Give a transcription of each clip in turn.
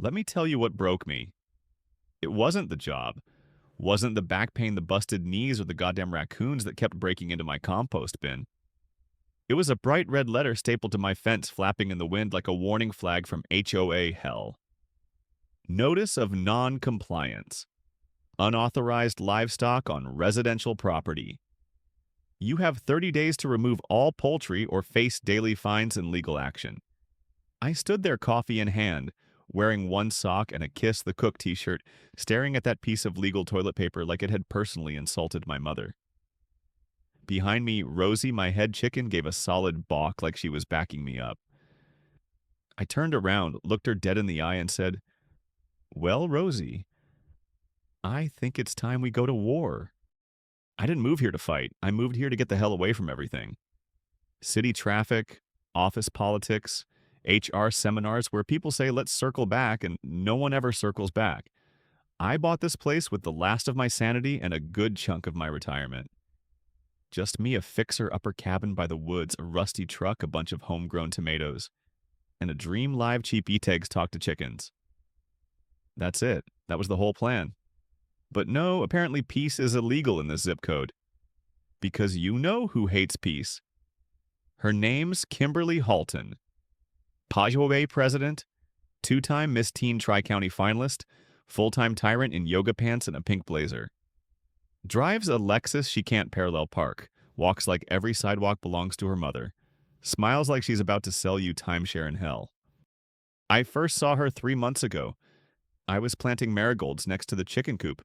Let me tell you what broke me. It wasn't the job, wasn't the back pain, the busted knees, or the goddamn raccoons that kept breaking into my compost bin. It was a bright red letter stapled to my fence flapping in the wind like a warning flag from HOA hell. Notice of non-compliance. Unauthorized livestock on residential property. You have 30 days to remove all poultry or face daily fines and legal action. I stood there, coffee in hand, wearing one sock and a Kiss the Cook t-shirt, staring at that piece of legal toilet paper like it had personally insulted my mother. Behind me, Rosie, my head chicken, gave a solid balk like she was backing me up. I turned around, looked her dead in the eye, and said, "Well, Rosie, I think it's time we go to war. I didn't move here to fight. I moved here to get the hell away from everything. City traffic, office politics, HR seminars where people say, let's circle back, and no one ever circles back. I bought this place with the last of my sanity and a good chunk of my retirement. Just me, a fixer upper cabin by the woods, a rusty truck, a bunch of homegrown tomatoes, and a dream live cheap e-tags talk to chickens. That's it. That was the whole plan. But no, apparently peace is illegal in this zip code. Because you know who hates peace. Her name's Kimberly Halton. HOA president, two-time Miss Teen Tri-County finalist, full-time tyrant in yoga pants and a pink blazer. Drives a Lexus she can't parallel park, walks like every sidewalk belongs to her mother, smiles like she's about to sell you timeshare in hell. I first saw her 3 months ago. I was planting marigolds next to the chicken coop.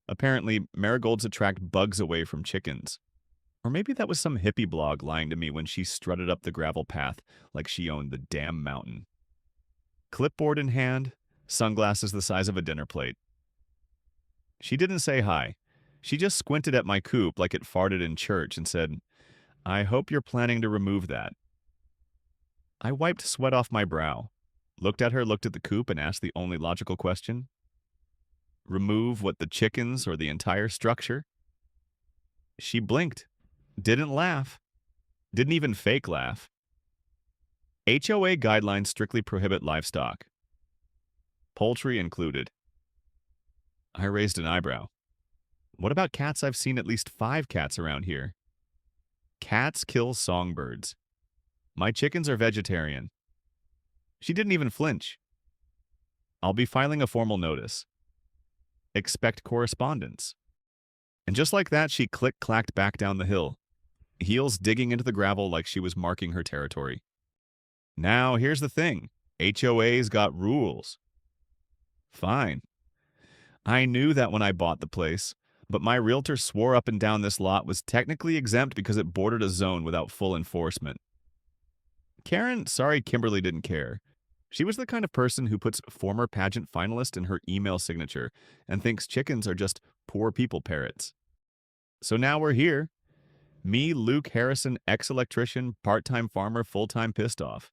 Apparently, marigolds attract bugs away from chickens. Or maybe that was some hippie blog lying to me when she strutted up the gravel path like she owned the damn mountain. Clipboard in hand, sunglasses the size of a dinner plate. She didn't say hi. She just squinted at my coop like it farted in church and said, "I hope you're planning to remove that." I wiped sweat off my brow, looked at her, looked at the coop, and asked the only logical question. Remove what, the chickens or the entire structure? She blinked, didn't laugh, didn't even fake laugh. HOA guidelines strictly prohibit livestock. Poultry included. I raised an eyebrow. What about cats? I've seen at least 5 cats around here. Cats kill songbirds. My chickens are vegetarian. She didn't even flinch. I'll be filing a formal notice. Expect correspondence. And just like that, she click-clacked back down the hill, heels digging into the gravel like she was marking her territory. Now, here's the thing. HOA's got rules. Fine. I knew that when I bought the place, but my realtor swore up and down this lot was technically exempt because it bordered a zone without full enforcement. Sorry Kimberly didn't care. She was the kind of person who puts former pageant finalist in her email signature and thinks chickens are just poor people parrots. So now we're here. Me, Luke Harrison, ex-electrician, part-time farmer, full-time pissed off.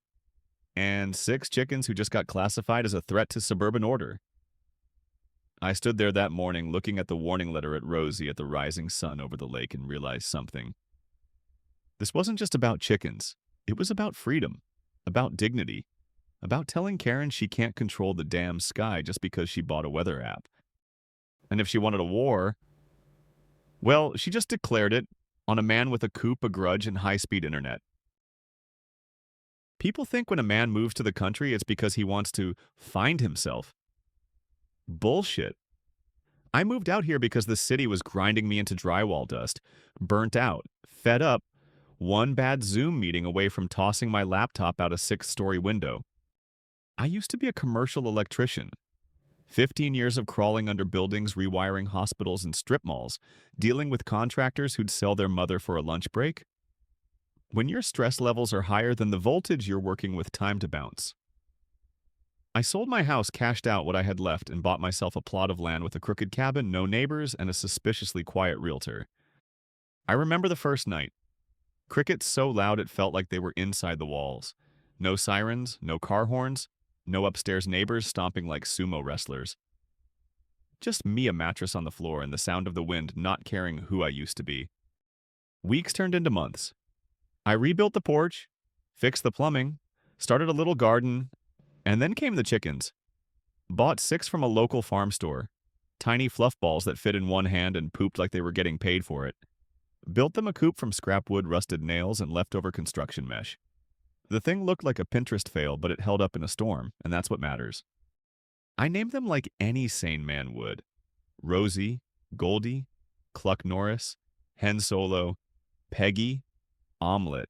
And 6 chickens who just got classified as a threat to suburban order. I stood there that morning looking at the warning letter at Rosie at the rising sun over the lake and realized something. This wasn't just about chickens. It was about freedom, about dignity, about telling Karen she can't control the damn sky just because she bought a weather app. And if she wanted a war, well, she just declared it on a man with a coop, a grudge, and high-speed internet. People think when a man moves to the country, it's because he wants to find himself. Bullshit. I moved out here because the city was grinding me into drywall dust, burnt out, fed up, one bad Zoom meeting away from tossing my laptop out a 6-story window. I used to be a commercial electrician. 15 years of crawling under buildings, rewiring hospitals and strip malls, dealing with contractors who'd sell their mother for a lunch break. When your stress levels are higher than the voltage you're working with, time to bounce. I sold my house, cashed out what I had left, and bought myself a plot of land with a crooked cabin, no neighbors, and a suspiciously quiet realtor. I remember the first night. Crickets so loud it felt like they were inside the walls. No sirens, no car horns, no upstairs neighbors stomping like sumo wrestlers. Just me, a mattress on the floor, and the sound of the wind, not caring who I used to be. Weeks turned into months. I rebuilt the porch, fixed the plumbing, started a little garden, And then came the chickens. Bought 6 from a local farm store. Tiny fluff balls that fit in one hand and pooped like they were getting paid for it. Built them a coop from scrap wood, rusted nails, and leftover construction mesh. The thing looked like a Pinterest fail, but it held up in a storm, and that's what matters. I named them like any sane man would. Rosie, Goldie, Cluck Norris, Hen Solo, Peggy, Omelet.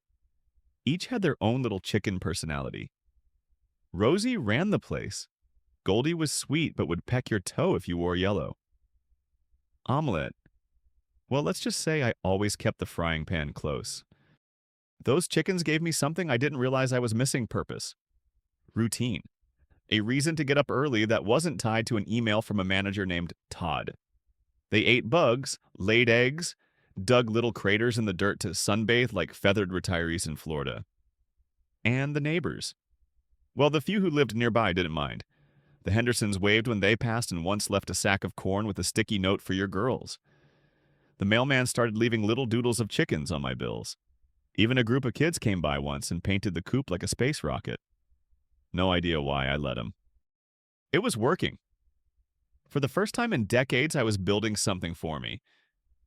Each had their own little chicken personality. Rosie ran the place. Goldie was sweet but would peck your toe if you wore yellow. Omelet. Well, let's just say I always kept the frying pan close. Those chickens gave me something I didn't realize I was missing: purpose. Routine. A reason to get up early that wasn't tied to an email from a manager named Todd. They ate bugs, laid eggs, dug little craters in the dirt to sunbathe like feathered retirees in Florida. And the neighbors. Well, the few who lived nearby didn't mind. The Hendersons waved when they passed and once left a sack of corn with a sticky note for your girls. The mailman started leaving little doodles of chickens on my bills. Even a group of kids came by once and painted the coop like a space rocket. No idea why I let them. It was working. For the first time in decades, I was building something for me.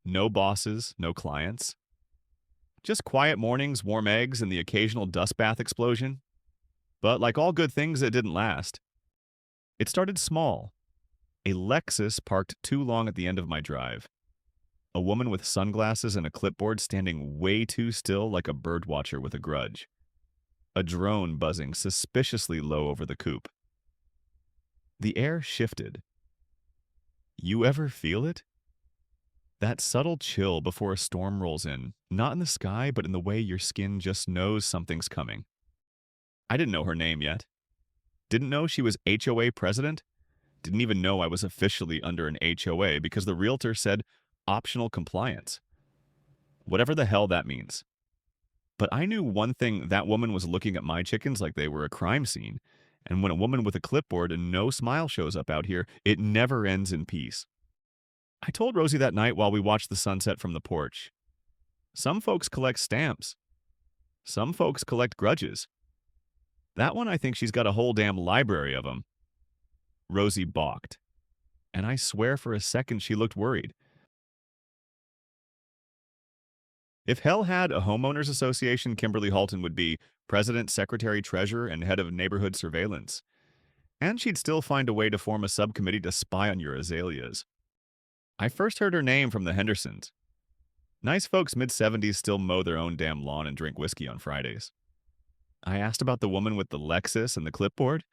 No bosses, no clients. Just quiet mornings, warm eggs, and the occasional dust bath explosion. But like all good things, it didn't last. It started small. A Lexus parked too long at the end of my drive. A woman with sunglasses and a clipboard standing way too still like a birdwatcher with a grudge. A drone buzzing suspiciously low over the coop. The air shifted. You ever feel it? That subtle chill before a storm rolls in, not in the sky, but in the way your skin just knows something's coming. I didn't know her name yet. Didn't know she was HOA president. Didn't even know I was officially under an HOA because the realtor said optional compliance. Whatever the hell that means. But I knew one thing: that woman was looking at my chickens like they were a crime scene. And when a woman with a clipboard and no smile shows up out here, it never ends in peace. I told Rosie that night while we watched the sunset from the porch. Some folks collect stamps. Some folks collect grudges. That one, I think she's got a whole damn library of them. Rosie balked. And I swear for a second she looked worried. If hell had a homeowners association, Kimberly Halton would be president, secretary, treasurer, and head of neighborhood surveillance. And she'd still find a way to form a subcommittee to spy on your azaleas. I first heard her name from the Hendersons. Nice folks mid-70s still mow their own damn lawn and drink whiskey on Fridays. I asked about the woman with the Lexus and the clipboard.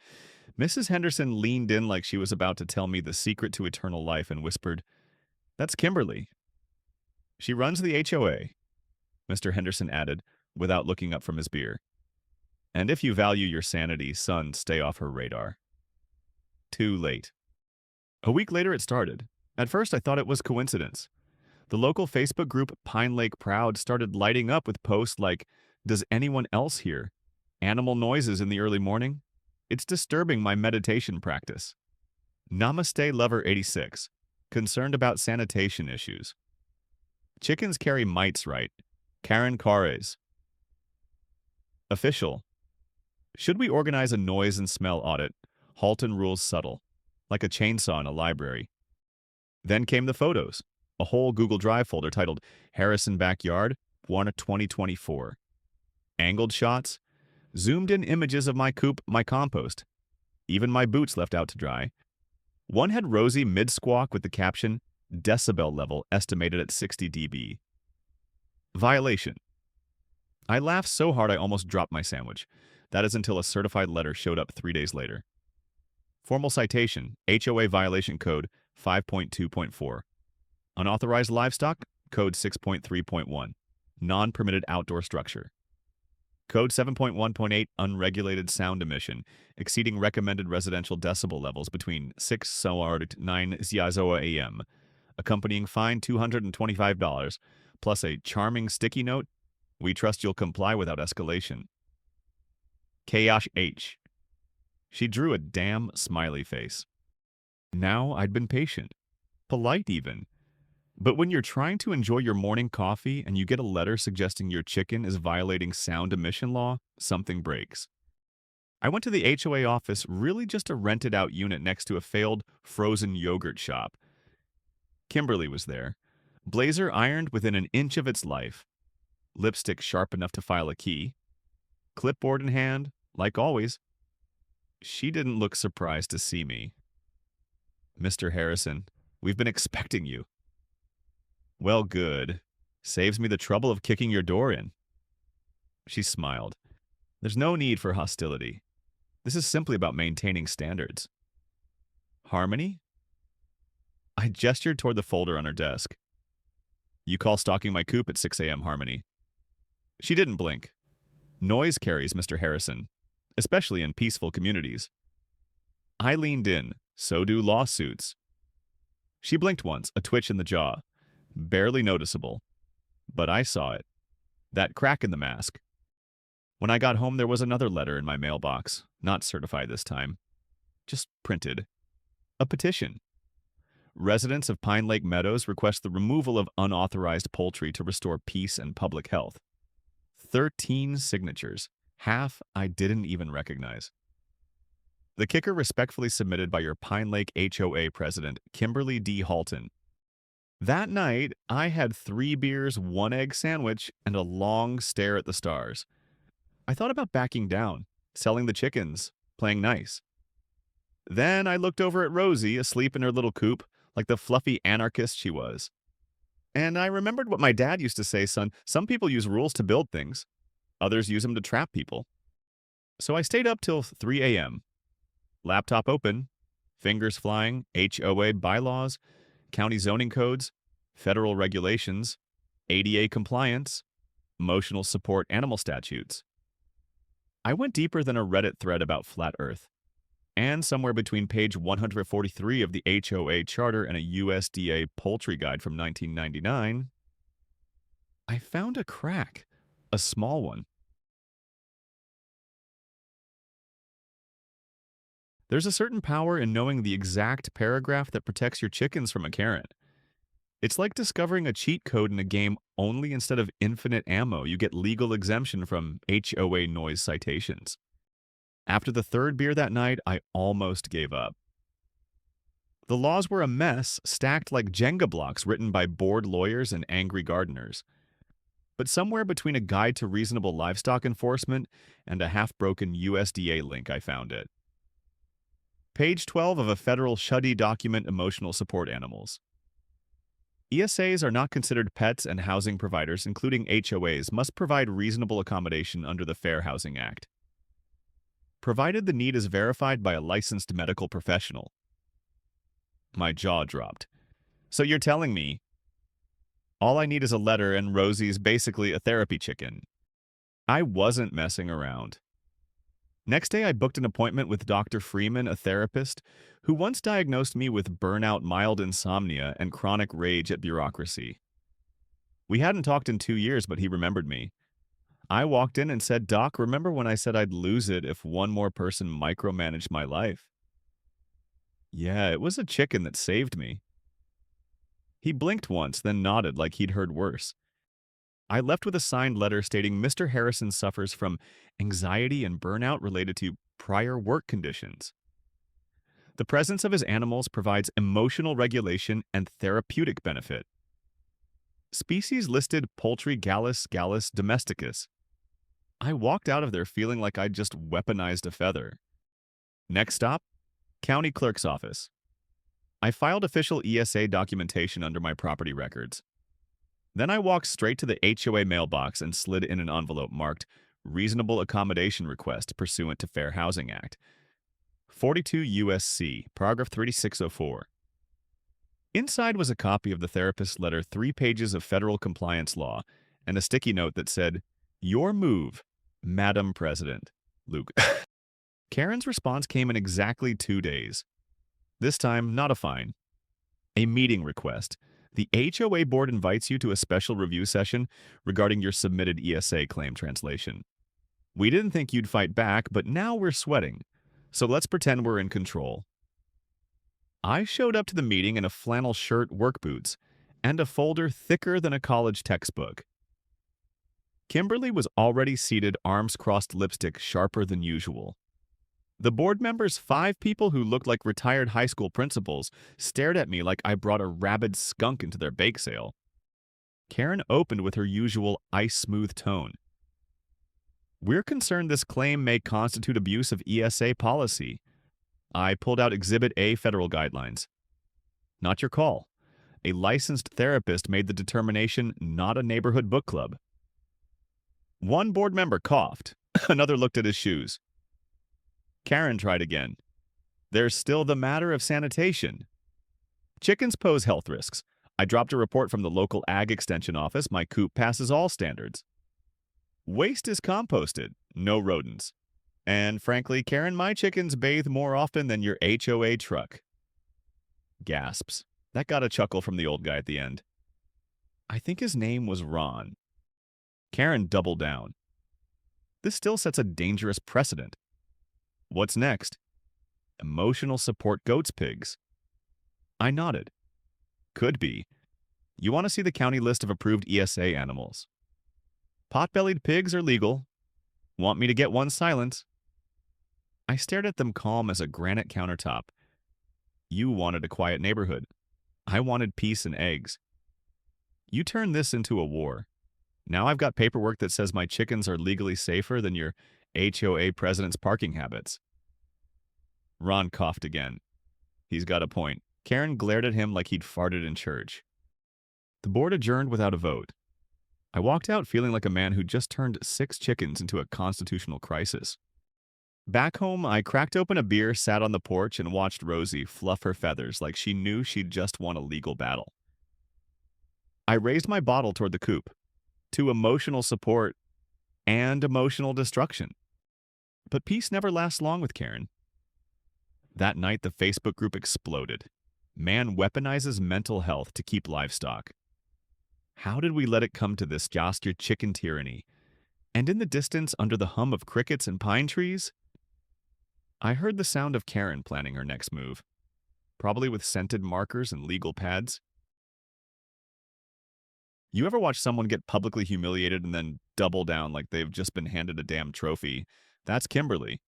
Mrs. Henderson leaned in like she was about to tell me the secret to eternal life and whispered, "That's Kimberly. She runs the HOA," Mr. Henderson added, without looking up from his beer. "And if you value your sanity, son, stay off her radar." Too late. A week later it started. At first I thought it was coincidence. The local Facebook group Pine Lake Proud started lighting up with posts like, "Does anyone else hear animal noises in the early morning? It's disturbing my meditation practice." Namaste Lover 86, concerned about sanitation issues. Chickens carry mites right. Karen Files. Official. Should we organize a noise and smell audit? Halton rules subtle, like a chainsaw in a library. Then came the photos. A whole Google Drive folder titled Harrison Backyard, 2024. Angled shots, zoomed-in images of my coop, my compost. Even my boots left out to dry. One had Rosie mid-squawk with the caption, "Decibel level estimated at 60 dB. Violation. I laughed so hard I almost dropped my sandwich. That is until a certified letter showed up 3 days later. Formal citation, HOA violation code 5.2.4. Unauthorized livestock, code 6.3.1. Non-permitted outdoor structure. Code 7.1.8, unregulated sound emission, exceeding recommended residential decibel levels between 6 SOAR to 9 ZIZOA AM. Accompanying fine $225, plus a charming sticky note. We trust you'll comply without escalation. Chaos H. She drew a damn smiley face. Now I'd been patient. Polite even. But when you're trying to enjoy your morning coffee and you get a letter suggesting your chicken is violating sound emission law, something breaks. I went to the HOA office, really just a rented out unit next to a failed frozen yogurt shop. Kimberly was there, blazer ironed within an inch of its life, lipstick sharp enough to file a key, clipboard in hand, like always. She didn't look surprised to see me. "Mr. Harrison, we've been expecting you." "Well, good. Saves me the trouble of kicking your door in." She smiled. "There's no need for hostility. This is simply about maintaining standards." "Harmony?" I gestured toward the folder on her desk. "You call stalking my coop at 6 a.m. Harmony?" She didn't blink. "Noise carries, Mr. Harrison, especially in peaceful communities." I leaned in. "So do lawsuits." She blinked once, a twitch in the jaw. Barely noticeable. But I saw it. That crack in the mask. When I got home, there was another letter in my mailbox. Not certified this time. Just printed. A petition. Residents of Pine Lake Meadows request the removal of unauthorized poultry to restore peace and public health. 13 signatures. Half I didn't even recognize. The kicker respectfully submitted by your Pine Lake HOA president, Kimberly D. Halton. That night, I had 3 beers, 1 egg sandwich, and a long stare at the stars. I thought about backing down, selling the chickens, playing nice. Then I looked over at Rosie, asleep in her little coop, like the fluffy anarchist she was. And I remembered what my dad used to say, "Son, some people use rules to build things. Others use them to trap people." So I stayed up till 3 a.m. Laptop open, fingers flying, HOA bylaws, county zoning codes, federal regulations, ADA compliance, emotional support animal statutes. I went deeper than a Reddit thread about flat Earth. And somewhere between page 143 of the HOA Charter and a USDA poultry guide from 1999, I found a crack, a small one. There's a certain power in knowing the exact paragraph that protects your chickens from a Karen. It's like discovering a cheat code in a game, only instead of infinite ammo, you get legal exemption from HOA noise citations. After the 3rd beer that night, I almost gave up. The laws were a mess, stacked like Jenga blocks written by bored lawyers and angry gardeners. But somewhere between a guide to reasonable livestock enforcement and a half-broken USDA link, I found it. Page 12 of a federal SHUDI document, Emotional Support Animals. ESAs are not considered pets, and housing providers, including HOAs, must provide reasonable accommodation under the Fair Housing Act, provided the need is verified by a licensed medical professional. My jaw dropped. "So you're telling me all I need is a letter and Rosie's basically a therapy chicken?" I wasn't messing around. Next day, I booked an appointment with Dr. Freeman, a therapist, who once diagnosed me with burnout, mild insomnia, and chronic rage at bureaucracy. We hadn't talked in 2 years, but he remembered me. I walked in and said, "Doc, remember when I said I'd lose it if one more person micromanaged my life?" "Yeah, it was a chicken that saved me." He blinked once, then nodded like he'd heard worse. I left with a signed letter stating Mr. Harrison suffers from anxiety and burnout related to prior work conditions. The presence of his animals provides emotional regulation and therapeutic benefit. Species listed poultry Gallus domesticus. I walked out of there feeling like I'd just weaponized a feather. Next stop, county clerk's office. I filed official ESA documentation under my property records. Then I walked straight to the HOA mailbox and slid in an envelope marked Reasonable Accommodation Request Pursuant to Fair Housing Act. 42 U.S.C., paragraph 3604. Inside was a copy of the therapist's letter, 3 pages of federal compliance law, and a sticky note that said, "Your move, Madam President." Luke. Karen's response came in exactly 2 days. This time, not a fine. A meeting request. The HOA board invites you to a special review session regarding your submitted ESA claim translation. We didn't think you'd fight back, but now we're sweating. So let's pretend we're in control. I showed up to the meeting in a flannel shirt, work boots, and a folder thicker than a college textbook. Kimberly was already seated, arms crossed, lipstick sharper than usual. The board members, 5 people who looked like retired high school principals, stared at me like I brought a rabid skunk into their bake sale. Karen opened with her usual ice-smooth tone. "We're concerned this claim may constitute abuse of ESA policy." I pulled out Exhibit A federal guidelines. "Not your call. A licensed therapist made the determination, not a neighborhood book club." One board member coughed. Another looked at his shoes. Karen tried again. "There's still the matter of sanitation. Chickens pose health risks. I dropped a report from the local ag extension office. My coop passes all standards. Waste is composted. No rodents. And frankly, Karen, my chickens bathe more often than your HOA truck." Gasps. That got a chuckle from the old guy at the end. I think his name was Ron. Karen doubled down. "This still sets a dangerous precedent. What's next?" "Emotional support goats pigs." I nodded. "Could be. You want to see the county list of approved ESA animals? Pot-bellied pigs are legal. Want me to get one silent?" I stared at them calm as a granite countertop. You wanted a quiet neighborhood. I wanted peace and eggs. You turned this into a war. Now I've got paperwork that says my chickens are legally safer than your HOA president's parking habits. Ron coughed again. He's got a point. Karen glared at him like he'd farted in church. The board adjourned without a vote. I walked out feeling like a man who just turned 6 chickens into a constitutional crisis. Back home, I cracked open a beer, sat on the porch, and watched Rosie fluff her feathers like she knew she'd just won a legal battle. I raised my bottle toward the coop, to emotional support and emotional destruction. But peace never lasts long with Karen. That night, the Facebook group exploded. Man weaponizes mental health to keep livestock. How did we let it come to this, just your chicken tyranny? And in the distance, under the hum of crickets and pine trees, I heard the sound of Karen planning her next move, probably with scented markers and legal pads. You ever watch someone get publicly humiliated and then double down like they've just been handed a damn trophy? That's Kimberly.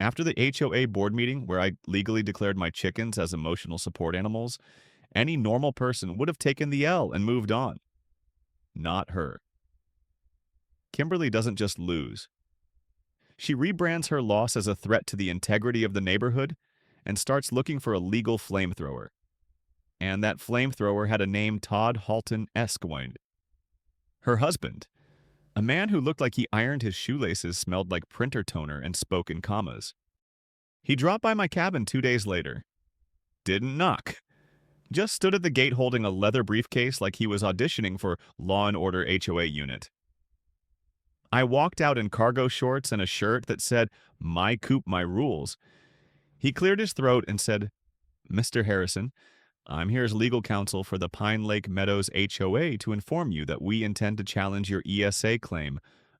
After the HOA board meeting, where I legally declared my chickens as emotional support animals, any normal person would have taken the L and moved on. Not her. Kimberly doesn't just lose. She rebrands her loss as a threat to the integrity of the neighborhood and starts looking for a legal flamethrower. And that flamethrower had a name Todd Halton Esquine. Her husband, a man who looked like he ironed his shoelaces, smelled like printer toner and spoke in commas. He dropped by my cabin 2 days later. Didn't knock. Just stood at the gate holding a leather briefcase like he was auditioning for Law & Order HOA unit. I walked out in cargo shorts and a shirt that said, "My coop, my rules." He cleared his throat and said, "Mr. Harrison, I'm here as legal counsel for the Pine Lake Meadows HOA to inform you that we intend to challenge your ESA claim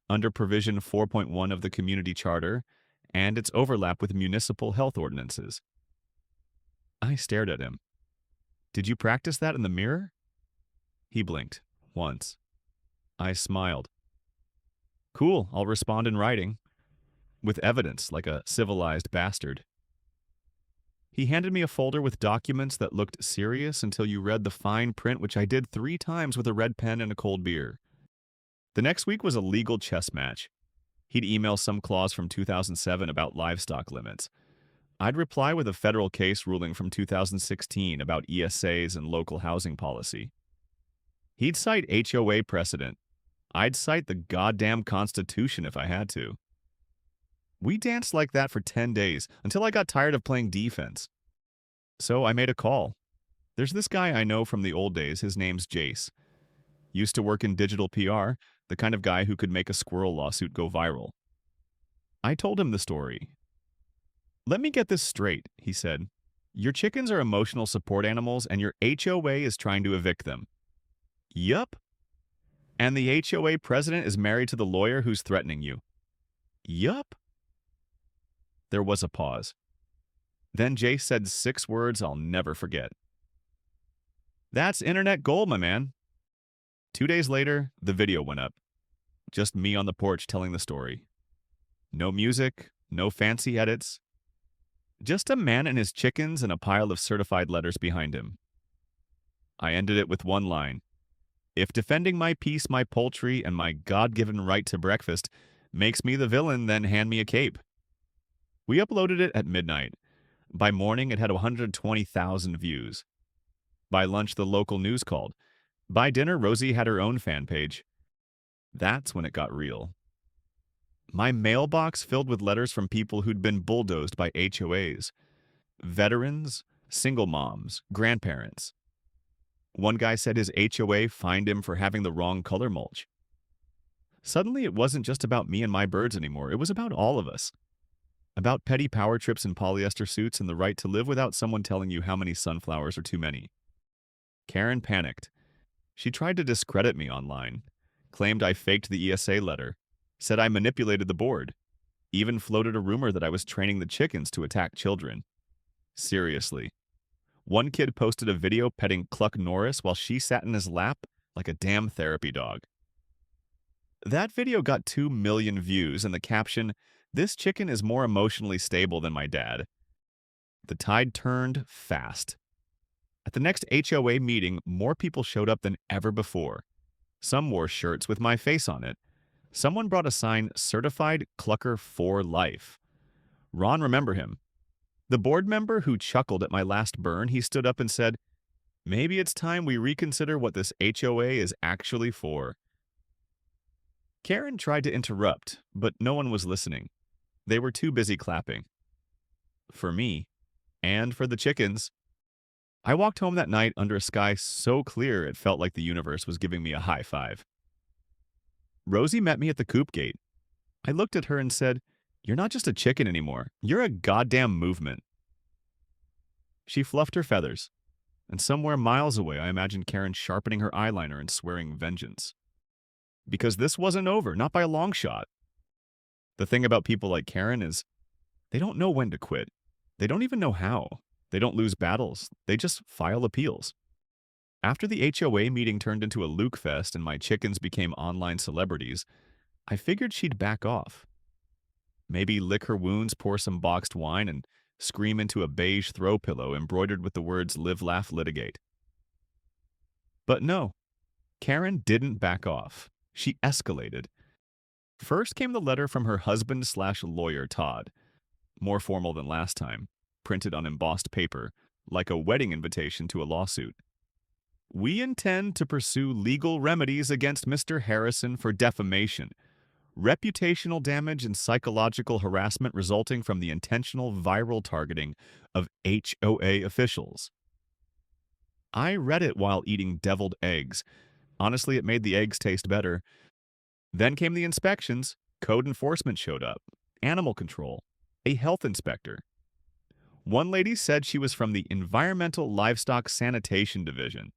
under Provision 4.1 of the Community Charter and its overlap with municipal health ordinances." I stared at him. "Did you practice that in the mirror?" He blinked. Once. I smiled. "Cool, I'll respond in writing. With evidence, like a civilized bastard." He handed me a folder with documents that looked serious until you read the fine print, which I did 3 times with a red pen and a cold beer. The next week was a legal chess match. He'd email some clause from 2007 about livestock limits. I'd reply with a federal case ruling from 2016 about ESAs and local housing policy. He'd cite HOA precedent. I'd cite the goddamn Constitution if I had to. We danced like that for 10 days until I got tired of playing defense. So I made a call. There's this guy I know from the old days. His name's Jace. Used to work in digital PR, the kind of guy who could make a squirrel lawsuit go viral. I told him the story. "Let me get this straight," he said. "Your chickens are emotional support animals and your HOA is trying to evict them." "Yup." "And the HOA president is married to the lawyer who's threatening you." "Yup." There was a pause. Then Jace said 6 words I'll never forget. "That's internet gold, my man." 2 days later, the video went up. Just me on the porch telling the story. No music, no fancy edits, Just a man and his chickens and a pile of certified letters behind him. I ended it with one line. If defending my peace, my poultry, and my God-given right to breakfast makes me the villain, then hand me a cape. We uploaded it at midnight. By morning, it had 120,000 views. By lunch, the local news called. By dinner, Rosie had her own fan page. That's when it got real. My mailbox filled with letters from people who'd been bulldozed by HOAs. Veterans, single moms, grandparents. One guy said his HOA fined him for having the wrong color mulch. Suddenly, it wasn't just about me and my birds anymore. It was about all of us. About petty power trips in polyester suits and the right to live without someone telling you how many sunflowers are too many. Karen panicked. She tried to discredit me online, claimed I faked the ESA letter, said I manipulated the board, even floated a rumor that I was training the chickens to attack children. Seriously. One kid posted a video petting Cluck Norris while she sat in his lap like a damn therapy dog. That video got 2 million views and the caption, "This chicken is more emotionally stable than my dad." The tide turned fast. At the next HOA meeting, more people showed up than ever before. Some wore shirts with my face on it. Someone brought a sign, "Certified Clucker for Life." Ron, remember him. The board member who chuckled at my last burn, he stood up and said, "Maybe it's time we reconsider what this HOA is actually for." Karen tried to interrupt, but no one was listening. They were too busy clapping. For me, and for the chickens. I walked home that night under a sky so clear it felt like the universe was giving me a high five. Rosie met me at the coop gate. I looked at her and said, "You're not just a chicken anymore. You're a goddamn movement." She fluffed her feathers, and somewhere miles away I imagined Karen sharpening her eyeliner and swearing vengeance. Because this wasn't over, not by a long shot. The thing about people like Karen is they don't know when to quit. They don't even know how. They don't lose battles. They just file appeals. After the HOA meeting turned into a Luke fest and my chickens became online celebrities, I figured she'd back off. Maybe lick her wounds, pour some boxed wine, and scream into a beige throw pillow embroidered with the words "Live, Laugh, Litigate." But no, Karen didn't back off. She escalated. First came the letter from her husband/lawyer, Todd. More formal than last time, printed on embossed paper, like a wedding invitation to a lawsuit. "We intend to pursue legal remedies against Mr. Harrison for defamation, reputational damage, and psychological harassment resulting from the intentional viral targeting of HOA officials." I read it while eating deviled eggs. Honestly, it made the eggs taste better. Then came the inspections. Code enforcement showed up. Animal control. A health inspector. One lady said she was from the Environmental Livestock Sanitation Division.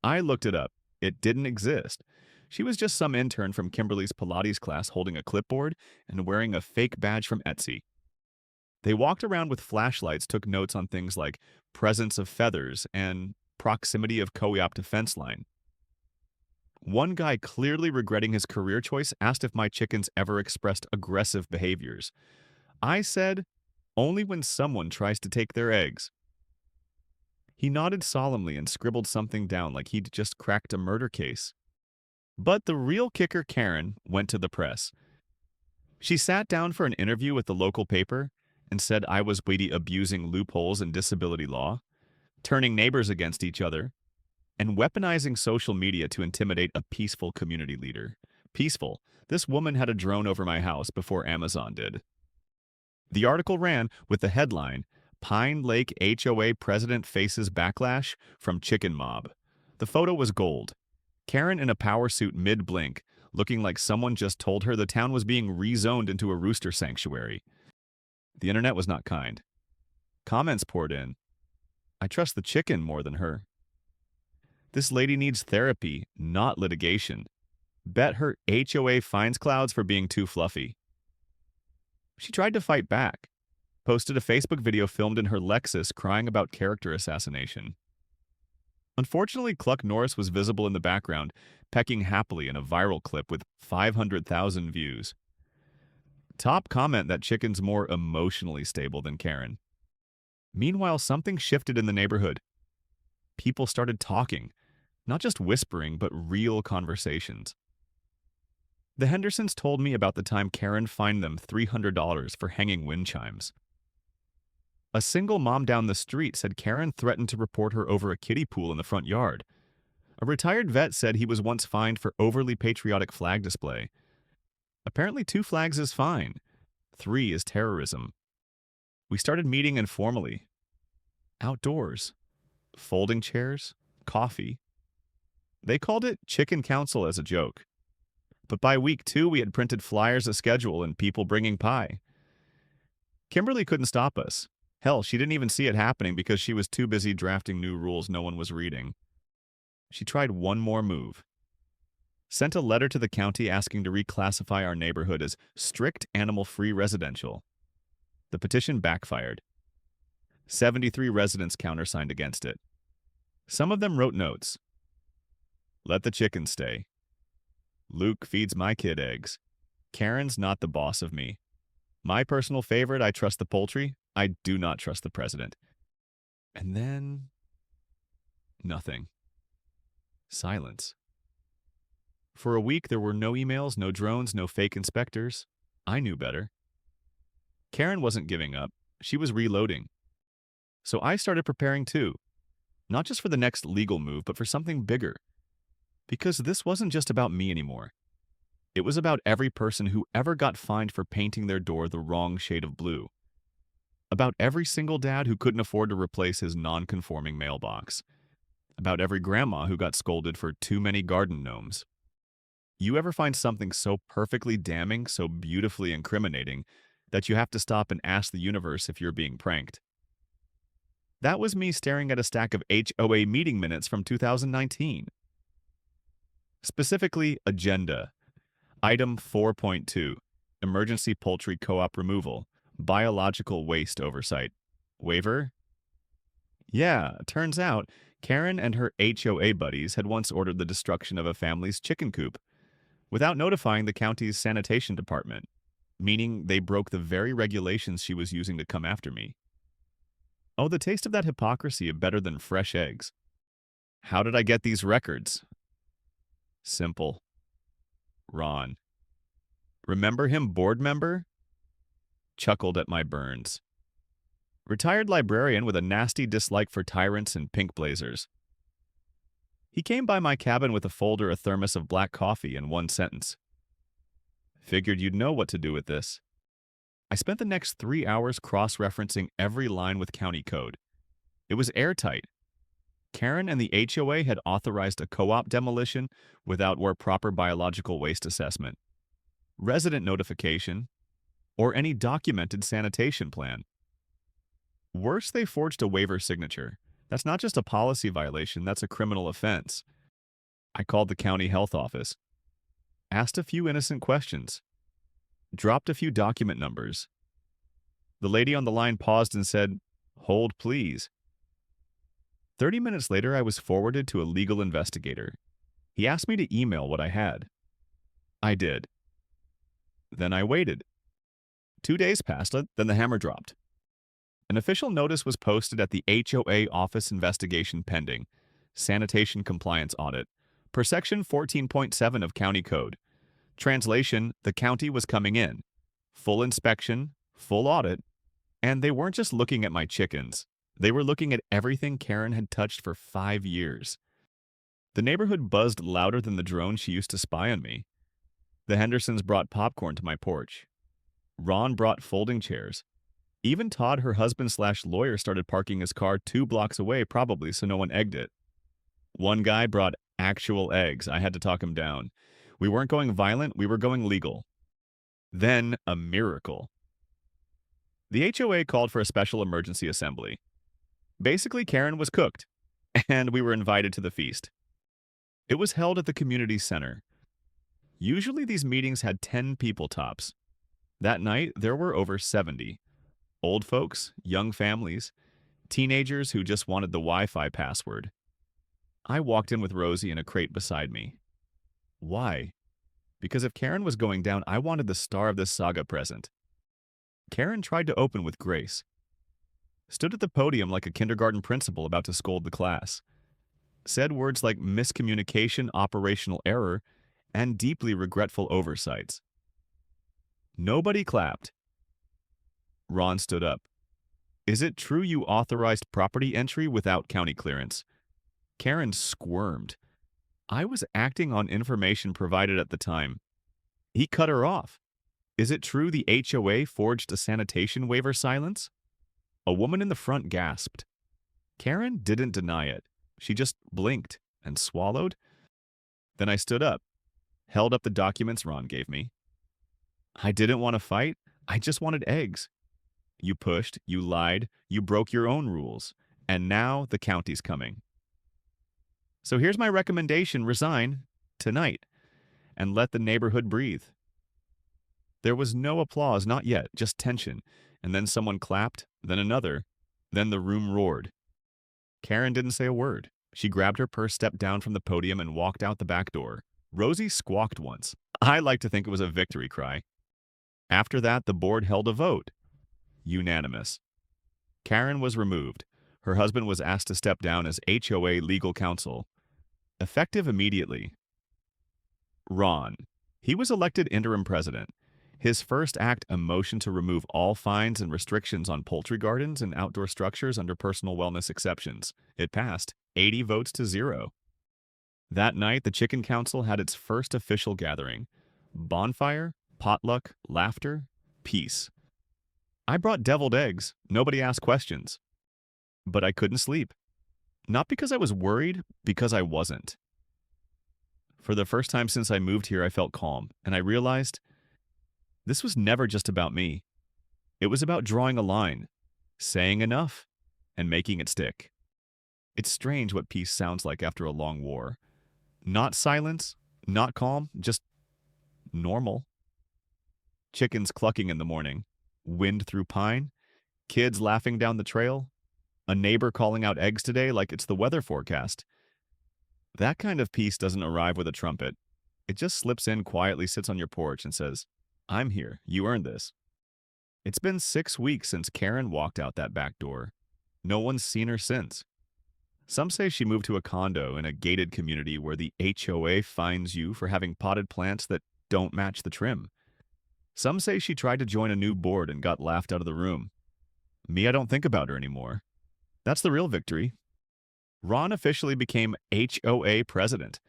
I looked it up. It didn't exist. She was just some intern from Kimberly's Pilates class holding a clipboard and wearing a fake badge from Etsy. They walked around with flashlights, took notes on things like presence of feathers and proximity of co-op fence line. One guy, clearly regretting his career choice, asked if my chickens ever expressed aggressive behaviors. I said, "Only when someone tries to take their eggs." He nodded solemnly and scribbled something down like he'd just cracked a murder case. But the real kicker, Karen, went to the press. She sat down for an interview with the local paper and said I was abusing loopholes in disability law, turning neighbors against each other, and weaponizing social media to intimidate a peaceful community leader. Peaceful. This woman had a drone over my house before Amazon did. The article ran with the headline, "Pine Lake HOA President Faces Backlash from Chicken Mob." The photo was gold. Karen in a power suit mid-blink, looking like someone just told her the town was being rezoned into a rooster sanctuary. The internet was not kind. Comments poured in. "I trust the chicken more than her. This lady needs therapy, not litigation. Bet her HOA fines clouds for being too fluffy." She tried to fight back, posted a Facebook video filmed in her Lexus crying about character assassination. Unfortunately, Cluck Norris was visible in the background, pecking happily in a viral clip with 500,000 views. Top comment that chicken's more emotionally stable than Karen. Meanwhile, something shifted in the neighborhood. People started talking, not just whispering, but real conversations. The Hendersons told me about the time Karen fined them $300 for hanging wind chimes. A single mom down the street said Karen threatened to report her over a kiddie pool in the front yard. A retired vet said he was once fined for overly patriotic flag display. Apparently 2 flags is fine. 3 is terrorism. We started meeting informally. Outdoors. Folding chairs. Coffee. They called it Chicken Council as a joke. But by week 2, we had printed flyers, a schedule, and people bringing pie. Kimberly couldn't stop us. Hell, she didn't even see it happening because she was too busy drafting new rules no one was reading. She tried one more move. Sent a letter to the county asking to reclassify our neighborhood as strict animal-free residential. The petition backfired. 73 residents countersigned against it. Some of them wrote notes. Let the chickens stay. Luke feeds my kid eggs. Karen's not the boss of me. My personal favorite, I trust the poultry. I do not trust the president. And then... nothing. Silence. For a week, there were no emails, no drones, no fake inspectors. I knew better. Karen wasn't giving up. She was reloading. So I started preparing too. Not just for the next legal move, but for something bigger. Because this wasn't just about me anymore. It was about every person who ever got fined for painting their door the wrong shade of blue. About every single dad who couldn't afford to replace his non-conforming mailbox. About every grandma who got scolded for too many garden gnomes. You ever find something so perfectly damning, so beautifully incriminating, that you have to stop and ask the universe if you're being pranked? That was me staring at a stack of HOA meeting minutes from 2019. Specifically, Agenda. Item 4.2. Emergency Poultry Co-op Removal. Biological Waste Oversight. Waiver? Yeah, turns out Karen and her HOA buddies had once ordered the destruction of a family's chicken coop without notifying the county's sanitation department, meaning they broke the very regulations she was using to come after me. Oh, the taste of that hypocrisy better than fresh eggs. How did I get these records? Simple. Ron. Remember him, board member? Chuckled at my burns. Retired librarian with a nasty dislike for tyrants and pink blazers. He came by my cabin with a folder, a thermos of black coffee, and one sentence. Figured you'd know what to do with this. I spent the next 3 hours cross-referencing every line with county code. It was airtight. Karen and the HOA had authorized a co-op demolition without or proper biological waste assessment, resident notification, or any documented sanitation plan. Worse, they forged a waiver signature. That's not just a policy violation, that's a criminal offense. I called the county health office, asked a few innocent questions, dropped a few document numbers. The lady on the line paused and said, "Hold, please." 30 minutes later, I was forwarded to a legal investigator. He asked me to email what I had. I did. Then I waited. 2 days passed, then the hammer dropped. An official notice was posted at the HOA office investigation pending, sanitation compliance audit, per section 14.7 of County Code. Translation, the county was coming in. Full inspection, full audit, and they weren't just looking at my chickens. They were looking at everything Karen had touched for 5 years. The neighborhood buzzed louder than the drone she used to spy on me. The Hendersons brought popcorn to my porch. Ron brought folding chairs. Even Todd, her husband/lawyer, started parking his car 2 blocks away, probably so no one egged it. One guy brought actual eggs. I had to talk him down. We weren't going violent, we were going legal. Then, a miracle. The HOA called for a special emergency assembly. Basically, Karen was cooked, and we were invited to the feast. It was held at the community center. Usually these meetings had 10 people tops. That night, there were over 70. Old folks, young families, teenagers who just wanted the Wi-Fi password. I walked in with Rosie in a crate beside me. Why? because if Karen was going down, I wanted the star of this saga present. Karen tried to open with grace, stood at the podium like a kindergarten principal about to scold the class, said words like miscommunication, operational error, and deeply regretful oversights. Nobody clapped. Ron stood up. Is it true you authorized property entry without county clearance? Karen squirmed. I was acting on information provided at the time. He cut her off. Is it true the HOA forged a sanitation waiver silence? A woman in the front gasped. Karen didn't deny it. She just blinked and swallowed. Then I stood up, held up the documents Ron gave me. I didn't want to fight. I just wanted eggs. You pushed, you lied, you broke your own rules, and now the county's coming. So here's my recommendation: resign tonight and let the neighborhood breathe. There was no applause, not yet, just tension, and then someone clapped, then another, then the room roared. Karen didn't say a word. She grabbed her purse, stepped down from the podium, and walked out the back door. Rosie squawked once. I like to think it was a victory cry. After that, the board held a vote. Unanimous. Karen was removed. Her husband was asked to step down as HOA legal counsel. Effective immediately. Ron. He was elected interim president. His first act, a motion to remove all fines and restrictions on poultry gardens and outdoor structures under personal wellness exceptions. It passed, 80 votes to 0. That night, the Chicken Council had its first official gathering. Bonfire, potluck, laughter, peace. I brought deviled eggs. Nobody asked questions. But I couldn't sleep. Not because I was worried, because I wasn't. For the first time since I moved here, I felt calm, and I realized this was never just about me. It was about drawing a line, saying enough, and making it stick. It's strange what peace sounds like after a long war. Not silence, not calm, just normal. Chickens clucking in the morning, wind through pine, kids laughing down the trail, a neighbor calling out eggs today like it's the weather forecast. That kind of peace doesn't arrive with a trumpet. It just slips in quietly, sits on your porch, and says, I'm here. You earned this. It's been 6 weeks since Karen walked out that back door. No one's seen her since. Some say she moved to a condo in a gated community where the HOA fines you for having potted plants that don't match the trim. Some say she tried to join a new board and got laughed out of the room. Me, I don't think about her anymore. That's the real victory. Ron officially became HOA president.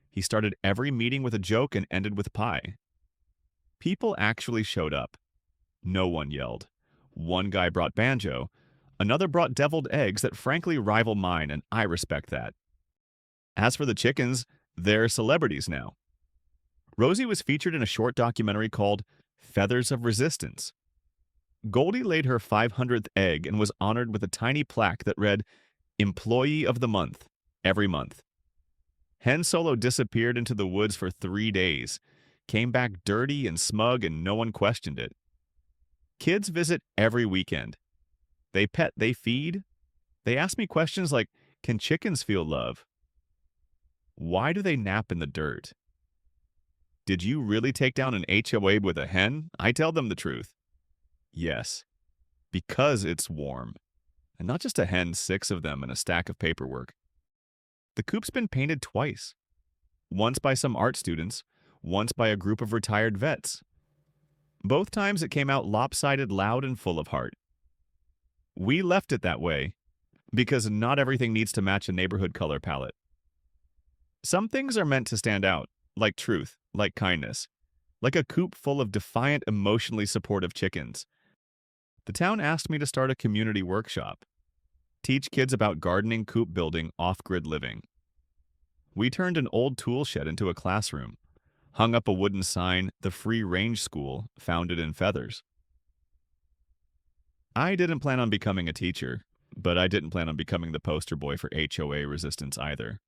He started every meeting with a joke and ended with pie. People actually showed up. No one yelled. One guy brought banjo. Another brought deviled eggs that frankly rival mine, and I respect that. As for the chickens, they're celebrities now. Rosie was featured in a short documentary called Feathers of Resistance. Goldie laid her 500th egg and was honored with a tiny plaque that read, Employee of the Month, every month. Hen Solo disappeared into the woods for 3 days, came back dirty and smug, and no one questioned it. Kids visit every weekend. They pet, they feed. They ask me questions like, can chickens feel love? Why do they nap in the dirt? Did you really take down an HOA with a hen? I tell them the truth. Yes, because it's warm. And not just a hen, 6 of them, and a stack of paperwork. The coop's been painted twice. Once by some art students, once by a group of retired vets. Both times it came out lopsided, loud, and full of heart. We left it that way because not everything needs to match a neighborhood color palette. Some things are meant to stand out, like truth, like kindness, like a coop full of defiant, emotionally supportive chickens. The town asked me to start a community workshop, teach kids about gardening, coop building, off-grid living. We turned an old tool shed into a classroom, hung up a wooden sign, the Free Range School, founded in feathers. I didn't plan on becoming a teacher, but I didn't plan on becoming the poster boy for HOA resistance either.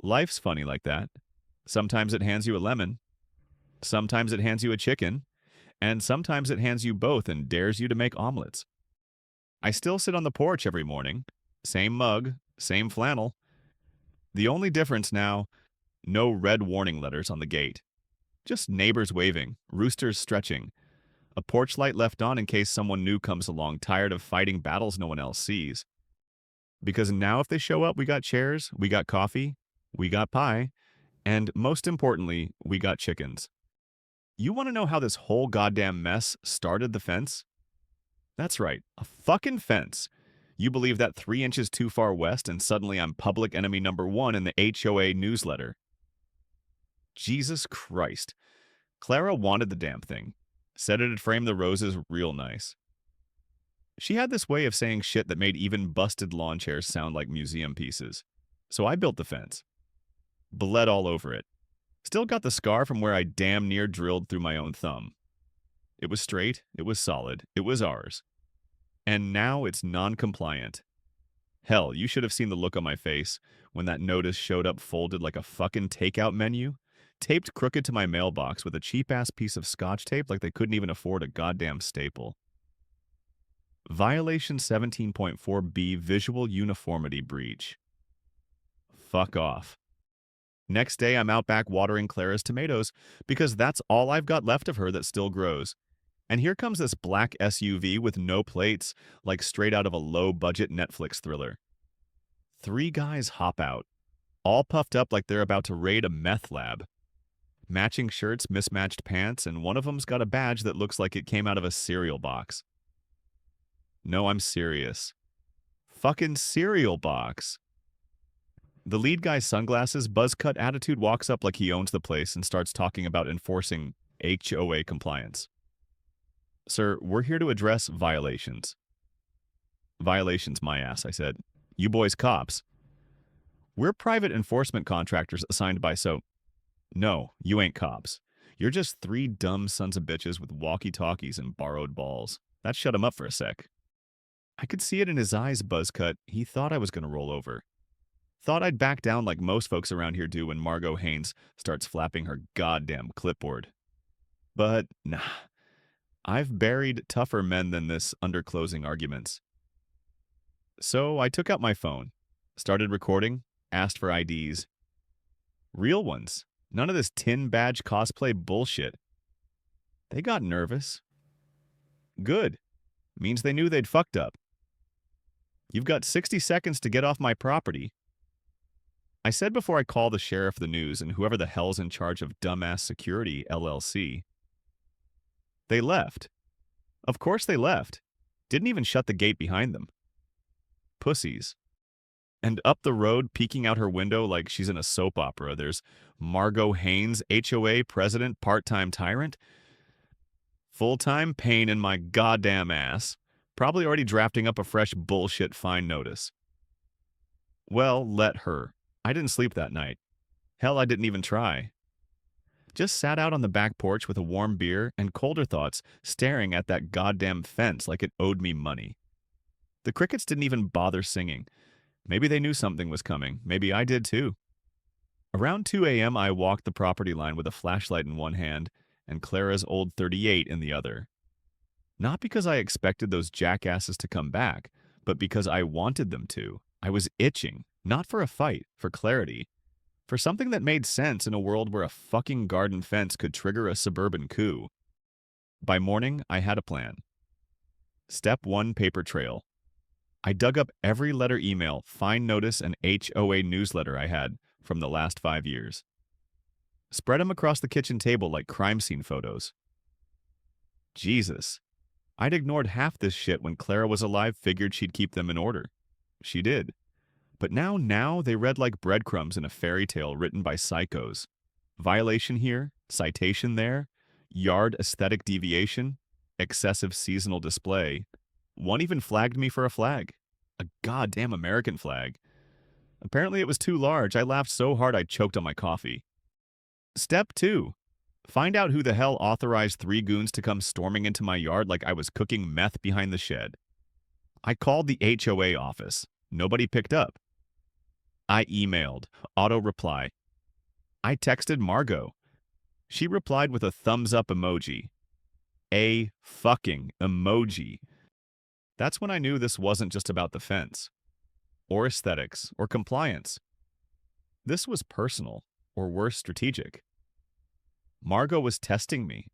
Life's funny like that. Sometimes it hands you a lemon, sometimes it hands you a chicken, and sometimes it hands you both and dares you to make omelets. I still sit on the porch every morning, same mug, same flannel. The only difference now, no red warning letters on the gate. Just neighbors waving, roosters stretching, a porch light left on in case someone new comes along tired of fighting battles no one else sees. Because now if they show up, we got chairs, we got coffee, we got pie, and most importantly, we got chickens. You want to know how this whole goddamn mess started the fence? That's right, a fucking fence. You believe that 3 inches too far west and suddenly I'm public enemy number one in the HOA newsletter. Jesus Christ. Clara wanted the damn thing. Said it'd frame the roses real nice. She had this way of saying shit that made even busted lawn chairs sound like museum pieces. So I built the fence. Bled all over it. Still got the scar from where I damn near drilled through my own thumb. It was straight, it was solid, it was ours. And now it's non-compliant. Hell, you should have seen the look on my face when that notice showed up folded like a fucking takeout menu, taped crooked to my mailbox with a cheap-ass piece of scotch tape like they couldn't even afford a goddamn staple. Violation 17.4b Visual Uniformity Breach. Fuck off. Next day, I'm out back watering Clara's tomatoes because that's all I've got left of her that still grows. And here comes this black SUV with no plates, like straight out of a low-budget Netflix thriller. 3 guys hop out, all puffed up like they're about to raid a meth lab. Matching shirts, mismatched pants, and one of them's got a badge that looks like it came out of a cereal box. No, I'm serious. Fucking cereal box. The lead guy's sunglasses, buzz-cut attitude walks up like he owns the place and starts talking about enforcing HOA compliance. Sir, we're here to address violations. Violations, my ass, I said. You boys cops. We're private enforcement contractors assigned by No, you ain't cops. You're just 3 dumb sons of bitches with walkie-talkies and borrowed balls. That shut him up for a sec. I could see it in his eyes, buzzcut. He thought I was going to roll over. Thought I'd back down like most folks around here do when Margot Haynes starts flapping her goddamn clipboard. But nah. I've buried tougher men than this under closing arguments. So I took out my phone, started recording, asked for IDs. Real ones. None of this tin badge cosplay bullshit. They got nervous. Good. Means they knew they'd fucked up. You've got 60 seconds to get off my property. I said before I call the sheriff, the news, and whoever the hell's in charge of Dumbass Security, LLC. They left. Of course they left. Didn't even shut the gate behind them. Pussies. And up the road, peeking out her window like she's in a soap opera, there's Margot Haynes, HOA president, part-time tyrant. Full-time pain in my goddamn ass. Probably already drafting up a fresh bullshit fine notice. Well, let her. I didn't sleep that night. Hell, I didn't even try. Just sat out on the back porch with a warm beer and colder thoughts, staring at that goddamn fence like it owed me money. The crickets didn't even bother singing. Maybe they knew something was coming. Maybe I did too. Around 2 a.m., I walked the property line with a flashlight in one hand and Clara's old 38 in the other. Not because I expected those jackasses to come back, but because I wanted them to. I was itching, not for a fight, for clarity. For something that made sense in a world where a fucking garden fence could trigger a suburban coup. By morning, I had a plan. Step 1, paper trail. I dug up every letter, email, fine notice, and HOA newsletter I had from the last 5 years. Spread them across the kitchen table like crime scene photos. Jesus. I'd ignored half this shit when Clara was alive, figured she'd keep them in order. She did. But now they read like breadcrumbs in a fairy tale written by psychos. Violation here, citation there, yard aesthetic deviation, excessive seasonal display. One even flagged me for a flag. A goddamn American flag. Apparently it was too large. I laughed so hard I choked on my coffee. Step 2. Find out who the hell authorized 3 goons to come storming into my yard like I was cooking meth behind the shed. I called the HOA office. Nobody picked up. I emailed. Auto reply. I texted Margot. She replied with a thumbs up emoji. A fucking emoji. That's when I knew this wasn't just about the fence, or aesthetics, or compliance. This was personal, or worse, strategic. Margot was testing me,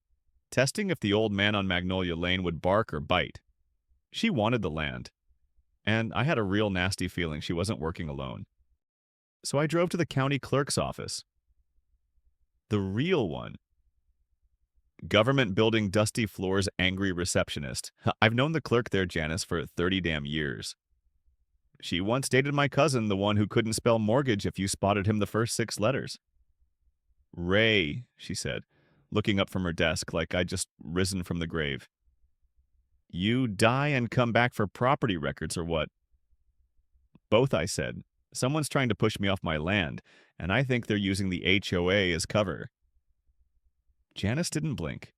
testing if the old man on Magnolia Lane would bark or bite. She wanted the land, and I had a real nasty feeling she wasn't working alone. So I drove to the county clerk's office. The real one. Government building, dusty floors, angry receptionist. I've known the clerk there, Janice, for 30 damn years. She once dated my cousin, the one who couldn't spell mortgage if you spotted him the first 6 letters. Ray, she said, looking up from her desk like I'd just risen from the grave. You die and come back for property records or what? Both, I said. Someone's trying to push me off my land, and I think they're using the HOA as cover. Janice didn't blink.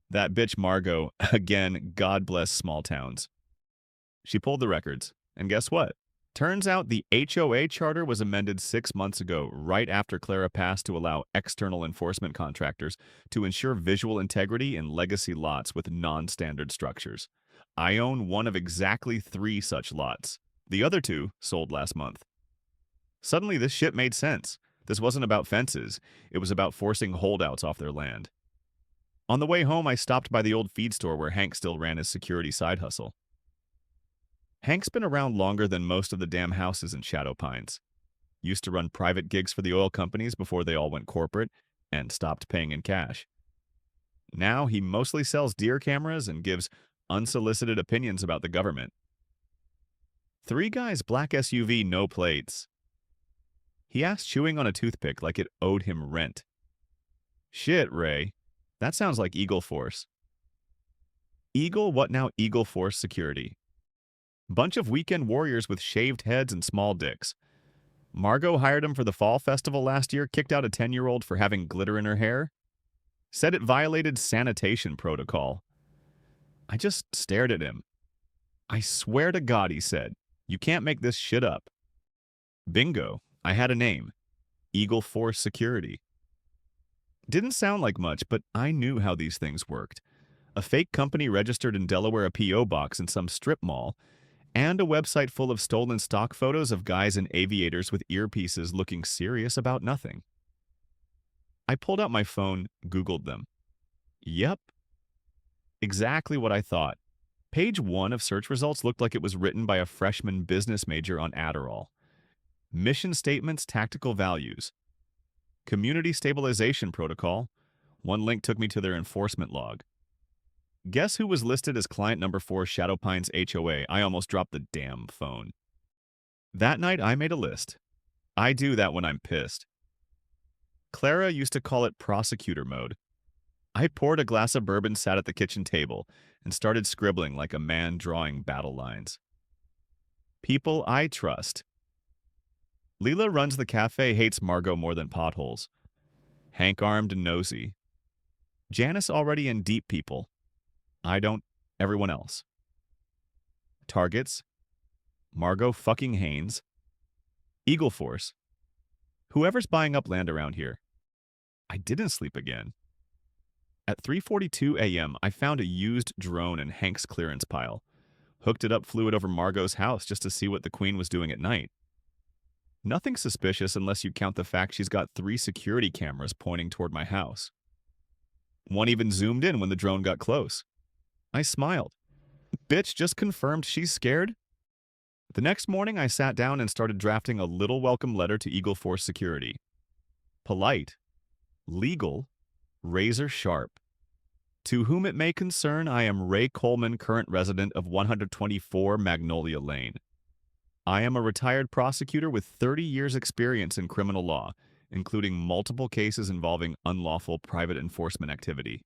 That bitch Margot, again, God bless small towns. She pulled the records, and guess what? Turns out the HOA charter was amended 6 months ago, right after Clara passed to allow external enforcement contractors to ensure visual integrity in legacy lots with non-standard structures. I own one of exactly 3 such lots. The other 2 sold last month. Suddenly, this shit made sense. This wasn't about fences. It was about forcing holdouts off their land. On the way home, I stopped by the old feed store where Hank still ran his security side hustle. Hank's been around longer than most of the damn houses in Shadow Pines. Used to run private gigs for the oil companies before they all went corporate and stopped paying in cash. Now he mostly sells deer cameras and gives unsolicited opinions about the government. 3 guys, black SUV, no plates. He asked, chewing on a toothpick like it owed him rent. Shit, Ray. That sounds like Eagle Force. Eagle? What now? Eagle Force Security. Bunch of weekend warriors with shaved heads and small dicks. Margot hired him for the fall festival last year, kicked out a 10-year-old for having glitter in her hair. Said it violated sanitation protocol. I just stared at him. I swear to God, he said, you can't make this shit up. Bingo. I had a name. Eagle Force Security. Didn't sound like much, but I knew how these things worked. A fake company registered in Delaware, a P.O. box in some strip mall, and a website full of stolen stock photos of guys in aviators with earpieces looking serious about nothing. I pulled out my phone, Googled them. Yep. Exactly what I thought. Page 1 of search results looked like it was written by a freshman business major on Adderall. Mission statements, tactical values. Community stabilization protocol. One link took me to their enforcement log. Guess who was listed as client number 4 Shadow Pines HOA? I almost dropped the damn phone. That night, I made a list. I do that when I'm pissed. Clara used to call it prosecutor mode. I poured a glass of bourbon, sat at the kitchen table, and started scribbling like a man drawing battle lines. People I trust. Leela runs the cafe, hates Margot more than potholes. Hank armed and nosy. Janice already in deep people. I don't, everyone else. Targets. Margot fucking Haynes. Eagle Force. Whoever's buying up land around here. I didn't sleep again. At 3:42 a.m., I found a used drone in Hank's clearance pile. Hooked it up, flew it over Margot's house just to see what the Queen was doing at night. Nothing suspicious unless you count the fact she's got 3 security cameras pointing toward my house. One even zoomed in when the drone got close. I smiled. Bitch just confirmed she's scared? The next morning, I sat down and started drafting a little welcome letter to Eagle Force Security. Polite. Legal. Razor sharp. To whom it may concern, I am Ray Coleman, current resident of 124 Magnolia Lane. I am a retired prosecutor with 30 years' experience in criminal law, including multiple cases involving unlawful private enforcement activity.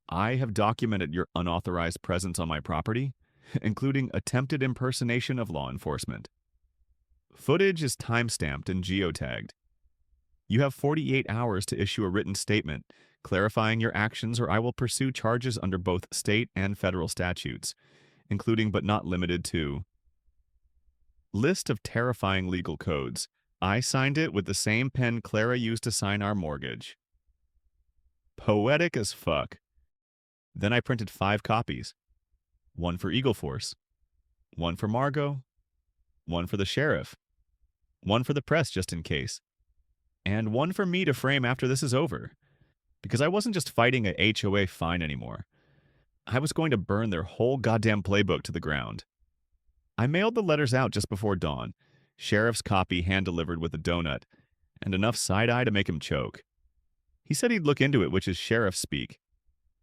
I have documented your unauthorized presence on my property, including attempted impersonation of law enforcement. Footage is time-stamped and geotagged. You have 48 hours to issue a written statement clarifying your actions, or I will pursue charges under both state and federal statutes, including but not limited to list of terrifying legal codes. I signed it with the same pen Clara used to sign our mortgage. Poetic as fuck. Then I printed 5 copies. One for Eagle Force. One for Margot. One for the sheriff. One for the press just in case. And one for me to frame after this is over. because I wasn't just fighting a HOA fine anymore. I was going to burn their whole goddamn playbook to the ground. I mailed the letters out just before dawn, sheriff's copy hand-delivered with a donut, and enough side-eye to make him choke. He said he'd look into it, which is sheriff speak.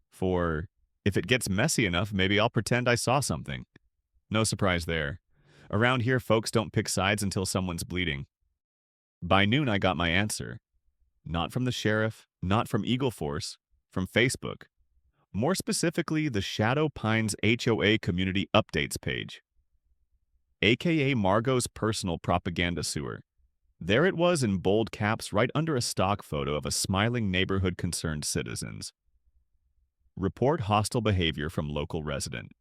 For, if it gets messy enough, maybe I'll pretend I saw something. No surprise there. Around here, folks don't pick sides until someone's bleeding. By noon, I got my answer. Not from the sheriff, not from Eagle Force, from Facebook. More specifically, the Shadow Pines HOA Community Updates page, aka Margot's personal propaganda sewer. There it was in bold caps right under a stock photo of a smiling neighborhood concerned citizens. Report hostile behavior from local resident.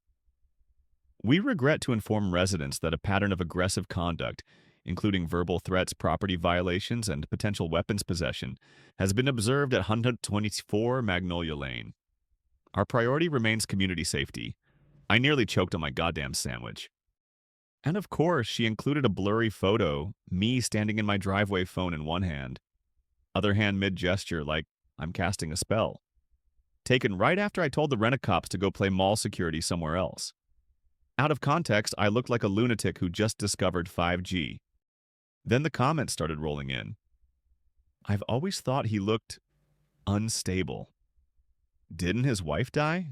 We regret to inform residents that a pattern of aggressive conduct, including verbal threats, property violations, and potential weapons possession, has been observed at 124 Magnolia Lane. Our priority remains community safety. I nearly choked on my goddamn sandwich. And of course, she included a blurry photo, me standing in my driveway, phone in one hand, other hand mid-gesture like I'm casting a spell. Taken right after I told the rent-a-cops to go play mall security somewhere else. Out of context, I looked like a lunatic who just discovered 5G. Then the comments started rolling in. I've always thought he looked unstable. Didn't his wife die?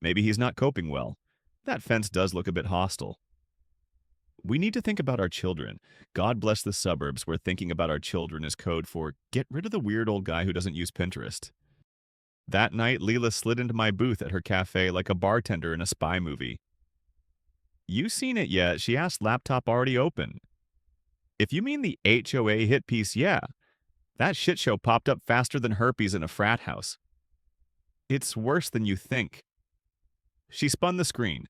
Maybe he's not coping well. That fence does look a bit hostile. We need to think about our children. God bless the suburbs where thinking about our children is code for get rid of the weird old guy who doesn't use Pinterest. That night, Leela slid into my booth at her cafe like a bartender in a spy movie. You seen it yet? She asked, laptop already open. If you mean the HOA hit piece, yeah. That shit show popped up faster than herpes in a frat house. It's worse than you think. She spun the screen.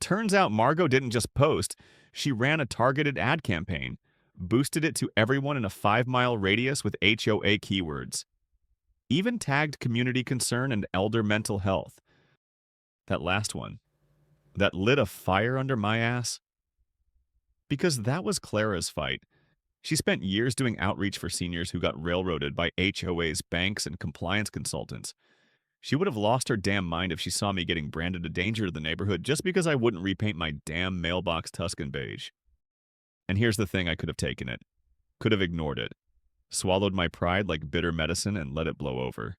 Turns out Margot didn't just post, she ran a targeted ad campaign, boosted it to everyone in a 5-mile radius with HOA keywords. Even tagged community concern and elder mental health. That last one. That lit a fire under my ass. Because that was Clara's fight. She spent years doing outreach for seniors who got railroaded by HOA's banks and compliance consultants. She would have lost her damn mind if she saw me getting branded a danger to the neighborhood just because I wouldn't repaint my damn mailbox Tuscan beige. And here's the thing, I could have taken it. Could have ignored it. Swallowed my pride like bitter medicine and let it blow over.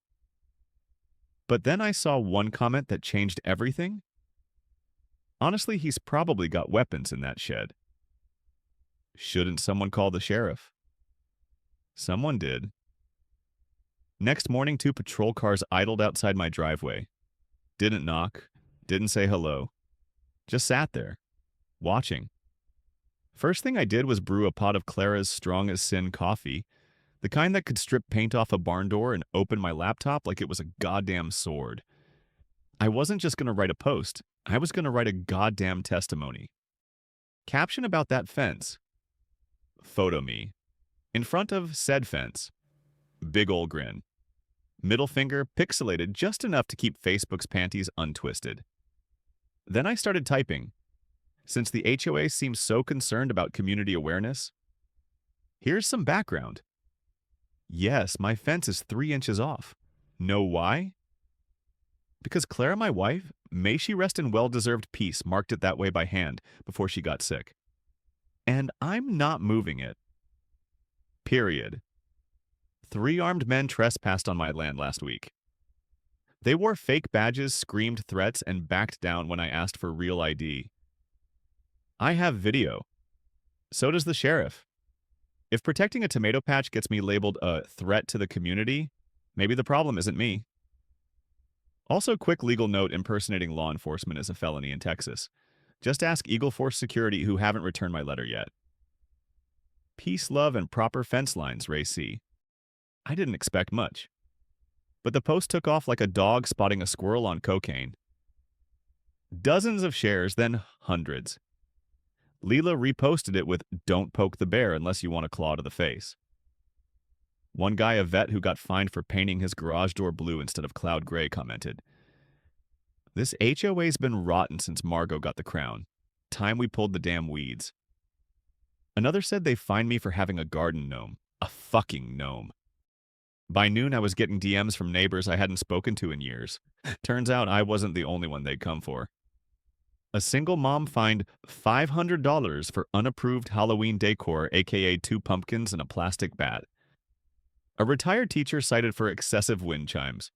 But then I saw one comment that changed everything. Honestly, he's probably got weapons in that shed. Shouldn't someone call the sheriff? Someone did. Next morning, 2 patrol cars idled outside my driveway. Didn't knock, didn't say hello. Just sat there, watching. First thing I did was brew a pot of Clara's strong as sin coffee, the kind that could strip paint off a barn door and open my laptop like it was a goddamn sword. I wasn't just going to write a post, I was going to write a goddamn testimony. Caption about that fence. Photo me. In front of said fence. Big ol' grin. Middle finger pixelated just enough to keep Facebook's panties untwisted. Then I started typing. Since the HOA seems so concerned about community awareness, here's some background. Yes, my fence is 3 inches off. Know why? Because Clara, my wife, may she rest in well-deserved peace, marked it that way by hand before she got sick. And I'm not moving it. Period. 3 armed men trespassed on my land last week. They wore fake badges, screamed threats, and backed down when I asked for real ID. I have video. So does the sheriff. If protecting a tomato patch gets me labeled a threat to the community, maybe the problem isn't me. Also, quick legal note, impersonating law enforcement is a felony in Texas. Just ask Eagle Force Security, who haven't returned my letter yet. Peace, love, and proper fence lines, Ray C. I didn't expect much. But the post took off like a dog spotting a squirrel on cocaine. Dozens of shares, then hundreds. Leela reposted it with, "Don't poke the bear unless you want a claw to the face." One guy, a vet who got fined for painting his garage door blue instead of cloud gray, commented, "This HOA's been rotten since Margot got the crown. Time we pulled the damn weeds." Another said they fined me for having a garden gnome. A fucking gnome. By noon, I was getting DMs from neighbors I hadn't spoken to in years. Turns out I wasn't the only one they'd come for. A single mom fined $500 for unapproved Halloween decor, aka two pumpkins and a plastic bat. A retired teacher cited for excessive wind chimes.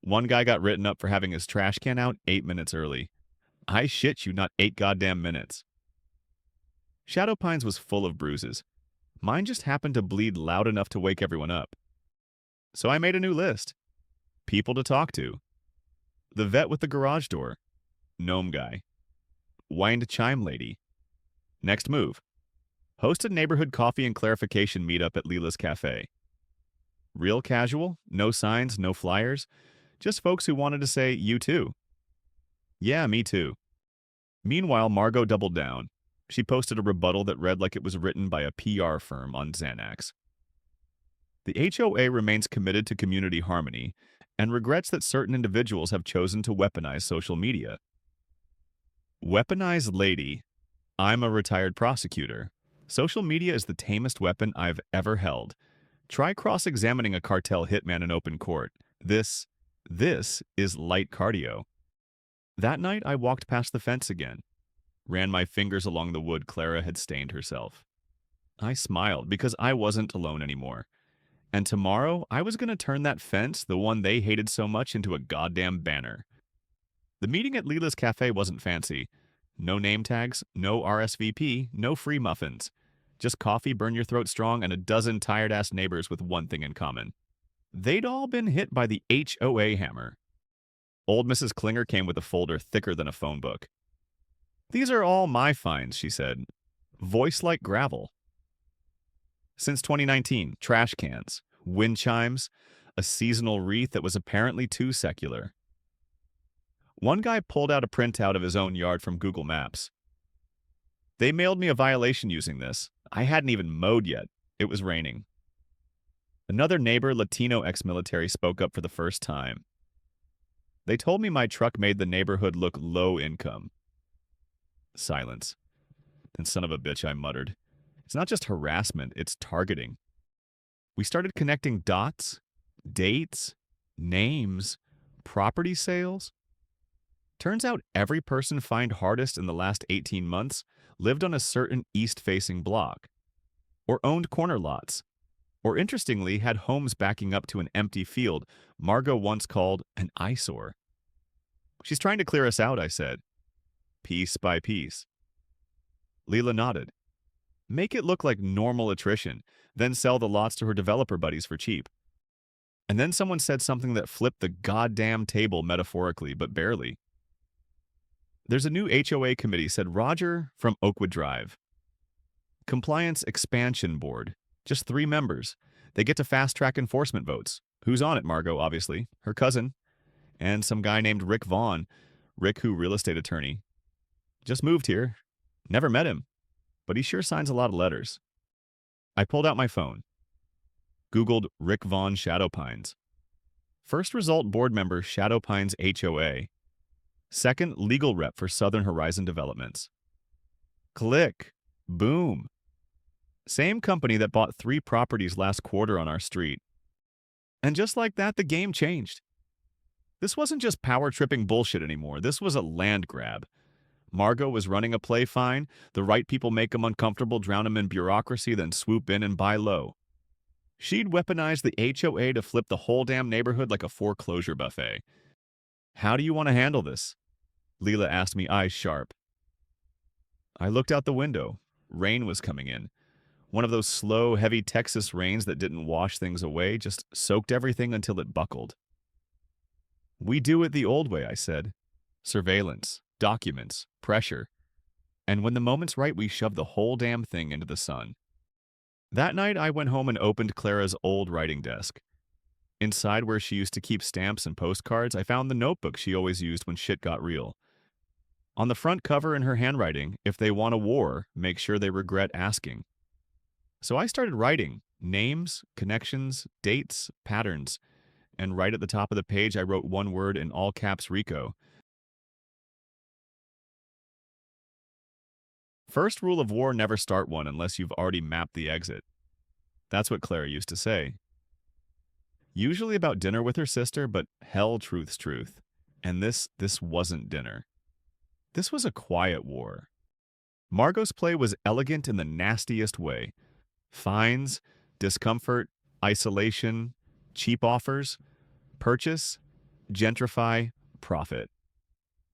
One guy got written up for having his trash can out 8 minutes early. I shit you not 8 goddamn minutes. Shadow Pines was full of bruises. Mine just happened to bleed loud enough to wake everyone up. So I made a new list. People to talk to. The vet with the garage door. Gnome guy. Wind chime lady. Next move. Host a neighborhood coffee and clarification meetup at Leela's Cafe. Real casual, no signs, no flyers, just folks who wanted to say, you too. Yeah, me too. Meanwhile, Margot doubled down. She posted a rebuttal that read like it was written by a PR firm on Xanax. The HOA remains committed to community harmony and regrets that certain individuals have chosen to weaponize social media. Weaponized lady. I'm a retired prosecutor. Social media is the tamest weapon I've ever held. Try cross-examining a cartel hitman in open court. This is light cardio. That night, I walked past the fence again, ran my fingers along the wood Clara had stained herself. I smiled because I wasn't alone anymore. And tomorrow, I was going to turn that fence, the one they hated so much, into a goddamn banner. The meeting at Leela's Cafe wasn't fancy. No name tags, no RSVP, no free muffins. Just coffee, burn your throat strong, and a dozen tired-ass neighbors with one thing in common. They'd all been hit by the HOA hammer. Old Mrs. Klinger came with a folder thicker than a phone book. These are all my finds, she said. Voice like gravel. Since 2019, trash cans, wind chimes, a seasonal wreath that was apparently too secular. One guy pulled out a printout of his own yard from Google Maps. They mailed me a violation using this. I hadn't even mowed yet. It was raining. Another neighbor, Latino ex-military, spoke up for the first time. They told me my truck made the neighborhood look low income. Silence. Then son of a bitch, I muttered. It's not just harassment, it's targeting. We started connecting dots, dates, names, property sales. Turns out every person fined hardest in the last 18 months lived on a certain east-facing block, or owned corner lots, or interestingly had homes backing up to an empty field Margot once called an eyesore. She's trying to clear us out, I said. Piece by piece. Leela nodded. Make it look like normal attrition, then sell the lots to her developer buddies for cheap. And then someone said something that flipped the goddamn table metaphorically, but barely. There's a new HOA committee, said Roger from Oakwood Drive. Compliance Expansion Board. Just 3 members. They get to fast-track enforcement votes. Who's on it, Margot, obviously. Her cousin. And some guy named Rick Vaughn. Rick, who real estate attorney. Just moved here. Never met him. But he sure signs a lot of letters. I pulled out my phone. Googled Rick Vaughn Shadow Pines. First result, board member, Shadow Pines HOA. Second, legal rep for Southern Horizon Developments. Click. Boom. Same company that bought 3 properties last quarter on our street. And just like that, the game changed. This wasn't just power-tripping bullshit anymore. This was a land grab. Margot was running a play fine. The right people make them uncomfortable, drown them in bureaucracy, then swoop in and buy low. She'd weaponized the HOA to flip the whole damn neighborhood like a foreclosure buffet. How do you want to handle this? Leela asked me, eyes sharp. I looked out the window. Rain was coming in. One of those slow, heavy Texas rains that didn't wash things away, just soaked everything until it buckled. We do it the old way, I said. Surveillance, documents, pressure. And when the moment's right, we shove the whole damn thing into the sun. That night, I went home and opened Clara's old writing desk. Inside where she used to keep stamps and postcards, I found the notebook she always used when shit got real. On the front cover in her handwriting, if they want a war, make sure they regret asking. So I started writing names, connections, dates, patterns, and right at the top of the page I wrote one word in all caps Rico. First rule of war, never start one unless you've already mapped the exit. That's what Clara used to say. Usually about dinner with her sister, but hell truth's truth. And this wasn't dinner. This was a quiet war. Margot's play was elegant in the nastiest way. Fines, discomfort, isolation, cheap offers, purchase, gentrify, profit.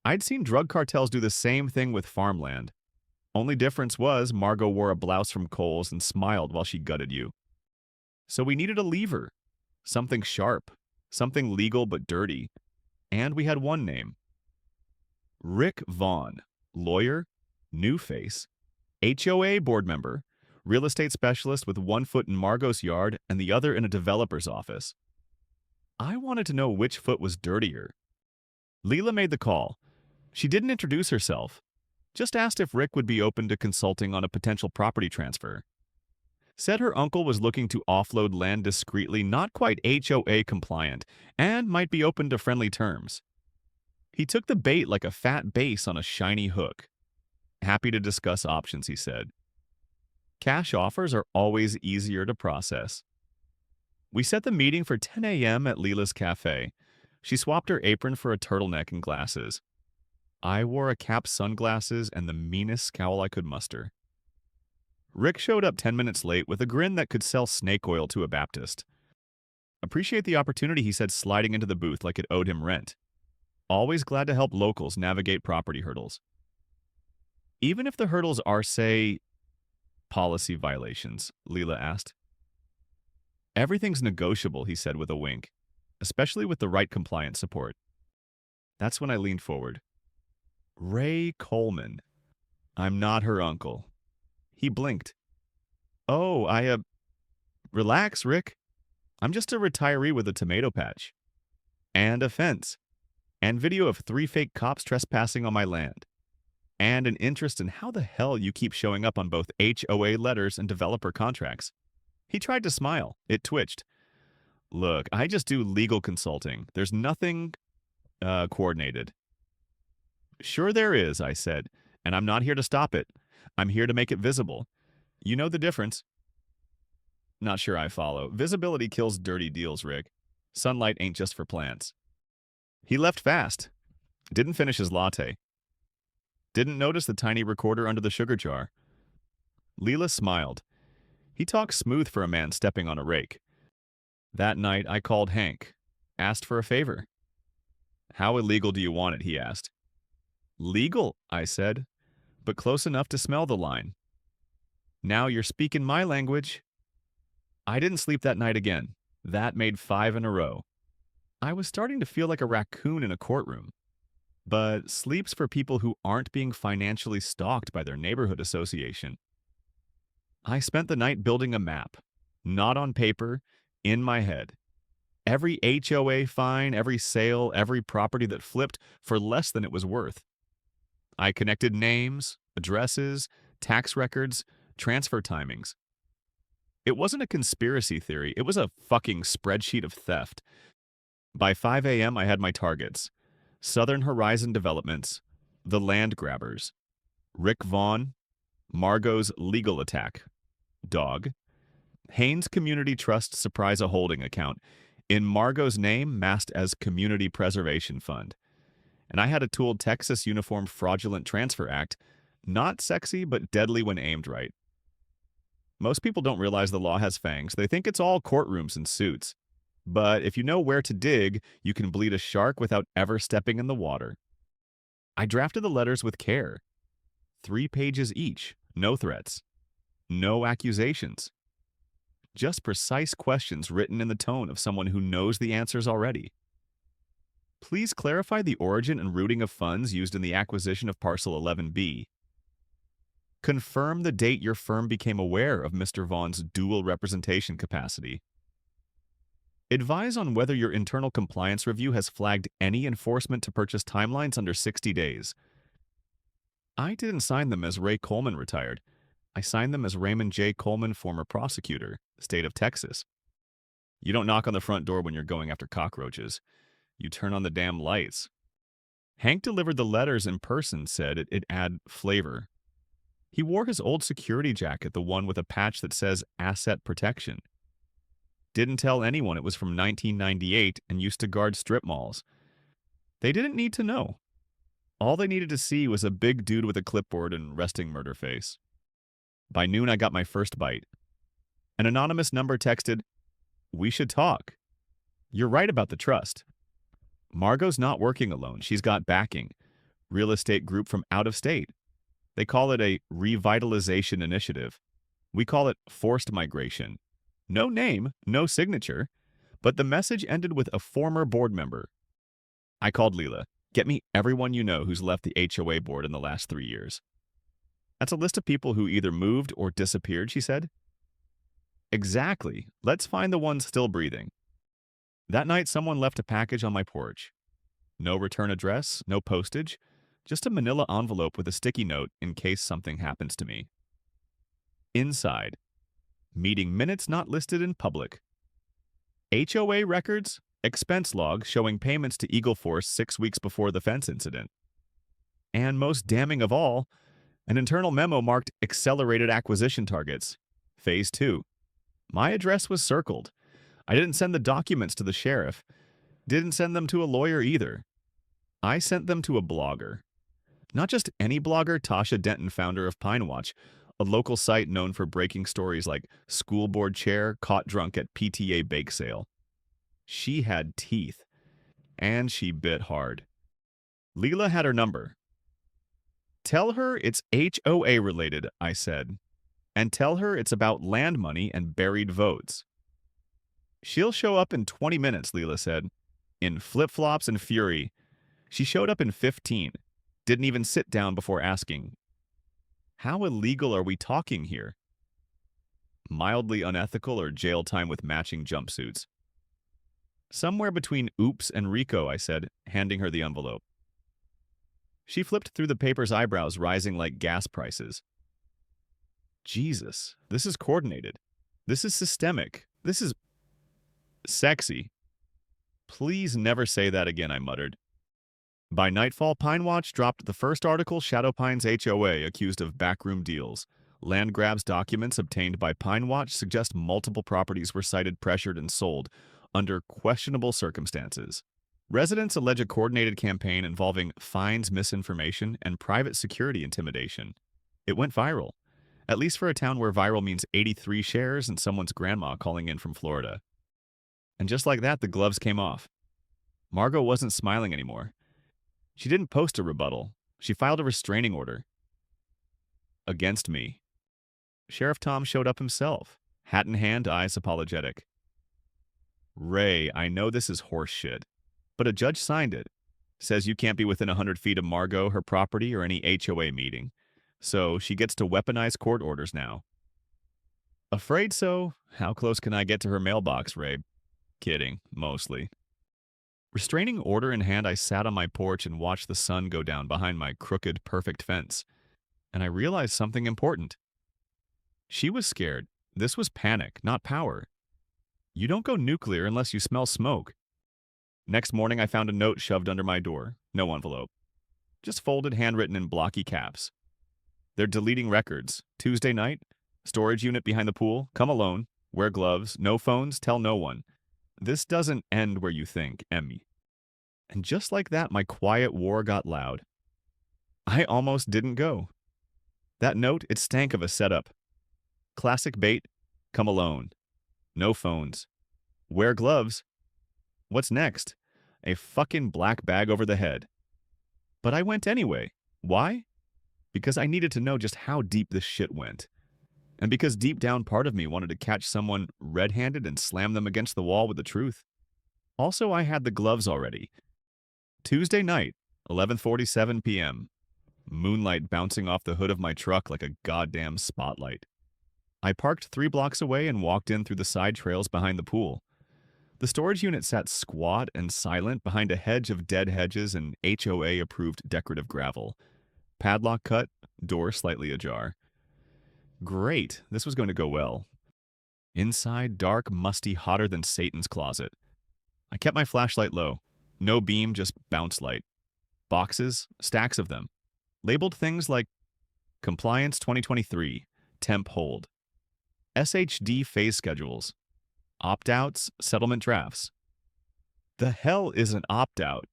I'd seen drug cartels do the same thing with farmland. Only difference was Margot wore a blouse from Kohl's and smiled while she gutted you. So we needed a lever, something sharp, something legal but dirty. And we had one name. Rick Vaughn, lawyer, new face, HOA board member, real estate specialist with one foot in Margot's yard and the other in a developer's office. I wanted to know which foot was dirtier. Leela made the call. She didn't introduce herself, just asked if Rick would be open to consulting on a potential property transfer. Said her uncle was looking to offload land discreetly, not quite HOA compliant, and might be open to friendly terms. He took the bait like a fat bass on a shiny hook. Happy to discuss options, he said. Cash offers are always easier to process. We set the meeting for 10 a.m. at Leela's cafe. She swapped her apron for a turtleneck and glasses. I wore a cap, sunglasses, and the meanest scowl I could muster. Rick showed up 10 minutes late with a grin that could sell snake oil to a Baptist. Appreciate the opportunity, he said, sliding into the booth like it owed him rent. Always glad to help locals navigate property hurdles. Even if the hurdles are, say, policy violations, Leela asked. Everything's negotiable, he said with a wink, especially with the right compliance support. That's when I leaned forward. Ray Coleman. I'm not her uncle. He blinked. Oh, relax, Rick. I'm just a retiree with a tomato patch. And a fence. And video of 3 fake cops trespassing on my land. And an interest in how the hell you keep showing up on both HOA letters and developer contracts. He tried to smile. It twitched. Look, I just do legal consulting. There's nothing, coordinated. Sure there is, I said, and I'm not here to stop it. I'm here to make it visible. You know the difference. Not sure I follow. Visibility kills dirty deals, Rick. Sunlight ain't just for plants. He left fast. Didn't finish his latte. Didn't notice the tiny recorder under the sugar jar. Leela smiled. He talked smooth for a man stepping on a rake. That night, I called Hank. Asked for a favor. How illegal do you want it, he asked. Legal, I said, but close enough to smell the line. Now you're speaking my language. I didn't sleep that night again. That made 5 in a row. I was starting to feel like a raccoon in a courtroom. But sleep's for people who aren't being financially stalked by their neighborhood association. I spent the night building a map, not on paper, in my head. Every HOA fine, every sale, every property that flipped for less than it was worth. I connected names, addresses, tax records, transfer timings. It wasn't a conspiracy theory, it was a fucking spreadsheet of theft. By 5 a.m. I had my targets. Southern Horizon Developments, the Land Grabbers, Rick Vaughn, Margot's Legal Attack, dog, Haynes Community Trust Surprise a Holding Account, in Margot's name masked as Community Preservation Fund. And I had a tooled Texas Uniform Fraudulent Transfer Act, not sexy but deadly when aimed right. Most people don't realize the law has fangs. They think it's all courtrooms and suits. But if you know where to dig, you can bleed a shark without ever stepping in the water. I drafted the letters with care. 3 pages each, no threats, no accusations. Just precise questions written in the tone of someone who knows the answers already. Please clarify the origin and routing of funds used in the acquisition of Parcel 11B. Confirm the date your firm became aware of Mr. Vaughn's dual representation capacity. Advise on whether your internal compliance review has flagged any enforcement to purchase timelines under 60 days. I didn't sign them as Ray Coleman retired. I signed them as Raymond J. Coleman, former prosecutor, state of Texas. You don't knock on the front door when you're going after cockroaches. You turn on the damn lights. Hank delivered the letters in person, said it'd add flavor. He wore his old security jacket, the one with a patch that says Asset Protection. Didn't tell anyone it was from 1998 and used to guard strip malls. They didn't need to know. All they needed to see was a big dude with a clipboard and resting murder face. By noon, I got my first bite. An anonymous number texted, "We should talk. You're right about the trust. Margot's not working alone. She's got backing. Real estate group from out of state. They call it a revitalization initiative. We call it forced migration. No name, no signature, but the message ended with a former board member. I called Leela. Get me everyone you know who's left the HOA board in the last 3 years. That's a list of people who either moved or disappeared, she said. Exactly. Let's find the ones still breathing. That night, someone left a package on my porch. No return address, no postage, just a manila envelope with a sticky note in case something happens to me. Inside, meeting minutes not listed in public. HOA records, expense log showing payments to Eagle Force 6 weeks before the fence incident. And most damning of all, an internal memo marked accelerated acquisition targets, Phase 2. My address was circled. I didn't send the documents to the sheriff. Didn't send them to a lawyer either. I sent them to a blogger. Not just any blogger, Tasha Denton, founder of Pine Watch, a local site known for breaking stories like school board chair caught drunk at PTA bake sale. She had teeth, and she bit hard. Leela had her number. Tell her it's HOA related, I said, and tell her it's about land money and buried votes. She'll show up in 20 minutes, Leela said, in flip-flops and fury. She showed up in 15, didn't even sit down before asking, how illegal are we talking here? Mildly unethical or jail time with matching jumpsuits? Somewhere between oops and Rico, I said, handing her the envelope. She flipped through the paper's eyebrows rising like gas prices. Jesus, this is coordinated. This is systemic. This is sexy. Please never say that again, I muttered. By nightfall, Pine Watch dropped the first article, Shadow Pines HOA accused of backroom deals. Land grabs documents obtained by Pine Watch suggest multiple properties were cited, pressured, and sold under questionable circumstances. Residents allege a coordinated campaign involving fines, misinformation, and private security intimidation. It went viral, at least for a town where viral means 83 shares and someone's grandma calling in from Florida. And just like that, the gloves came off. Margot wasn't smiling anymore. She didn't post a rebuttal. She filed a restraining order. Against me. Sheriff Tom showed up himself, hat in hand, eyes apologetic. Ray, I know this is horse shit, but a judge signed it. Says you can't be within 100 feet of Margot, her property, or any HOA meeting. So she gets to weaponize court orders now. Afraid so? How close can I get to her mailbox, Ray? Kidding, mostly. Restraining order in hand, I sat on my porch and watched the sun go down behind my crooked, perfect fence. And I realized something important. She was scared. This was panic, not power. You don't go nuclear unless you smell smoke. Next morning, I found a note shoved under my door. No envelope. Just folded, handwritten in blocky caps. They're deleting records. Tuesday night, storage unit behind the pool, come alone, wear gloves, no phones, tell no one. This doesn't end where you think, Emmy. And just like that, my quiet war got loud. I almost didn't go. That note, it stank of a setup. Classic bait, come alone. No phones. Wear gloves. What's next? A fucking black bag over the head. But I went anyway. Why? Because I needed to know just how deep this shit went. And because deep down part of me wanted to catch someone red-handed and slam them against the wall with the truth. Also, I had the gloves already. Tuesday night, 11:47 p.m. Moonlight bouncing off the hood of my truck like a goddamn spotlight. I parked 3 blocks away and walked in through the side trails behind the pool. The storage unit sat squat and silent behind a hedge of dead hedges and HOA-approved decorative gravel. Padlock cut, door slightly ajar. Great, this was going to go well. Inside, dark, musty, hotter than Satan's closet. I kept my flashlight low. No beam, just bounce light. Boxes, stacks of them. Labeled things like Compliance 2023, Temp Hold. SHD phase schedules. Opt-outs, settlement drafts. The hell is an opt-out?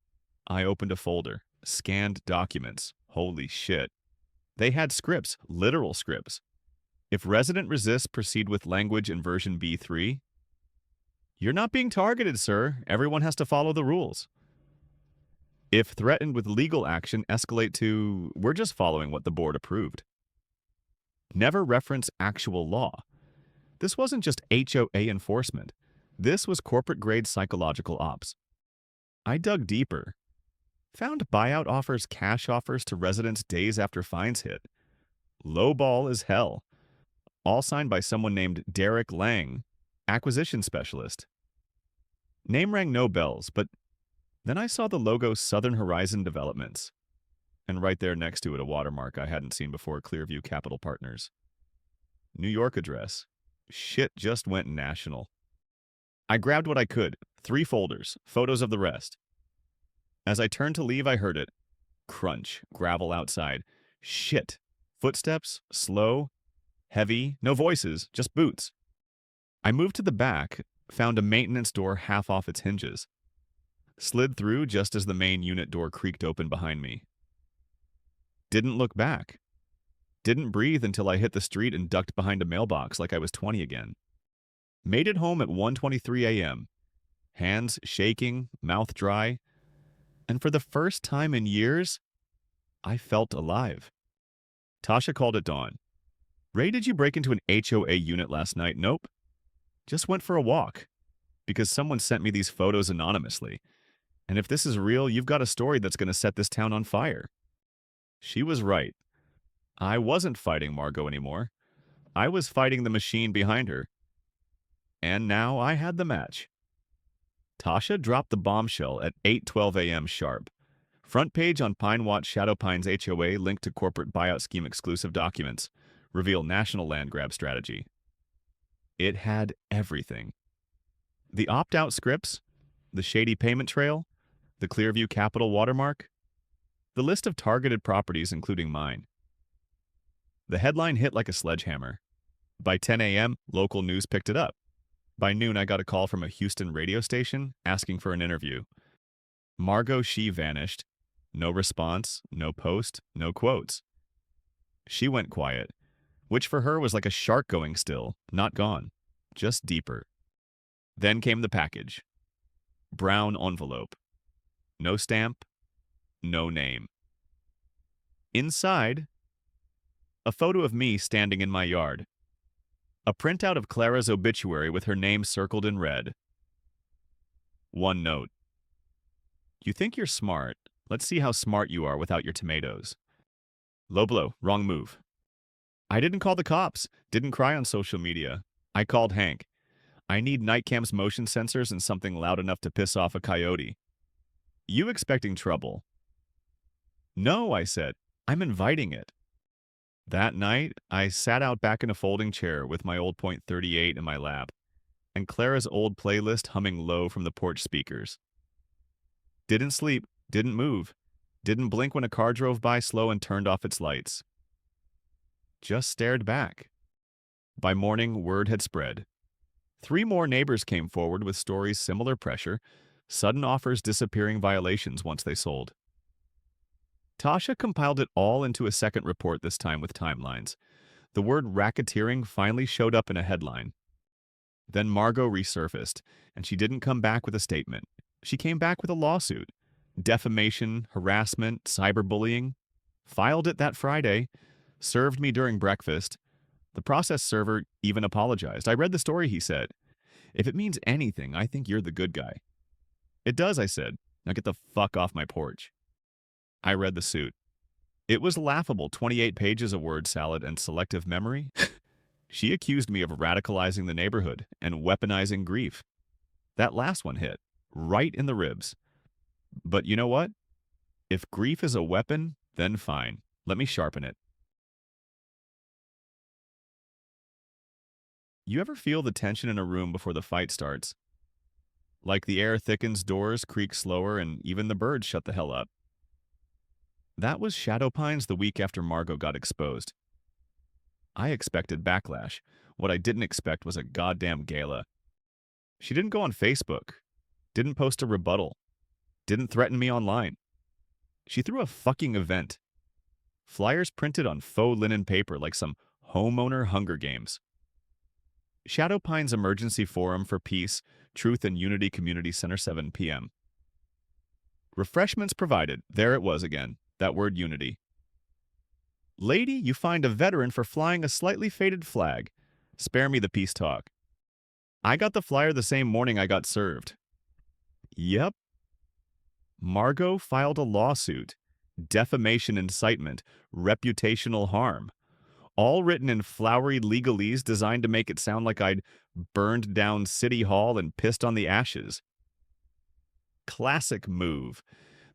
I opened a folder, scanned documents. Holy shit. They had scripts, literal scripts. If resident resists, proceed with language in version B3. You're not being targeted, sir. Everyone has to follow the rules. If threatened with legal action, escalate to, we're just following what the board approved. Never reference actual law. This wasn't just HOA enforcement. This was corporate-grade psychological ops. I dug deeper. Found buyout offers, cash offers to residents days after fines hit. Lowball as hell. All signed by someone named Derek Lang, acquisition specialist. Name rang no bells, but then I saw the logo Southern Horizon Developments. And right there next to it, a watermark I hadn't seen before, Clearview Capital Partners. New York address. Shit just went national. I grabbed what I could. 3 folders, photos of the rest. As I turned to leave, I heard it. Crunch, gravel outside. Shit. Footsteps, slow, heavy, no voices, just boots. I moved to the back, found a maintenance door half off its hinges. Slid through just as the main unit door creaked open behind me. Didn't look back. Didn't breathe until I hit the street and ducked behind a mailbox like I was 20 again. Made it home at 1:23 a.m. Hands shaking, mouth dry. And for the first time in years, I felt alive. Tasha called at dawn. Ray, did you break into an HOA unit last night? Nope. Just went for a walk. Because someone sent me these photos anonymously. And if this is real, you've got a story that's going to set this town on fire. She was right. I wasn't fighting Margot anymore. I was fighting the machine behind her. And now I had the match. Tasha dropped the bombshell at 8:12 a.m. sharp. Front page on Pine Watch Shadow Pines HOA linked to corporate buyout scheme exclusive documents. Reveal national land grab strategy. It had everything. The opt-out scripts, the shady payment trail, the Clearview Capital watermark, the list of targeted properties including mine. The headline hit like a sledgehammer. By 10 a.m., local news picked it up. By noon, I got a call from a Houston radio station asking for an interview. Margot She vanished. No response, no post, no quotes. She went quiet, which for her was like a shark going still, not gone, just deeper. Then came the package. Brown envelope. No stamp, no name. Inside, a photo of me standing in my yard. A printout of Clara's obituary with her name circled in red. One note. You think you're smart. Let's see how smart you are without your tomatoes. Low blow, wrong move. I didn't call the cops, didn't cry on social media. I called Hank. I need Nightcam's motion sensors and something loud enough to piss off a coyote. You expecting trouble? No, I said. I'm inviting it. That night, I sat out back in a folding chair with my old .38 in my lap, and Clara's old playlist humming low from the porch speakers. Didn't sleep, didn't move, didn't blink when a car drove by slow and turned off its lights. Just stared back. By morning, word had spread. 3 more neighbors came forward with stories similar pressure, sudden offers disappearing violations once they sold. Tasha compiled it all into a second report this time with timelines. The word racketeering finally showed up in a headline. Then Margot resurfaced, and she didn't come back with a statement. She came back with a lawsuit. Defamation, harassment, cyberbullying. Filed it that Friday. Served me during breakfast. The process server even apologized. I read the story, he said. If it means anything, I think you're the good guy. It does, I said. Now get the fuck off my porch. I read the suit. It was laughable, 28 pages of word salad and selective memory. She accused me of radicalizing the neighborhood and weaponizing grief. That last one hit, right in the ribs. But you know what? If grief is a weapon, then fine. Let me sharpen it. You ever feel the tension in a room before the fight starts? Like the air thickens, doors creak slower, and even the birds shut the hell up. That was Shadow Pines the week after Margot got exposed. I expected backlash. What I didn't expect was a goddamn gala. She didn't go on Facebook, didn't post a rebuttal, didn't threaten me online. She threw a fucking event. Flyers printed on faux linen paper like some homeowner Hunger Games. Shadow Pines Emergency Forum for Peace, Truth and Unity Community Center, 7 p.m. Refreshments provided. There it was again, that word unity. Lady, you fined a veteran for flying a slightly faded flag. Spare me the peace talk. I got the flyer the same morning I got served. Yep. Margot filed a lawsuit. Defamation, incitement, reputational harm. All written in flowery legalese designed to make it sound like I'd burned down City Hall and pissed on the ashes. Classic move.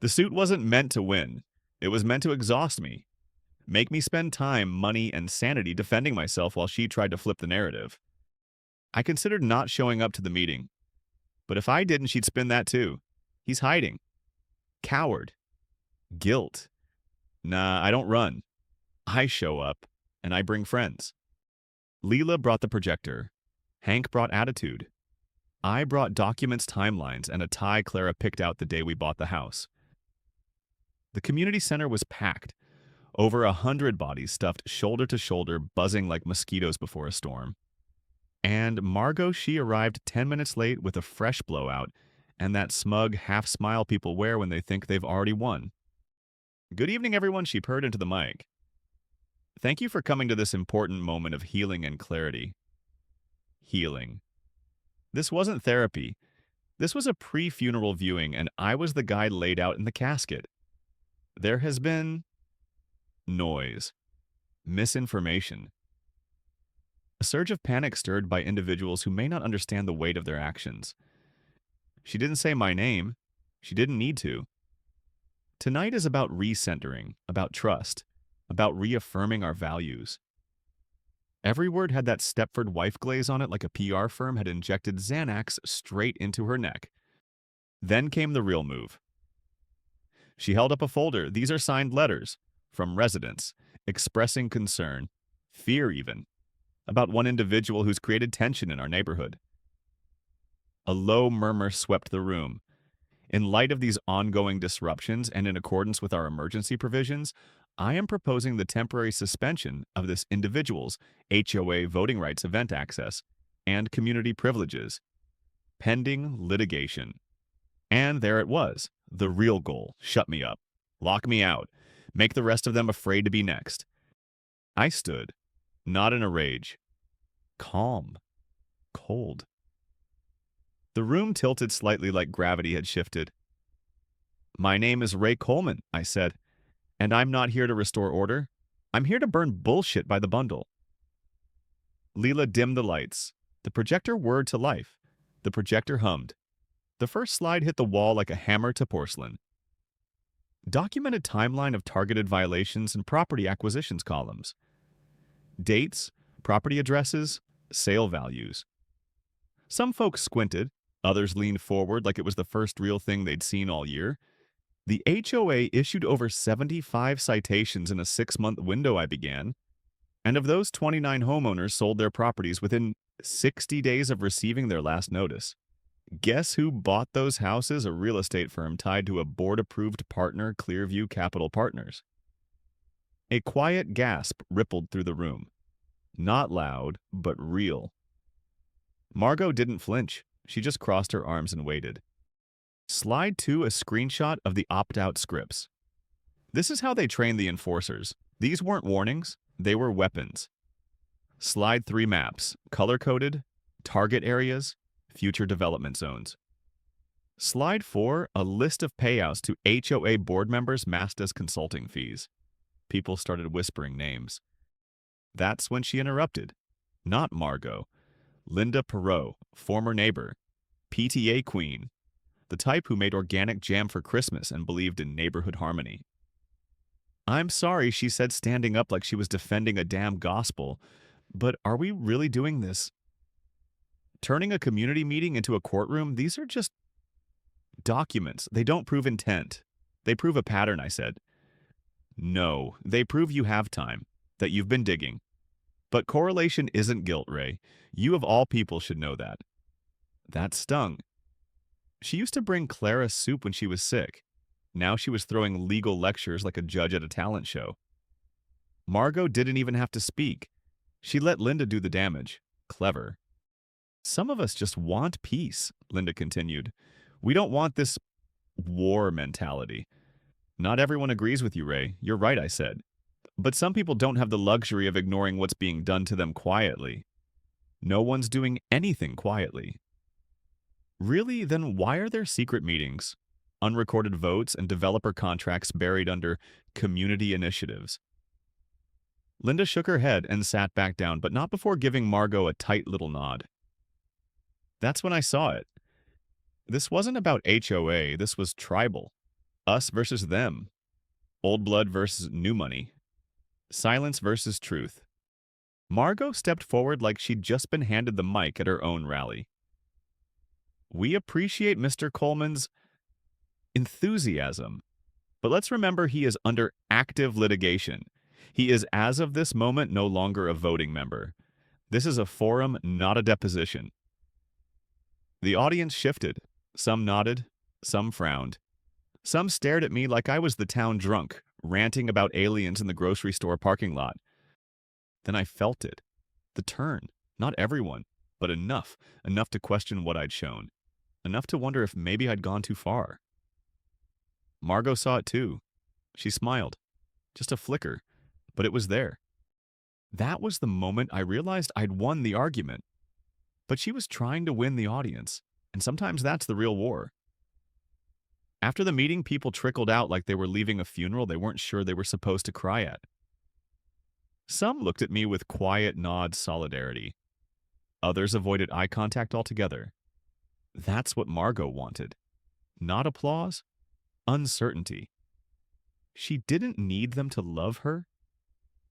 The suit wasn't meant to win. It was meant to exhaust me. Make me spend time, money, and sanity defending myself while she tried to flip the narrative. I considered not showing up to the meeting. But if I didn't, she'd spin that too. He's hiding. Coward. Guilt. Nah, I don't run. I show up, and I bring friends. Leela brought the projector. Hank brought attitude. I brought documents, timelines, and a tie Clara picked out the day we bought the house. The community center was packed. Over 100 bodies stuffed shoulder to shoulder, buzzing like mosquitoes before a storm. And Margot, she arrived 10 minutes late with a fresh blowout and that smug half-smile people wear when they think they've already won. Good evening, everyone, she purred into the mic. Thank you for coming to this important moment of healing and clarity. Healing. This wasn't therapy. This was a pre-funeral viewing, and I was the guy laid out in the casket. There has been noise, misinformation. A surge of panic stirred by individuals who may not understand the weight of their actions. She didn't say my name. She didn't need to. Tonight is about recentering, about trust, about reaffirming our values. Every word had that Stepford wife glaze on it like a PR firm had injected Xanax straight into her neck. Then came the real move. She held up a folder. These are signed letters from residents expressing concern, fear even, about one individual who's created tension in our neighborhood. A low murmur swept the room. In light of these ongoing disruptions and in accordance with our emergency provisions, I am proposing the temporary suspension of this individual's HOA voting rights event access and community privileges, pending litigation. And there it was, the real goal: shut me up, lock me out, make the rest of them afraid to be next. I stood, not in a rage, calm, cold. The room tilted slightly like gravity had shifted. My name is Ray Coleman, I said, and I'm not here to restore order. I'm here to burn bullshit by the bundle. Leela dimmed the lights. The projector whirred to life. The projector hummed. The first slide hit the wall like a hammer to porcelain. Documented timeline of targeted violations and property acquisitions columns. Dates, property addresses, sale values. Some folks squinted. Others leaned forward like it was the first real thing they'd seen all year. The HOA issued over 75 citations in a 6-month window, I began. And of those, 29 homeowners sold their properties within 60 days of receiving their last notice. Guess who bought those houses? A real estate firm tied to a board-approved partner, Clearview Capital Partners. A quiet gasp rippled through the room. Not loud, but real. Margot didn't flinch. She just crossed her arms and waited. Slide 2, a screenshot of the opt-out scripts. This is how they trained the enforcers. These weren't warnings, they were weapons. Slide 3, maps, color-coded, target areas, future development zones. Slide 4, a list of payouts to HOA board members masked as consulting fees. People started whispering names. That's when she interrupted. Not Margot. Linda Perot, former neighbor, PTA queen, the type who made organic jam for Christmas and believed in neighborhood harmony. I'm sorry, she said, standing up like she was defending a damn gospel, but are we really doing this? Turning a community meeting into a courtroom? These are just documents. They don't prove intent. They prove a pattern, I said. No, they prove you have time, that you've been digging. But correlation isn't guilt, Ray. You of all people should know that. That stung. She used to bring Clara soup when she was sick. Now she was throwing legal lectures like a judge at a talent show. Margot didn't even have to speak. She let Linda do the damage. Clever. Some of us just want peace, Linda continued. We don't want this war mentality. Not everyone agrees with you, Ray. You're right, I said. But some people don't have the luxury of ignoring what's being done to them quietly. No one's doing anything quietly. Really, then why are there secret meetings, unrecorded votes, and developer contracts buried under community initiatives? Linda shook her head and sat back down, but not before giving Margot a tight little nod. That's when I saw it. This wasn't about HOA, this was tribal. Us versus them. Old blood versus new money. Silence versus truth. Margot stepped forward like she'd just been handed the mic at her own rally. We appreciate Mr. Coleman's enthusiasm, but let's remember he is under active litigation. He is, as of this moment, no longer a voting member. This is a forum, not a deposition. The audience shifted. Some nodded, some frowned. Some stared at me like I was the town drunk, ranting about aliens in the grocery store parking lot. Then I felt it. The turn. Not everyone, but enough. Enough to question what I'd shown. Enough to wonder if maybe I'd gone too far. Margot saw it too. She smiled. Just a flicker, but it was there. That was the moment I realized I'd won the argument. But she was trying to win the audience, and sometimes that's the real war. After the meeting, people trickled out like they were leaving a funeral they weren't sure they were supposed to cry at. Some looked at me with quiet nods solidarity. Others avoided eye contact altogether. That's what Margot wanted. Not applause, uncertainty. She didn't need them to love her.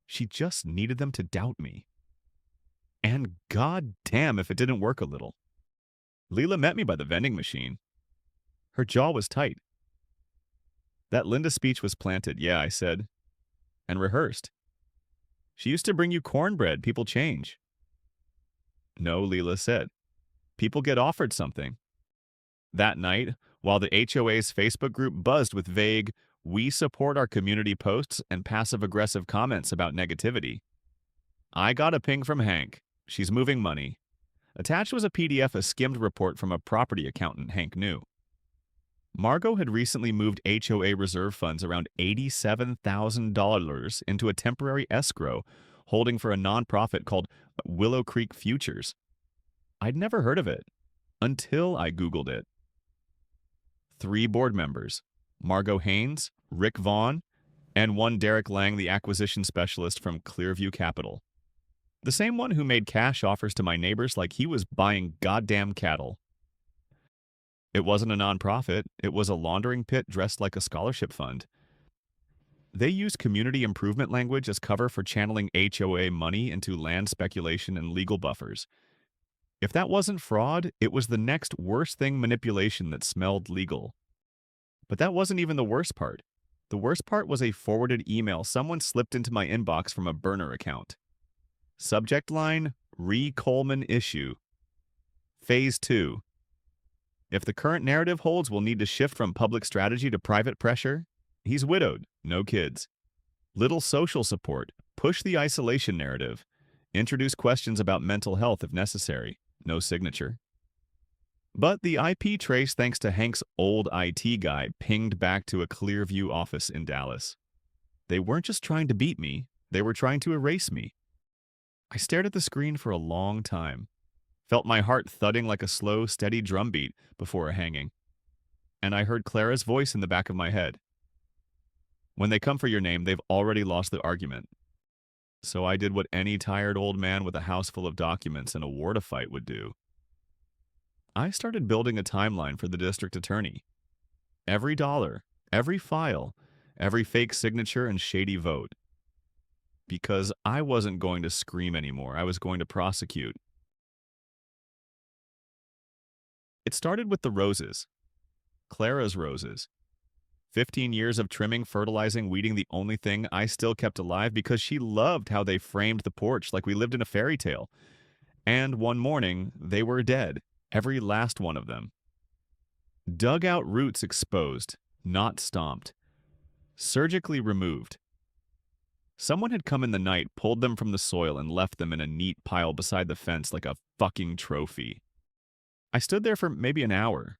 She just needed them to doubt me. And god damn if it didn't work a little. Leela met me by the vending machine. Her jaw was tight. That Linda speech was planted, yeah, I said, and rehearsed. She used to bring you cornbread, people change. No, Leela said. People get offered something. That night, while the HOA's Facebook group buzzed with vague, "We support our community" posts and passive-aggressive comments about negativity, I got a ping from Hank. She's moving money. Attached was a PDF, a skimmed report from a property accountant Hank knew. Margot had recently moved HOA reserve funds around $87,000 into a temporary escrow holding for a nonprofit called Willow Creek Futures. I'd never heard of it until I Googled it. 3 board members, Margot Haynes, Rick Vaughn, and one Derek Lang, the acquisition specialist from Clearview Capital. The same one who made cash offers to my neighbors like he was buying goddamn cattle. It wasn't a nonprofit, it was a laundering pit dressed like a scholarship fund. They used community improvement language as cover for channeling HOA money into land speculation and legal buffers. If that wasn't fraud, it was the next worst thing manipulation that smelled legal. But that wasn't even the worst part. The worst part was a forwarded email someone slipped into my inbox from a burner account. Subject line, Coleman issue. Phase 2. If the current narrative holds, we'll need to shift from public strategy to private pressure. He's widowed, no kids. Little social support, push the isolation narrative. Introduce questions about mental health if necessary, no signature. But the IP trace, thanks to Hank's old IT guy, pinged back to a Clearview office in Dallas. They weren't just trying to beat me, they were trying to erase me. I stared at the screen for a long time. Felt my heart thudding like a slow, steady drumbeat before a hanging. And I heard Clara's voice in the back of my head. When they come for your name, they've already lost the argument. So I did what any tired old man with a house full of documents and a war to fight would do. I started building a timeline for the district attorney. Every dollar, every file, every fake signature and shady vote. Because I wasn't going to scream anymore, I was going to prosecute. It started with the roses. Clara's roses. 15 years of trimming, fertilizing, weeding, the only thing I still kept alive because she loved how they framed the porch like we lived in a fairy tale. And one morning, they were dead. Every last one of them. Dugout roots exposed, not stomped. Surgically removed. Someone had come in the night, pulled them from the soil, and left them in a neat pile beside the fence like a fucking trophy. I stood there for maybe an hour.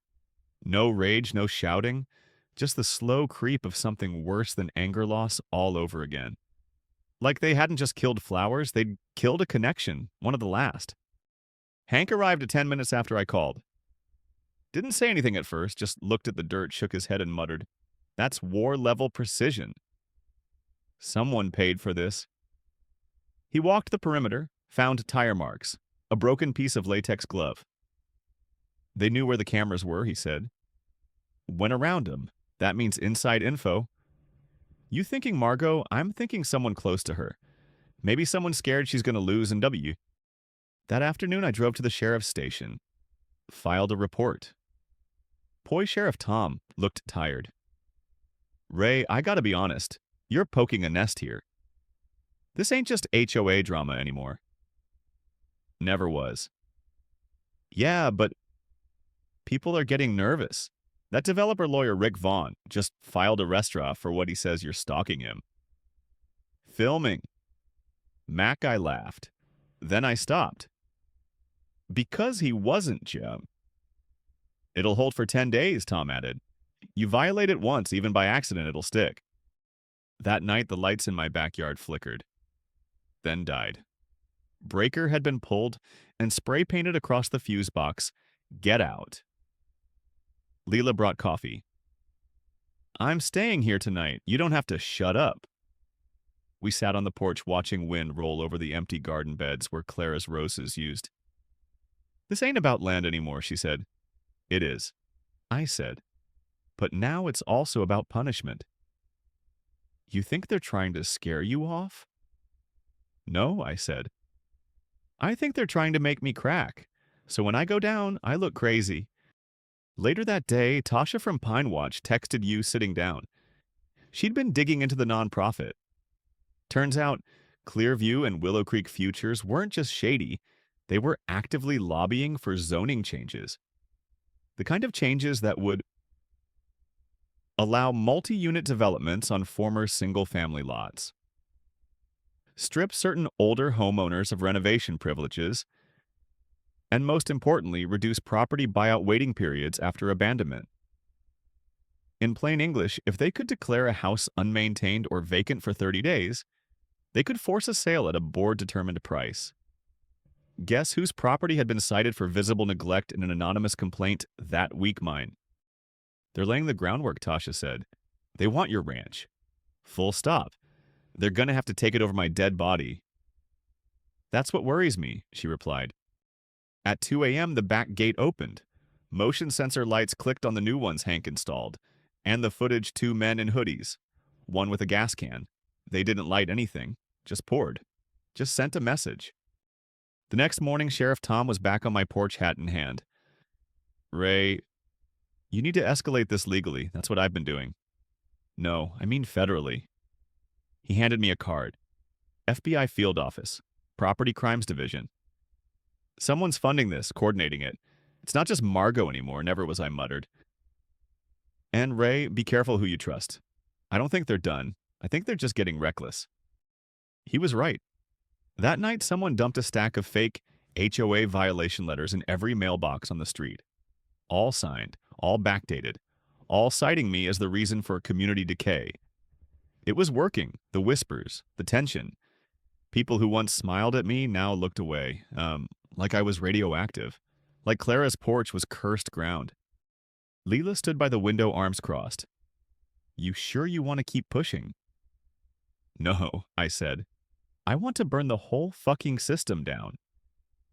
No rage, no shouting, just the slow creep of something worse than anger loss all over again. Like they hadn't just killed flowers, they'd killed a connection, one of the last. Hank arrived at 10 minutes after I called. Didn't say anything at first, just looked at the dirt, shook his head, and muttered, "That's war-level precision. Someone paid for this." He walked the perimeter, found tire marks, a broken piece of latex glove. They knew where the cameras were, he said. Went around them. That means inside info. You thinking Margot? I'm thinking someone close to her. Maybe someone scared she's going to lose in W. That afternoon, I drove to the sheriff's station. Filed a report. Poi Sheriff Tom looked tired. "Ray, I gotta be honest. You're poking a nest here. This ain't just HOA drama anymore." Never was. "Yeah, but people are getting nervous. That developer lawyer Rick Vaughn just filed a restaurant for what he says you're stalking him." "Filming." Mac, I laughed. Then I stopped. Because he wasn't, Jim. "It'll hold for 10 days, Tom added. "You violate it once, even by accident, it'll stick." That night, the lights in my backyard flickered, then died. Breaker had been pulled and spray painted across the fuse box, "Get out." Leela brought coffee. "I'm staying here tonight. You don't have to shut up." We sat on the porch watching wind roll over the empty garden beds where Clara's roses used. "This ain't about land anymore," she said. "It is," I said. "But now it's also about punishment." "You think they're trying to scare you off?" "No," I said. "I think they're trying to make me crack. So when I go down, I look crazy." Later that day, Tasha from Pine Watch texted you sitting down. She'd been digging into the nonprofit. Turns out, Clearview and Willow Creek Futures weren't just shady, they were actively lobbying for zoning changes. The kind of changes that would allow multi-unit developments on former single-family lots, strip certain older homeowners of renovation privileges, and most importantly, reduce property buyout waiting periods after abandonment. In plain English, if they could declare a house unmaintained or vacant for 30 days, they could force a sale at a board-determined price. Guess whose property had been cited for visible neglect in an anonymous complaint that week? Mine. "They're laying the groundwork," Tasha said. "They want your ranch. Full stop. They're gonna have to take it over my dead body." "That's what worries me," she replied. At 2 a.m., the back gate opened. Motion sensor lights clicked on the new ones Hank installed, and the footage 2 men in hoodies, one with a gas can. They didn't light anything, just poured. Just sent a message. The next morning, Sheriff Tom was back on my porch, hat in hand. "Ray, you need to escalate this legally. That's what I've been doing." "No, I mean federally." He handed me a card. FBI Field Office, Property Crimes Division. "Someone's funding this, coordinating it. It's not just Margot anymore, never was," I muttered. "And Ray, be careful who you trust. I don't think they're done. I think they're just getting reckless." He was right. That night, someone dumped a stack of fake HOA violation letters in every mailbox on the street. All signed, all backdated, all citing me as the reason for community decay. It was working, the whispers, the tension. People who once smiled at me now looked away, like I was radioactive, like Clara's porch was cursed ground. Leela stood by the window, arms crossed. "You sure you want to keep pushing?" "No," I said. "I want to burn the whole fucking system down.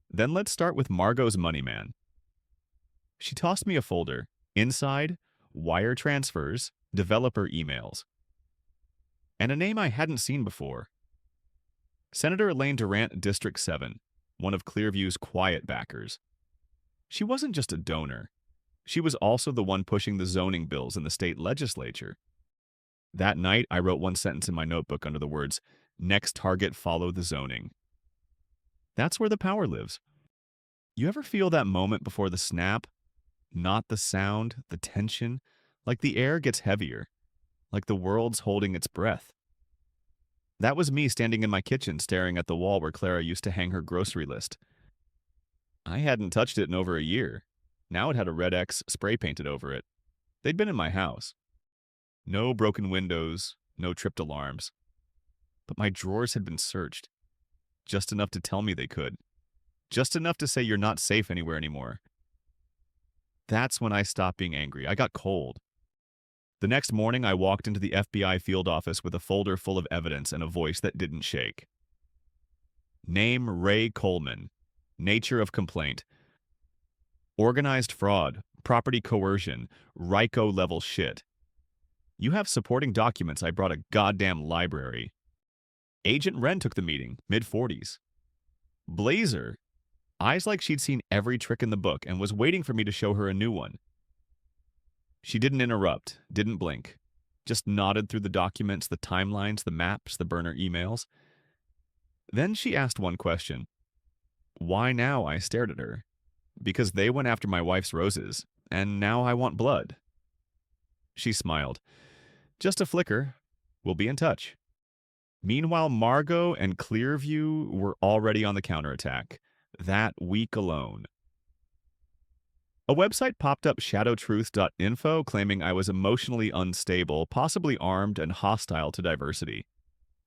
Then let's start with Margot's money man." She tossed me a folder. Inside, wire transfers, developer emails. And a name I hadn't seen before. Senator Elaine Durant, District 7, one of Clearview's quiet backers. She wasn't just a donor. She was also the one pushing the zoning bills in the state legislature. That night, I wrote one sentence in my notebook under the words, "Next target, follow the zoning." That's where the power lives. You ever feel that moment before the snap? Not the sound, the tension, like the air gets heavier, like the world's holding its breath. That was me standing in my kitchen staring at the wall where Clara used to hang her grocery list. I hadn't touched it in over a year. Now it had a red X spray painted over it. They'd been in my house. No broken windows, no tripped alarms. But my drawers had been searched. Just enough to tell me they could. Just enough to say you're not safe anywhere anymore. That's when I stopped being angry. I got cold. The next morning, I walked into the FBI field office with a folder full of evidence and a voice that didn't shake. Name Ray Coleman. Nature of complaint. Organized fraud, property coercion, RICO-level shit. You have supporting documents. I brought a goddamn library. Agent Wren took the meeting, mid-40s. Blazer, eyes like she'd seen every trick in the book and was waiting for me to show her a new one. She didn't interrupt, didn't blink, just nodded through the documents, the timelines, the maps, the burner emails. Then she asked one question. Why now? I stared at her. Because they went after my wife's roses, and now I want blood. She smiled. Just a flicker. We'll be in touch. Meanwhile, Margot and Clearview were already on the counterattack. That week alone. A website popped up, shadowtruth.info, claiming I was emotionally unstable, possibly armed and hostile to diversity.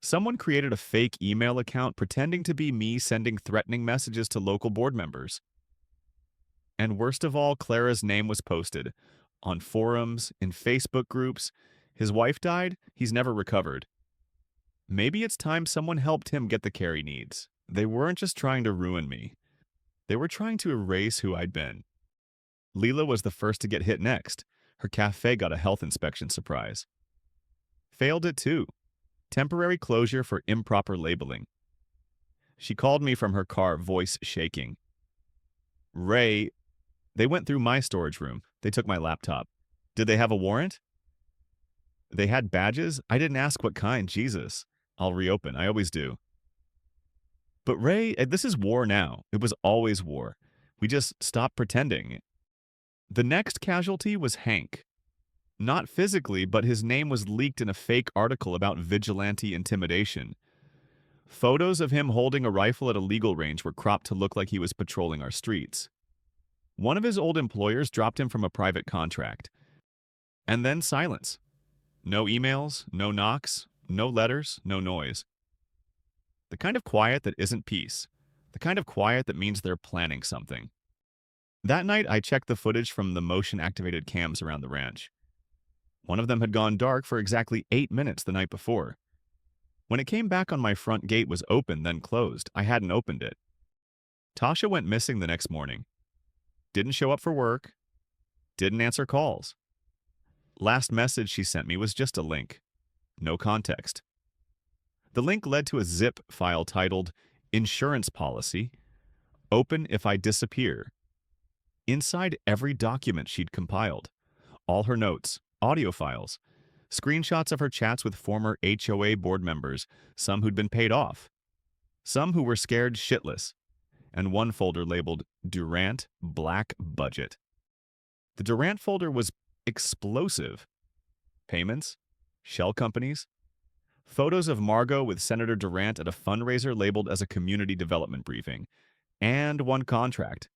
Someone created a fake email account pretending to be me sending threatening messages to local board members. And worst of all, Clara's name was posted. On forums, in Facebook groups. His wife died, he's never recovered. Maybe it's time someone helped him get the care he needs. They weren't just trying to ruin me. They were trying to erase who I'd been. Leela was the first to get hit next. Her cafe got a health inspection surprise. Failed it too. Temporary closure for improper labeling. She called me from her car, voice shaking. Ray, they went through my storage room. They took my laptop. Did they have a warrant? They had badges? I didn't ask what kind, Jesus. I'll reopen, I always do. But Ray, this is war now. It was always war. We just stopped pretending. The next casualty was Hank. Not physically, but his name was leaked in a fake article about vigilante intimidation. Photos of him holding a rifle at a legal range were cropped to look like he was patrolling our streets. One of his old employers dropped him from a private contract. And then silence. No emails, no knocks, no letters, no noise. The kind of quiet that isn't peace. The kind of quiet that means they're planning something. That night, I checked the footage from the motion-activated cams around the ranch. One of them had gone dark for exactly 8 minutes the night before. When it came back on, my front gate was open, then closed. I hadn't opened it. Tasha went missing the next morning. Didn't show up for work. Didn't answer calls. Last message she sent me was just a link. No context. The link led to a zip file titled Insurance Policy. Open if I disappear. Inside every document she'd compiled. All her notes, audio files, screenshots of her chats with former HOA board members, some who'd been paid off, some who were scared shitless, and one folder labeled Durant Black Budget. The Durant folder was explosive. Payments, shell companies, photos of Margot with Senator Durant at a fundraiser labeled as a community development briefing, and one contract.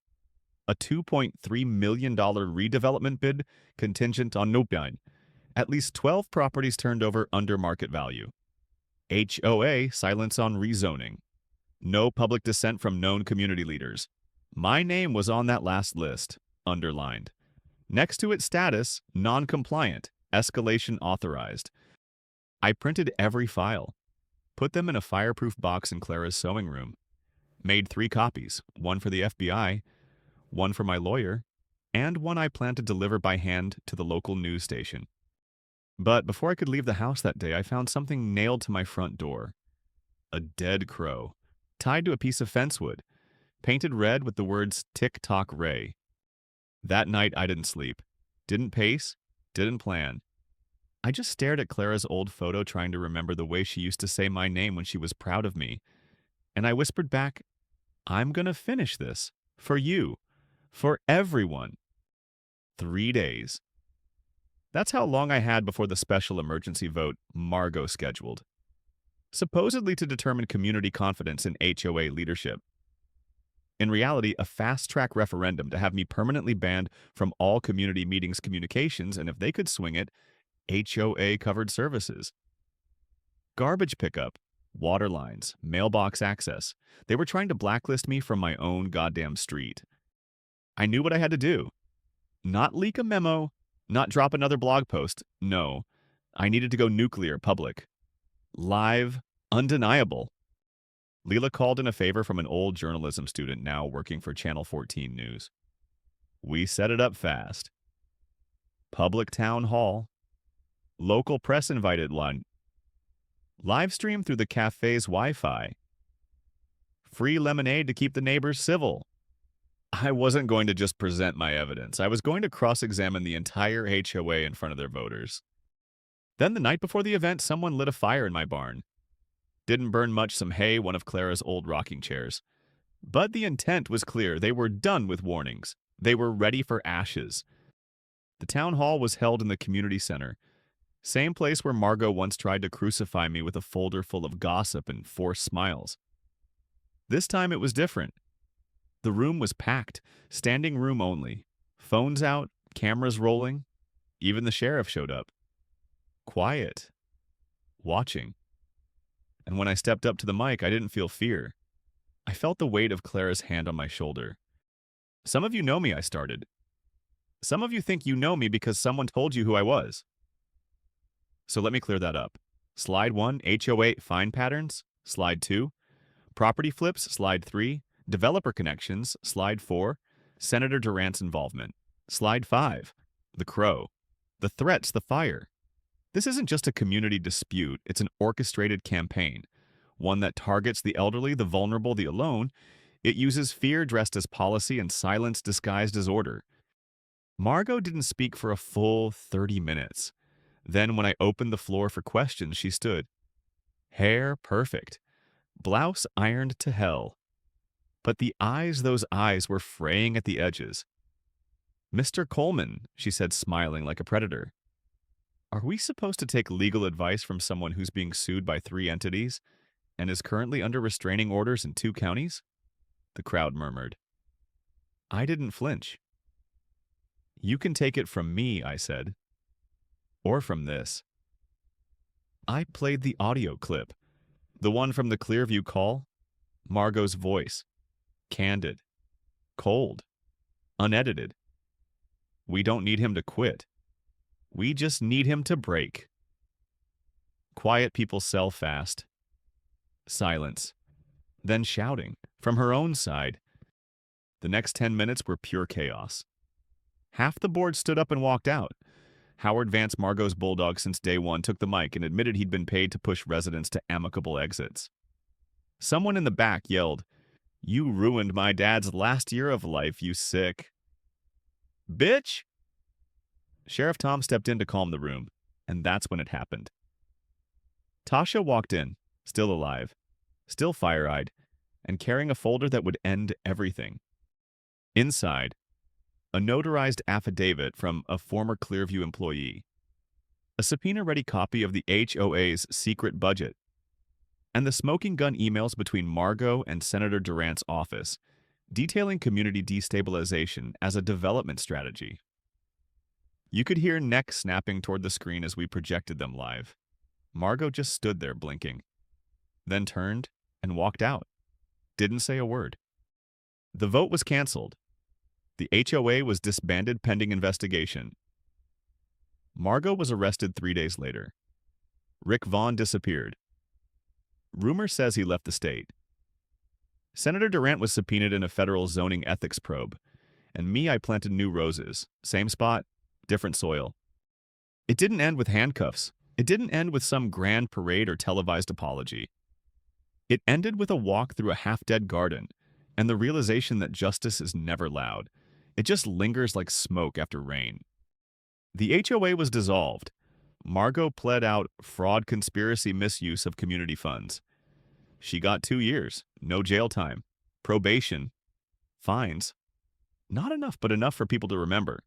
A $2.3 million redevelopment bid contingent on Nopine. At least 12 properties turned over under market value. HOA silence on rezoning. No public dissent from known community leaders. My name was on that last list, underlined. Next to its status, non-compliant, escalation authorized. I printed every file, put them in a fireproof box in Clara's sewing room, made 3 copies, one for the FBI, one for my lawyer, and one I planned to deliver by hand to the local news station. But before I could leave the house that day, I found something nailed to my front door. A dead crow, tied to a piece of fence wood, painted red with the words "Tick-Tock Ray." That night I didn't sleep, didn't pace, didn't plan. I just stared at Clara's old photo, trying to remember the way she used to say my name when she was proud of me. And I whispered back, I'm gonna finish this. For you. For everyone. 3 days. That's how long I had before the special emergency vote Margot scheduled, supposedly to determine community confidence in HOA leadership. In reality, a fast-track referendum to have me permanently banned from all community meetings communications, and if they could swing it, HOA-covered services. Garbage pickup, water lines, mailbox access. They were trying to blacklist me from my own goddamn street. I knew what I had to do. Not leak a memo, not drop another blog post. No, I needed to go nuclear public. Live, undeniable. Leela called in a favor from an old journalism student now working for Channel 14 News. We set it up fast. Public town hall. Local press invited lunch. Live stream through the cafe's Wi-Fi. Free lemonade to keep the neighbors civil. I wasn't going to just present my evidence. I was going to cross-examine the entire HOA in front of their voters. Then the night before the event, someone lit a fire in my barn. Didn't burn much, some hay, one of Clara's old rocking chairs. But the intent was clear. They were done with warnings. They were ready for ashes. The town hall was held in the community center. Same place where Margot once tried to crucify me with a folder full of gossip and forced smiles. This time it was different. The room was packed, standing room only. Phones out, cameras rolling. Even the sheriff showed up. Quiet. Watching. And when I stepped up to the mic, I didn't feel fear. I felt the weight of Clara's hand on my shoulder. Some of you know me, I started. Some of you think you know me because someone told you who I was. So let me clear that up. Slide 1, HOA fine patterns. Slide 2, property flips. Slide 3, developer connections. Slide 4, Senator Durant's involvement. Slide 5, the crow. The threats, the fire. This isn't just a community dispute, it's an orchestrated campaign. One that targets the elderly, the vulnerable, the alone. It uses fear dressed as policy and silence disguised as order. Margot didn't speak for a full 30 minutes. Then when I opened the floor for questions, she stood. Hair perfect. Blouse ironed to hell. But the eyes, those eyes were fraying at the edges. Mr. Coleman, she said, smiling like a predator. Are we supposed to take legal advice from someone who's being sued by 3 entities and is currently under restraining orders in 2 counties? The crowd murmured. I didn't flinch. You can take it from me, I said. Or from this. I played the audio clip. The one from the Clearview call. Margot's voice. Candid. Cold. Unedited. We don't need him to quit. We just need him to break. Quiet people sell fast. Silence. Then shouting, from her own side. The next 10 minutes were pure chaos. Half the board stood up and walked out. Howard Vance, Margot's bulldog since day one, took the mic and admitted he'd been paid to push residents to amicable exits. Someone in the back yelled, You ruined my dad's last year of life, you sick. Bitch! Sheriff Tom stepped in to calm the room, and that's when it happened. Tasha walked in, still alive, still fire-eyed, and carrying a folder that would end everything. Inside, a notarized affidavit from a former Clearview employee, a subpoena-ready copy of the HOA's secret budget, and the smoking gun emails between Margot and Senator Durant's office, detailing community destabilization as a development strategy. You could hear necks snapping toward the screen as we projected them live. Margot just stood there blinking, then turned and walked out. Didn't say a word. The vote was canceled. The HOA was disbanded pending investigation. Margot was arrested 3 days later. Rick Vaughn disappeared. Rumor says he left the state. Senator Durant was subpoenaed in a federal zoning ethics probe, and I planted new roses. Same spot, different soil. It didn't end with handcuffs. It didn't end with some grand parade or televised apology. It ended with a walk through a half-dead garden and the realization that justice is never loud. It just lingers like smoke after rain. The HOA was dissolved. Margot pled out fraud, conspiracy, misuse of community funds. She got 2 years, no jail time, probation, Fines. Not enough, but enough for people to remember.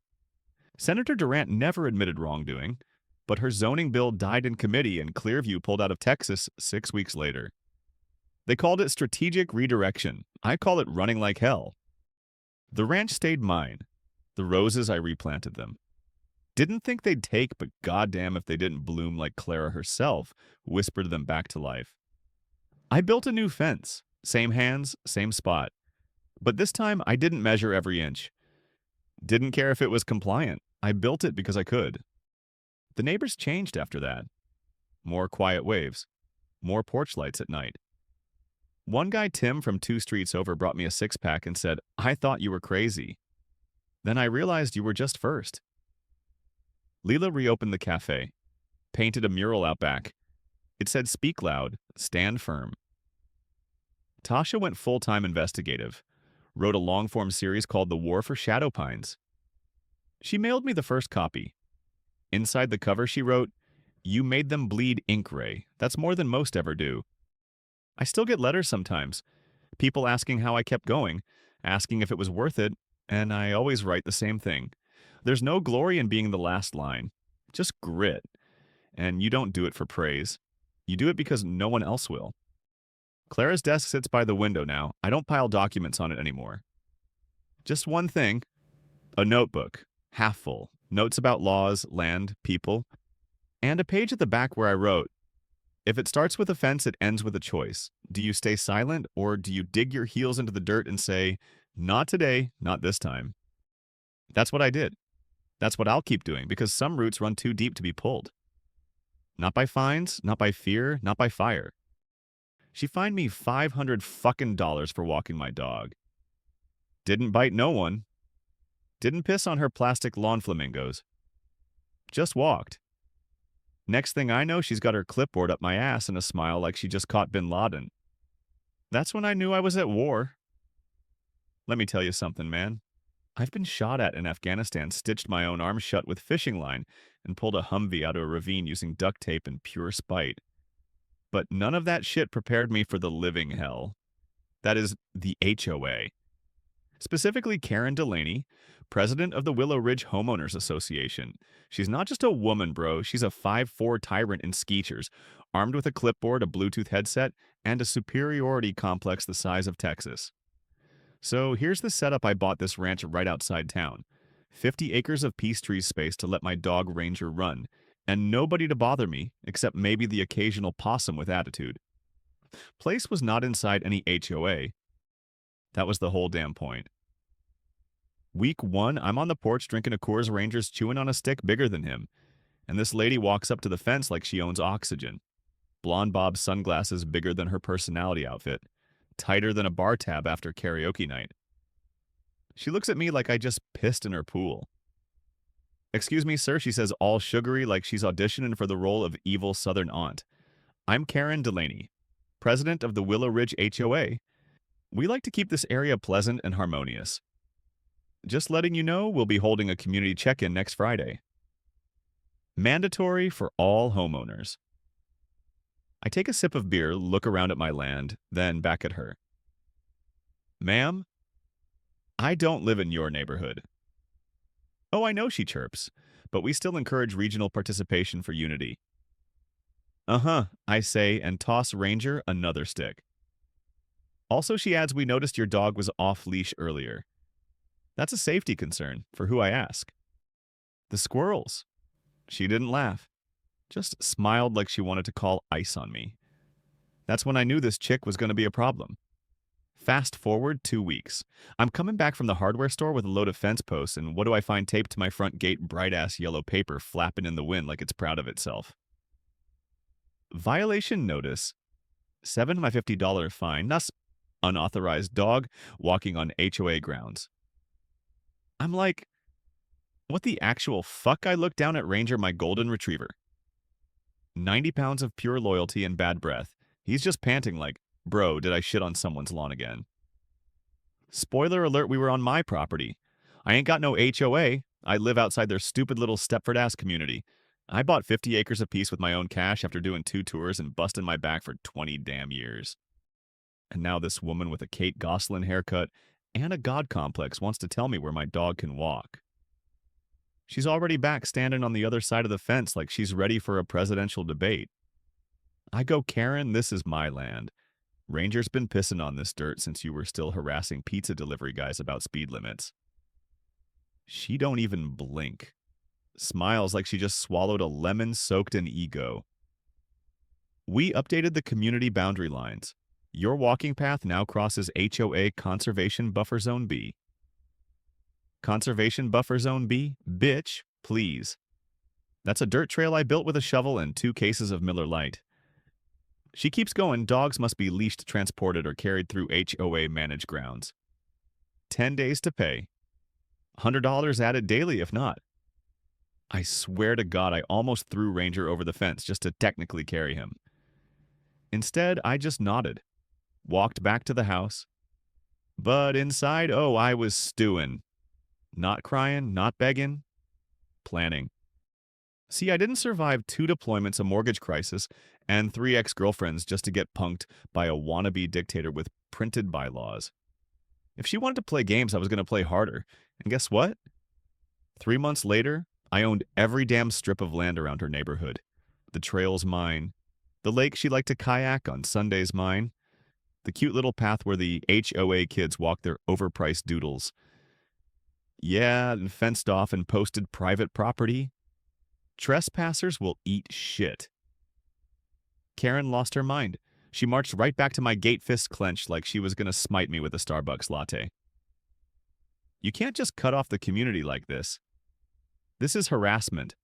Senator Durant never admitted wrongdoing, but her zoning bill died in committee and Clearview pulled out of Texas 6 weeks later. They called it strategic redirection. I call it running like hell. The ranch stayed mine. The roses, I replanted them. Didn't think they'd take, but goddamn if they didn't bloom like Clara herself whispered them back to life. I built a new fence. Same hands, same spot. But this time, I didn't measure every inch. Didn't care if it was compliant. I built it because I could. The neighbors changed after that. More quiet waves. More porch lights at night. One guy, Tim, from 2 streets over, brought me a six-pack and said, "I thought you were crazy." Then I realized you were just first. Leela reopened the cafe, painted a mural out back. It said, "Speak loud, stand firm." Tasha went full-time investigative, wrote a long-form series called The War for Shadow Pines. She mailed me the first copy. Inside the cover, she wrote, "You made them bleed ink, Ray. That's more than most ever do." I still get letters sometimes, people asking how I kept going, asking if it was worth it, and I always write the same thing. There's no glory in being the last line, just grit. And you don't do it for praise. You do it because no one else will. Clara's desk sits by the window now. I don't pile documents on it anymore. Just one thing, a notebook, half full, notes about laws, land, people, and a page at the back where I wrote, "If it starts with a fence, it ends with a choice. Do you stay silent, or do you dig your heels into the dirt and say, 'Not today, not this time'?" That's what I did. That's what I'll keep doing, because some roots run too deep to be pulled. Not by fines, not by fear, not by fire. She fined me $500 fucking dollars for walking my dog. Didn't bite no one. Didn't piss on her plastic lawn flamingos. Just walked. Next thing I know, she's got her clipboard up my ass and a smile like she just caught bin Laden. That's when I knew I was at war. Let me tell you something, man. I've been shot at in Afghanistan, stitched my own arm shut with fishing line, and pulled a Humvee out of a ravine using duct tape in pure spite. But none of that shit prepared me for the living hell. That is the HOA. Specifically Karen Delaney, president of the Willow Ridge Homeowners Association. She's not just a woman, bro. She's a 5'4" tyrant in skeechers, armed with a clipboard, a Bluetooth headset, and a superiority complex the size of Texas. So here's the setup I bought this ranch right outside town. 50 acres of peace trees space to let my dog Ranger run, and nobody to bother me, except maybe the occasional possum with attitude. Place was not inside any HOA. That was the whole damn point. Week 1, I'm on the porch drinking a Coors Ranger's chewing on a stick bigger than him, and this lady walks up to the fence like she owns oxygen. Blonde bob sunglasses bigger than her personality outfit, tighter than a bar tab after karaoke night. She looks at me like I just pissed in her pool. "Excuse me, sir," she says, all sugary like she's auditioning for the role of evil southern aunt. "I'm Karen Delaney, president of the Willow Ridge HOA. We like to keep this area pleasant and harmonious. Just letting you know, we'll be holding a community check-in next Friday. Mandatory for all homeowners." I take a sip of beer, look around at my land, then back at her. "Ma'am, I don't live in your neighborhood." "Oh, I know," she chirps, "but we still encourage regional participation for unity." "Uh-huh," I say, and toss Ranger another stick. Also, she adds, "We noticed your dog was off-leash earlier." That's a safety concern, for who I ask. "The squirrels." She didn't laugh, just smiled like she wanted to call ice on me. That's when I knew this chick was going to be a problem. Fast forward 2 weeks. I'm coming back from the hardware store with a load of fence posts, and what do I find taped to my front gate? Bright-ass yellow paper flapping in the wind like it's proud of itself. Violation notice, $750 fine, thus unauthorized dog walking on HOA grounds. I'm like, what the actual fuck? I look down at Ranger, my golden retriever. 90 pounds of pure loyalty and bad breath. He's just panting like, "Bro, did I shit on someone's lawn again?" Spoiler alert, we were on my property. I ain't got no HOA. I live outside their stupid little Stepford-ass community. I bought 50 acres apiece with my own cash after doing 2 tours and busting my back for 20 damn years. And now this woman with a Kate Gosselin haircut and a god complex wants to tell me where my dog can walk. She's already back standing on the other side of the fence like she's ready for a presidential debate. I go, Karen, this is my land. Ranger's been pissing on this dirt since you were still harassing pizza delivery guys about speed limits. She don't even blink. Smiles like she just swallowed a lemon soaked in ego. We updated the community boundary lines. Your walking path now crosses HOA Conservation Buffer Zone B. Conservation Buffer Zone B? Bitch, please. That's a dirt trail I built with a shovel and 2 cases of Miller Lite. She keeps going, dogs must be leashed, transported, or carried through HOA managed grounds. 10 days to pay. $100 added daily if not. I swear to God, I almost threw Ranger over the fence just to technically carry him. Instead, I just nodded, walked back to the house. But inside, oh, I was stewing. Not crying, not begging, planning. See, I didn't survive 2 deployments, a mortgage crisis, and 3 ex-girlfriends just to get punked by a wannabe dictator with printed bylaws. If she wanted to play games, I was going to play harder. And guess what? 3 months later, I owned every damn strip of land around her neighborhood. The trail's mine. The lake she liked to kayak on Sunday's mine. The cute little path where the HOA kids walk their overpriced doodles. Yeah, and fenced off and posted private property. Trespassers will eat shit. Karen lost her mind. She marched right back to my gate, fist clenched like she was going to smite me with a Starbucks latte. You can't just cut off the community like this. This is harassment.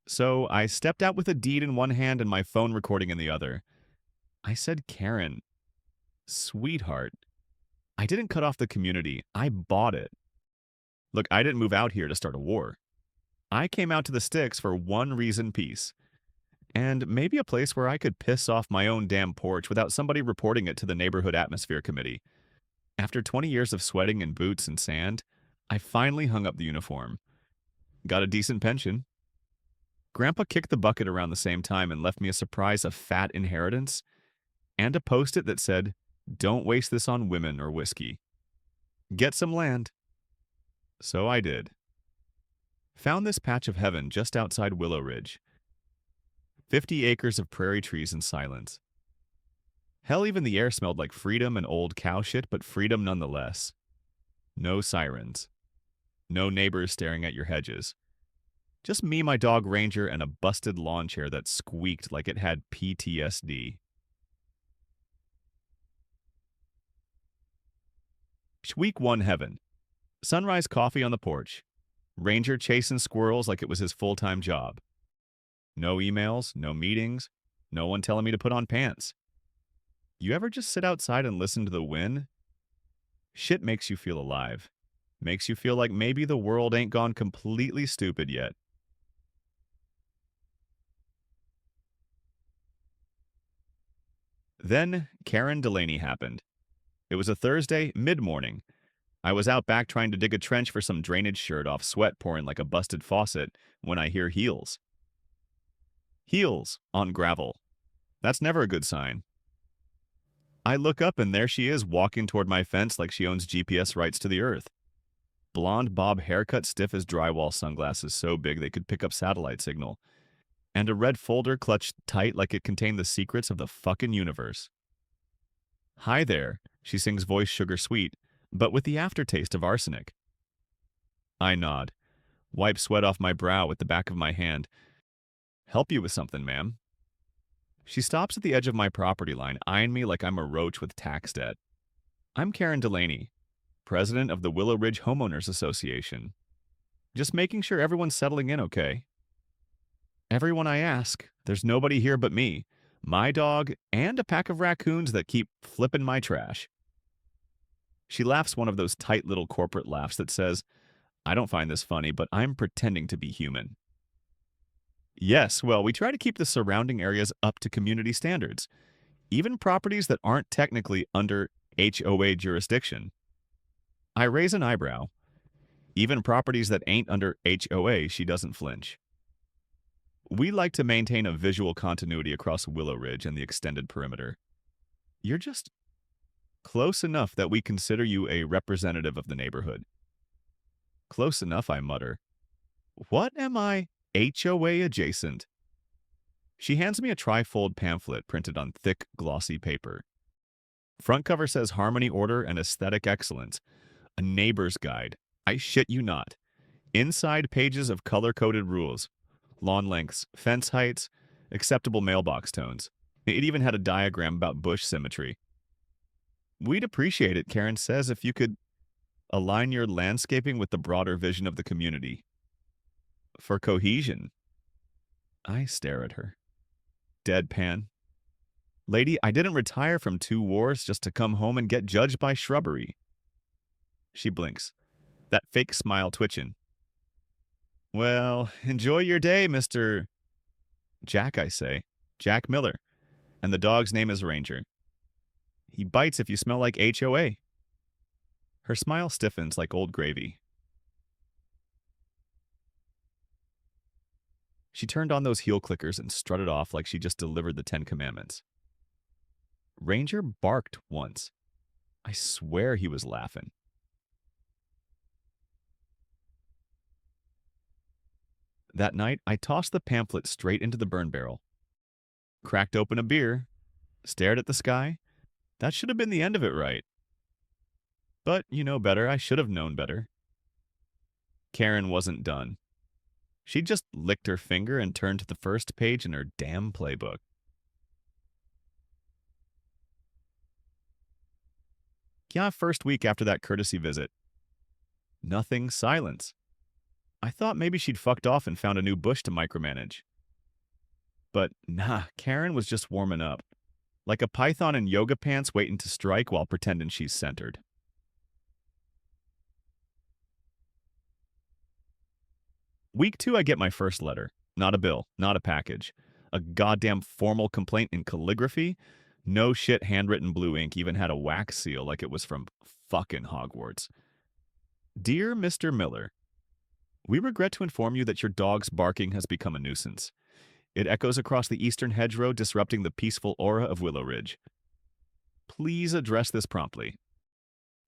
So I stepped out with a deed in one hand and my phone recording in the other. I said, Karen, sweetheart, I didn't cut off the community. I bought it. Look, I didn't move out here to start a war. I came out to the sticks for one reason, peace. And maybe a place where I could piss off my own damn porch without somebody reporting it to the neighborhood atmosphere committee. After 20 years of sweating in boots and sand, I finally hung up the uniform. Got a decent pension. Grandpa kicked the bucket around the same time and left me a surprise of fat inheritance and a post-it that said, "Don't waste this on women or whiskey. Get some land." So I did. Found this patch of heaven just outside Willow Ridge. 50 acres of prairie trees and silence. Hell, even the air smelled like freedom and old cow shit, but freedom nonetheless. No sirens. No neighbors staring at your hedges. Just me, my dog Ranger, and a busted lawn chair that squeaked like it had PTSD. Week 1 heaven. Sunrise coffee on the porch. Ranger chasing squirrels like it was his full-time job. No emails, no meetings, no one telling me to put on pants. You ever just sit outside and listen to the wind? Shit makes you feel alive. Makes you feel like maybe the world ain't gone completely stupid yet. Then Karen Delaney happened. It was a Thursday, mid-morning. I was out back trying to dig a trench for some drainage shirt off, sweat pouring like a busted faucet, when I hear heels. Heels on gravel. That's never a good sign. I look up and there she is walking toward my fence like she owns GPS rights to the earth. Blonde bob haircut, stiff as drywall, sunglasses so big they could pick up satellite signal, and a red folder clutched tight like it contained the secrets of the fucking universe. Hi there, she sings, voice sugar sweet, but with the aftertaste of arsenic. I nod, wipe sweat off my brow with the back of my hand. Help you with something, ma'am. She stops at the edge of my property line, eyeing me like I'm a roach with tax debt. I'm Karen Delaney, president of the Willow Ridge Homeowners Association. Just making sure everyone's settling in okay. Everyone I ask, there's nobody here but me, my dog, and a pack of raccoons that keep flipping my trash. She laughs one of those tight little corporate laughs that says, I don't find this funny, but I'm pretending to be human. Yes, well, we try to keep the surrounding areas up to community standards, even properties that aren't technically under HOA jurisdiction. I raise an eyebrow. Even properties that ain't under HOA, she doesn't flinch. We like to maintain a visual continuity across Willow Ridge and the extended perimeter. You're just Close enough that we consider you a representative of the neighborhood. Close enough, I mutter. What am I? HOA adjacent. She hands me a trifold pamphlet printed on thick, glossy paper. Front cover says Harmony, Order, and Aesthetic Excellence. A neighbor's guide. I shit you not. Inside pages of color-coded rules. Lawn lengths, fence heights, acceptable mailbox tones. It even had a diagram about bush symmetry. We'd appreciate it, Karen says, if you could align your landscaping with the broader vision of the community. For cohesion. I stare at her. Deadpan. Lady, I didn't retire from 2 wars just to come home and get judged by shrubbery. She blinks, that fake smile twitching. Well, enjoy your day, Mr. Jack, I say. Jack Miller. And the dog's name is Ranger. He bites if you smell like HOA. Her smile stiffens like old gravy. She turned on those heel clickers and strutted off like she just delivered the 10 Commandments. Ranger barked once. I swear he was laughing. That night, I tossed the pamphlet straight into the burn barrel. Cracked open a beer, stared at the sky. That should have been the end of it, right? But you know better, I should have known better. Karen wasn't done. She just licked her finger and turned to the first page in her damn playbook. Yeah, first week after that courtesy visit. Nothing, silence. I thought maybe she'd fucked off and found a new bush to micromanage. But nah, Karen was just warming up. Like a python in yoga pants waiting to strike while pretending she's centered. Week 2, I get my first letter. Not a bill, not a package. A goddamn formal complaint in calligraphy. No shit handwritten blue ink, even had a wax seal like it was from fucking Hogwarts. Dear Mr. Miller, we regret to inform you that your dog's barking has become a nuisance. It echoes across the eastern hedgerow, disrupting the peaceful aura of Willow Ridge. Please address this promptly.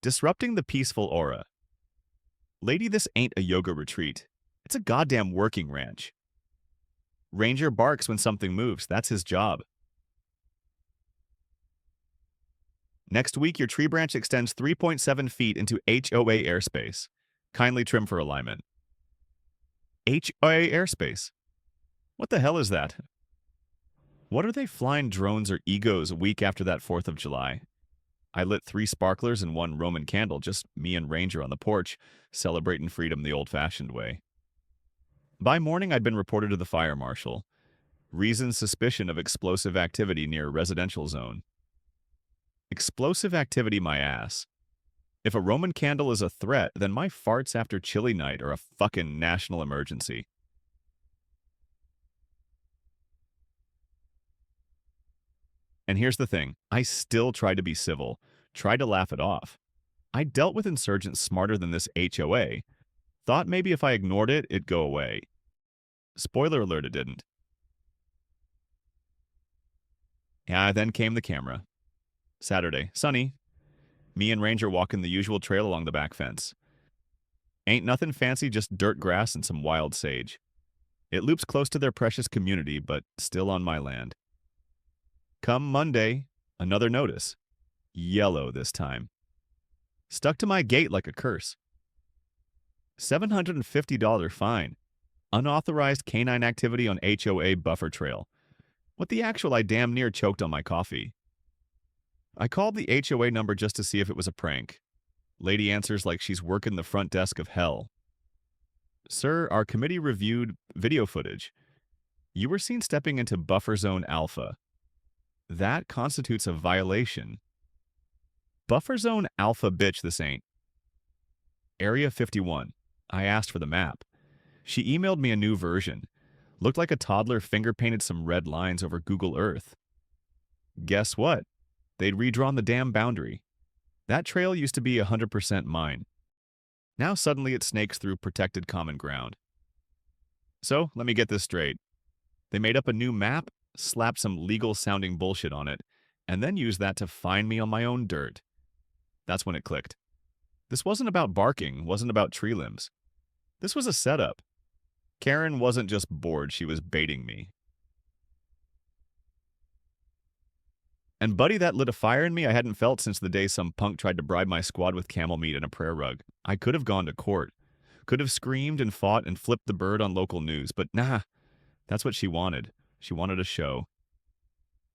Disrupting the peaceful aura. Lady, this ain't a yoga retreat. It's a goddamn working ranch. Ranger barks when something moves. That's his job. Next week, your tree branch extends 3.7 feet into HOA airspace. Kindly trim for alignment. HOA airspace? What the hell is that? What are they flying drones or egos a week after that 4th of July? I lit 3 sparklers and 1 Roman candle, just me and Ranger on the porch, celebrating freedom the old-fashioned way. By morning, I'd been reported to the fire marshal. Reason suspicion of explosive activity near a residential zone. Explosive activity, my ass. If a Roman candle is a threat, then my farts after chilly night are a fucking national emergency. And here's the thing, I still try to be civil, try to laugh it off. I dealt with insurgents smarter than this HOA. Thought maybe if I ignored it, it'd go away. Spoiler alert, it didn't. Yeah, then came the camera. Saturday, sunny. Me and Ranger walking the usual trail along the back fence. Ain't nothing fancy, just dirt grass and some wild sage. It loops close to their precious community, but still on my land. Come Monday, another notice. Yellow this time. Stuck to my gate like a curse. $750 fine. Unauthorized canine activity on HOA buffer trail. What the actual, I damn near choked on my coffee. I called the HOA number just to see if it was a prank. Lady answers like she's working the front desk of hell. Sir, our committee reviewed video footage. You were seen stepping into buffer zone alpha. That constitutes a violation. Buffer zone alpha, bitch, this ain't. Area 51. I asked for the map. She emailed me a new version. Looked like a toddler finger-painted some red lines over Google Earth. Guess what? They'd redrawn the damn boundary. That trail used to be 100% mine. Now suddenly it snakes through protected common ground. So, let me get this straight. They made up a new map, slapped some legal-sounding bullshit on it, and then used that to fine me on my own dirt. That's when it clicked. This wasn't about barking, wasn't about tree limbs. This was a setup. Karen wasn't just bored, she was baiting me. And buddy, that lit a fire in me I hadn't felt since the day some punk tried to bribe my squad with camel meat and a prayer rug. I could have gone to court, could have screamed and fought and flipped the bird on local news, but nah, that's what she wanted. She wanted a show.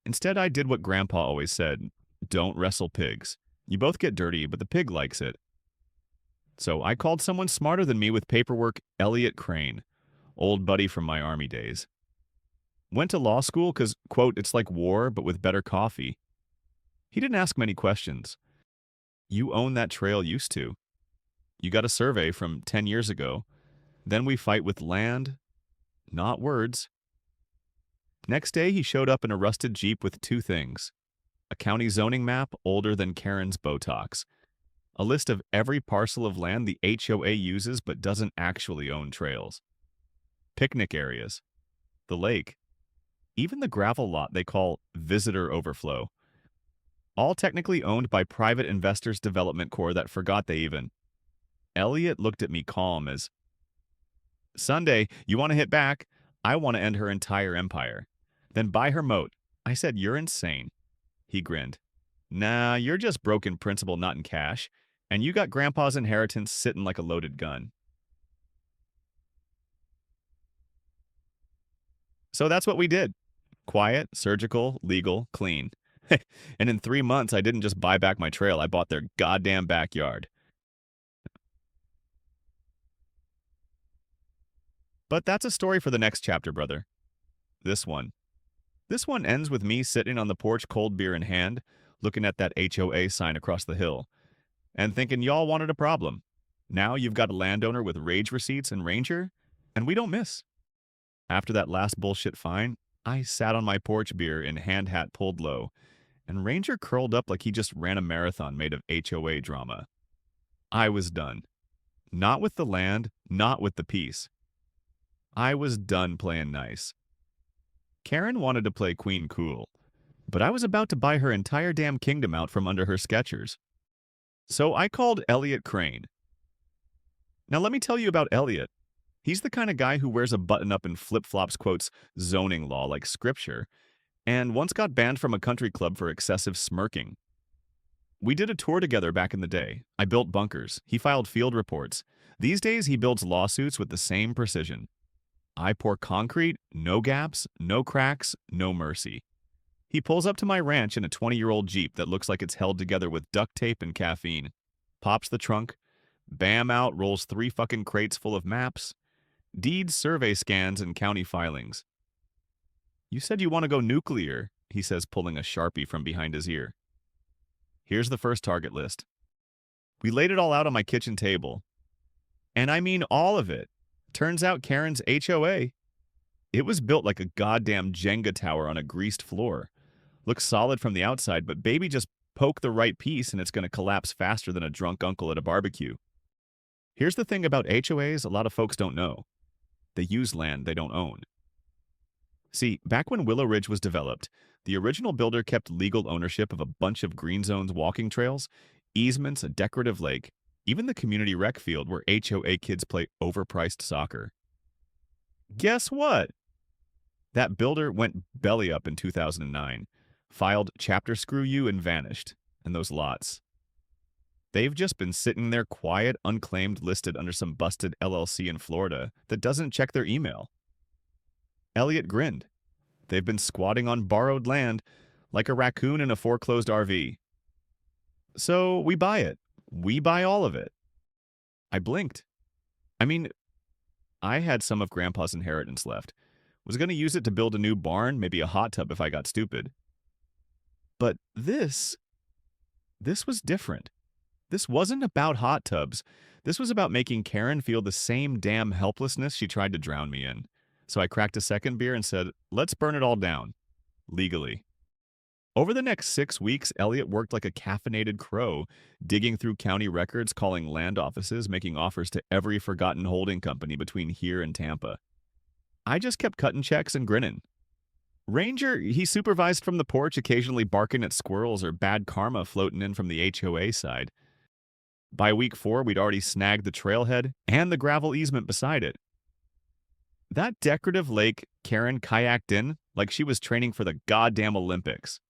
Instead, I did what Grandpa always said, don't wrestle pigs. You both get dirty, but the pig likes it. So I called someone smarter than me with paperwork, Elliot Crane, old buddy from my Army days. Went to law school because, quote, it's like war, but with better coffee. He didn't ask many questions. You own that trail used to. You got a survey from 10 years ago. Then we fight with land, not words. Next day, he showed up in a rusted Jeep with two things. A county zoning map older than Karen's Botox. A list of every parcel of land the HOA uses but doesn't actually own trails. Picnic areas. The lake. Even the gravel lot they call visitor overflow. All technically owned by private investors development corps that forgot they even. Elliot looked at me calm as, Sunday, you want to hit back? I want to end her entire empire. Then buy her moat. I said, you're insane. He grinned. Nah, you're just broken principle not in cash. And you got Grandpa's inheritance sitting like a loaded gun. So that's what we did. Quiet, surgical, legal, clean. And in 3 months, I didn't just buy back my trail, I bought their goddamn backyard. But that's a story for the next chapter, brother. This one. This one ends with me sitting on the porch, cold beer in hand, looking at that HOA sign across the hill, and thinking y'all wanted a problem. Now you've got a landowner with rage receipts and ranger, and we don't miss. After that last bullshit fine, I sat on my porch beer in hand hat pulled low, and Ranger curled up like he just ran a marathon made of HOA drama. I was done. Not with the land, not with the peace. I was done playing nice. Karen wanted to play queen cool, but I was about to buy her entire damn kingdom out from under her Skechers. So I called Elliot Crane. Now let me tell you about Elliot. He's the kind of guy who wears a button-up and flip-flops quotes zoning law like scripture, and once got banned from a country club for excessive smirking. We did a tour together back in the day. I built bunkers. He filed field reports. These days, he builds lawsuits with the same precision. I pour concrete, no gaps, no cracks, no mercy. He pulls up to my ranch in a 20-year-old Jeep that looks like it's held together with duct tape and caffeine. Pops the trunk. Bam out rolls 3 fucking crates full of maps, deeds, survey scans, and county filings. You said you want to go nuclear, he says, pulling a Sharpie from behind his ear. Here's the first target list. We laid it all out on my kitchen table. And I mean all of it. Turns out Karen's HOA. It was built like a goddamn Jenga tower on a greased floor. Looks solid from the outside, but baby, just poke the right piece and it's going to collapse faster than a drunk uncle at a barbecue. Here's the thing about HOAs a lot of folks don't know. They use land they don't own. See, back when Willow Ridge was developed, the original builder kept legal ownership of a bunch of green zones, walking trails, easements, a decorative lake, even the community rec field where HOA kids play overpriced soccer. Guess what? That builder went belly up in 2009, filed chapter screw you and vanished, and those lots. They've just been sitting there quiet, unclaimed, listed under some busted LLC in Florida that doesn't check their email. Elliot grinned. They've been squatting on borrowed land like a raccoon in a foreclosed RV. So we buy it. We buy all of it. I blinked. I mean, I had some of Grandpa's inheritance left. Was going to use it to build a new barn, maybe a hot tub if I got stupid. But this was different. This wasn't about hot tubs. This was about making Karen feel the same damn helplessness she tried to drown me in. So I cracked a second beer and said, let's burn it all down. Legally. Over the next 6 weeks, Elliot worked like a caffeinated crow, digging through county records, calling land offices, making offers to every forgotten holding company between here and Tampa. I just kept cutting checks and grinning. Ranger, he supervised from the porch, occasionally barking at squirrels or bad karma floating in from the HOA side. By week 4, we'd already snagged the trailhead and the gravel easement beside it. That decorative lake Karen kayaked in like she was training for the goddamn Olympics.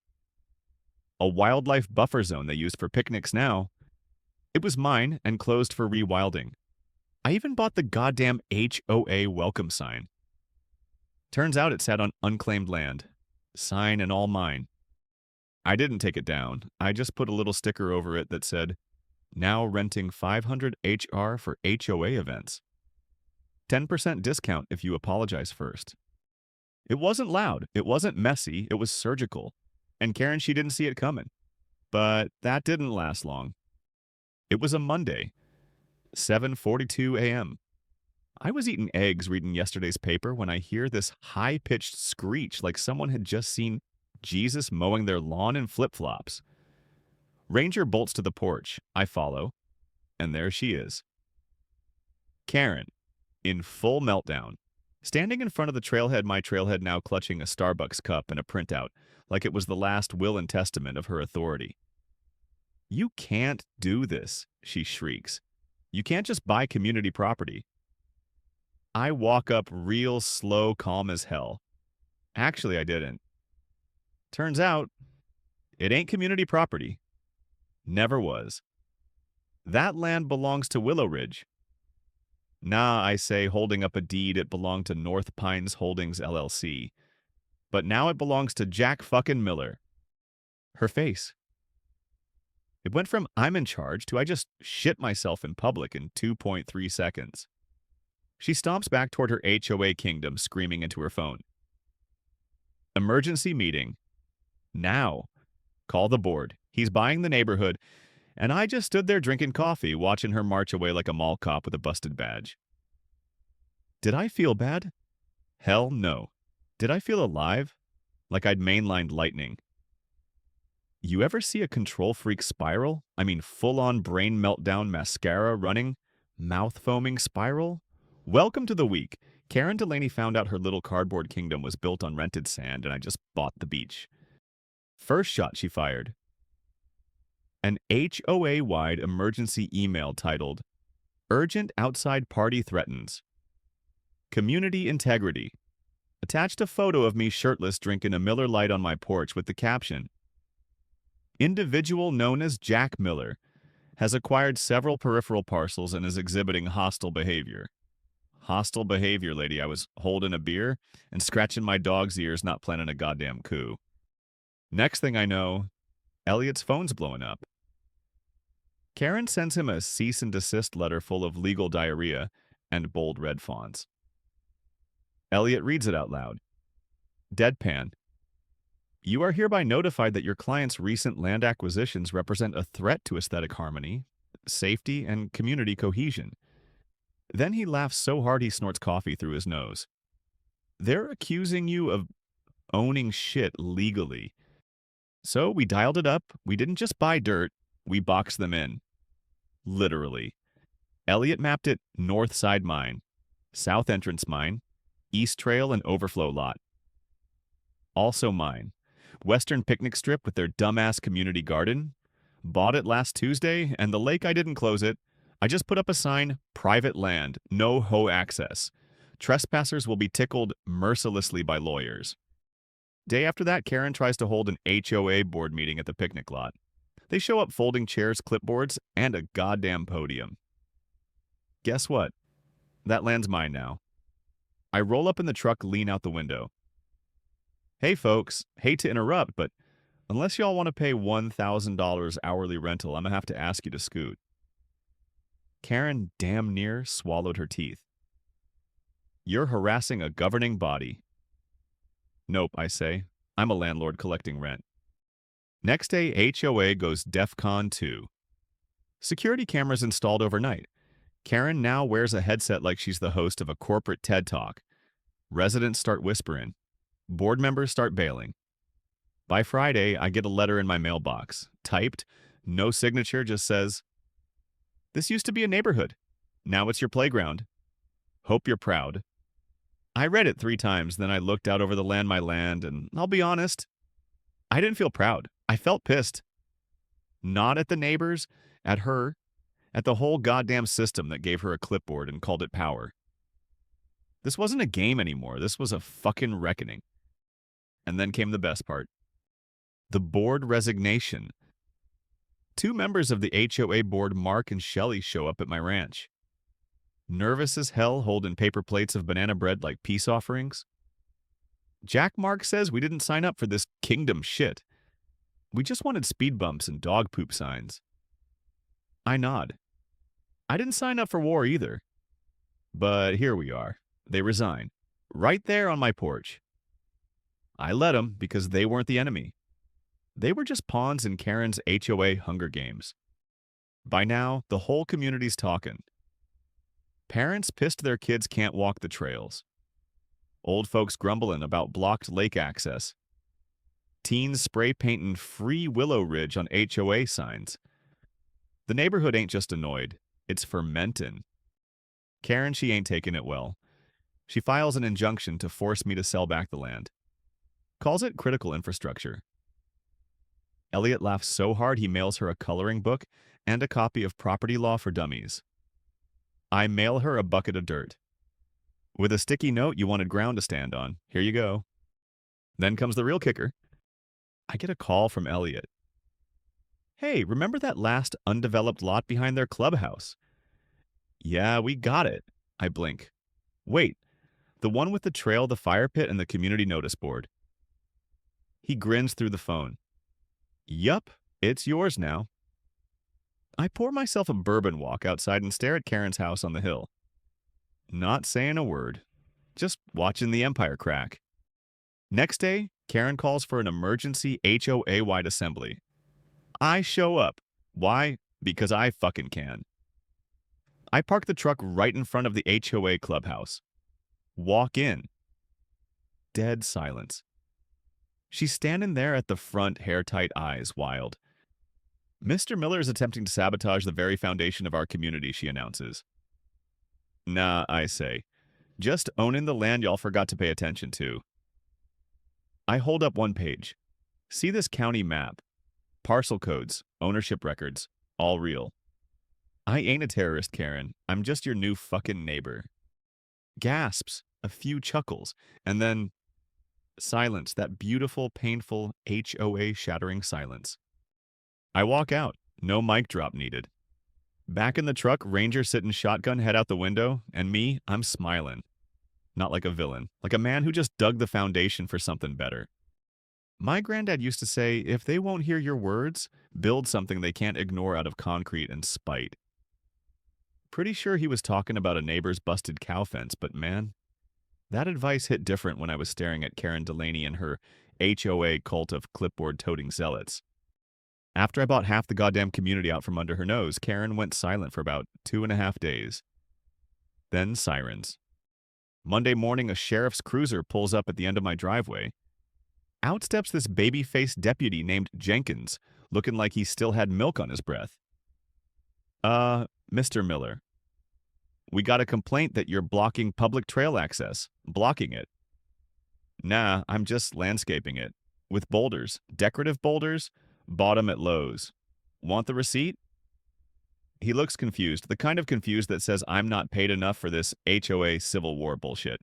A wildlife buffer zone they used for picnics now. It was mine and closed for rewilding. I even bought the goddamn HOA welcome sign. Turns out it sat on unclaimed land. Sign and all mine. I didn't take it down. I just put a little sticker over it that said, "Now renting 500 HR for HOA events. 10% discount if you apologize first." It wasn't loud. It wasn't messy. It was surgical. And Karen, she didn't see it coming. But that didn't last long. It was a Monday, 7:42 a.m. I was eating eggs reading yesterday's paper when I hear this high-pitched screech like someone had just seen Jesus mowing their lawn in flip-flops. Ranger bolts to the porch. I follow. And there she is. Karen, in full meltdown, standing in front of the trailhead, my trailhead now clutching a Starbucks cup and a printout, like it was the last will and testament of her authority. "You can't do this," she shrieks. "You can't just buy community property." I walk up real slow, calm as hell. Actually, I didn't. Turns out, it ain't community property. Never was. That land belongs to Willow Ridge. Nah, I say, holding up a deed, it belonged to North Pines Holdings, LLC. But now it belongs to Jack fucking Miller. Her face. It went from "I'm in charge" to "I just shit myself in public" in 2.3 seconds. She stomps back toward her HOA kingdom, screaming into her phone. "Emergency meeting. Now. Call the board. He's buying the neighborhood." And I just stood there drinking coffee, watching her march away like a mall cop with a busted badge. Did I feel bad? Hell no. Did I feel alive? Like I'd mainlined lightning. You ever see a control freak spiral? I mean, full-on brain meltdown mascara running, mouth foaming spiral? Welcome to the week. Karen Delaney found out her little cardboard kingdom was built on rented sand, and I just bought the beach. First shot she fired. An HOA-wide emergency email titled, "Urgent Outside Party Threatens. Community Integrity." Attached a photo of me shirtless drinking a Miller Lite on my porch with the caption, "Individual known as Jack Miller has acquired several peripheral parcels and is exhibiting hostile behavior." Hostile behavior, lady. I was holding a beer and scratching my dog's ears, not planning a goddamn coup. Next thing I know, Elliot's phone's blowing up. Karen sends him a cease and desist letter full of legal diarrhea and bold red fonts. Elliot reads it out loud. Deadpan. "You are hereby notified that your client's recent land acquisitions represent a threat to aesthetic harmony, safety, and community cohesion." Then he laughs so hard he snorts coffee through his nose. "They're accusing you of owning shit legally. So we dialed it up. We didn't just buy dirt, we boxed them in. Literally. Elliot mapped it north side mine, south entrance mine, east trail and overflow lot. Also mine. Western picnic strip with their dumbass community garden. Bought it last Tuesday, and the lake I didn't close it. I just put up a sign, private land, no hoe access. Trespassers will be tickled mercilessly by lawyers. Day after that, Karen tries to hold an HOA board meeting at the picnic lot. They show up folding chairs, clipboards, and a goddamn podium. Guess what? That land's mine now. I roll up in the truck, lean out the window. "Hey folks, hate to interrupt, but unless y'all want to pay $1,000 hourly rental, I'm going to have to ask you to scoot." Karen damn near swallowed her teeth. "You're harassing a governing body." "Nope," I say. "I'm a landlord collecting rent." Next day, HOA goes DEFCON 2. Security cameras installed overnight. Karen now wears a headset like she's the host of a corporate TED Talk. Residents start whispering. Board members start bailing. By Friday, I get a letter in my mailbox. Typed, no signature, just says, "This used to be a neighborhood. Now it's your playground. Hope you're proud." I read it 3 times, then I looked out over the land, my land, and I'll be honest, I didn't feel proud. I felt pissed. Not at the neighbors, at her, at the whole goddamn system that gave her a clipboard and called it power. This wasn't a game anymore. This was a fucking reckoning. And then came the best part. The board resignation. 2 members of the HOA board, Mark and Shelley, show up at my ranch. Nervous as hell, holding paper plates of banana bread like peace offerings. Jack Mark says we didn't sign up for this kingdom shit. We just wanted speed bumps and dog poop signs. I nod. I didn't sign up for war either. But here we are. They resign. Right there on my porch. I let them because they weren't the enemy. They were just pawns in Karen's HOA Hunger Games. By now, the whole community's talking. Parents pissed their kids can't walk the trails. Old folks grumbling about blocked lake access. Teens spray painting Free Willow Ridge on HOA signs. The neighborhood ain't just annoyed, it's fermentin'. Karen, she ain't taking it well. She files an injunction to force me to sell back the land. Calls it critical infrastructure. Elliot laughs so hard he mails her a coloring book and a copy of Property Law for Dummies. I mail her a bucket of dirt. With a sticky note you wanted ground to stand on. Here you go. Then comes the real kicker. I get a call from Elliot. Hey, remember that last undeveloped lot behind their clubhouse? Yeah, we got it. I blink. Wait, the one with the trail, the fire pit, and the community notice board. He grins through the phone. Yup, it's yours now. I pour myself a bourbon walk outside and stare at Karen's house on the hill. Not saying a word, just watching the empire crack. Next day, Karen calls for an emergency HOA-wide assembly. I show up. Why? Because I fucking can. I park the truck right in front of the HOA clubhouse. Walk in. Dead silence. She's standing there at the front, hair-tight, eyes wild. Mr. Miller is attempting to sabotage the very foundation of our community, she announces. Nah, I say. Just owning the land y'all forgot to pay attention to. I hold up one page. See this county map. Parcel codes, ownership records, all real. I ain't a terrorist, Karen. I'm just your new fucking neighbor. Gasps, a few chuckles, and then silence, that beautiful, painful, HOA-shattering silence. I walk out. No mic drop needed. Back in the truck, Ranger sitting shotgun head out the window, and me, I'm smiling. Not like a villain, like a man who just dug the foundation for something better. My granddad used to say, if they won't hear your words, build something they can't ignore out of concrete and spite. Pretty sure he was talking about a neighbor's busted cow fence, but man, that advice hit different when I was staring at Karen Delaney and her HOA cult of clipboard-toting zealots. After I bought half the goddamn community out from under her nose, Karen went silent for about 2.5 days. Then sirens. Monday morning, a sheriff's cruiser pulls up at the end of my driveway. Out steps this baby-faced deputy named Jenkins, looking like he still had milk on his breath. Mr. Miller, we got a complaint that you're blocking public trail access. Blocking it. Nah, I'm just landscaping it. With boulders. Decorative boulders. Bought 'em at Lowe's. Want the receipt? He looks confused, the kind of confused that says I'm not paid enough for this HOA Civil War bullshit.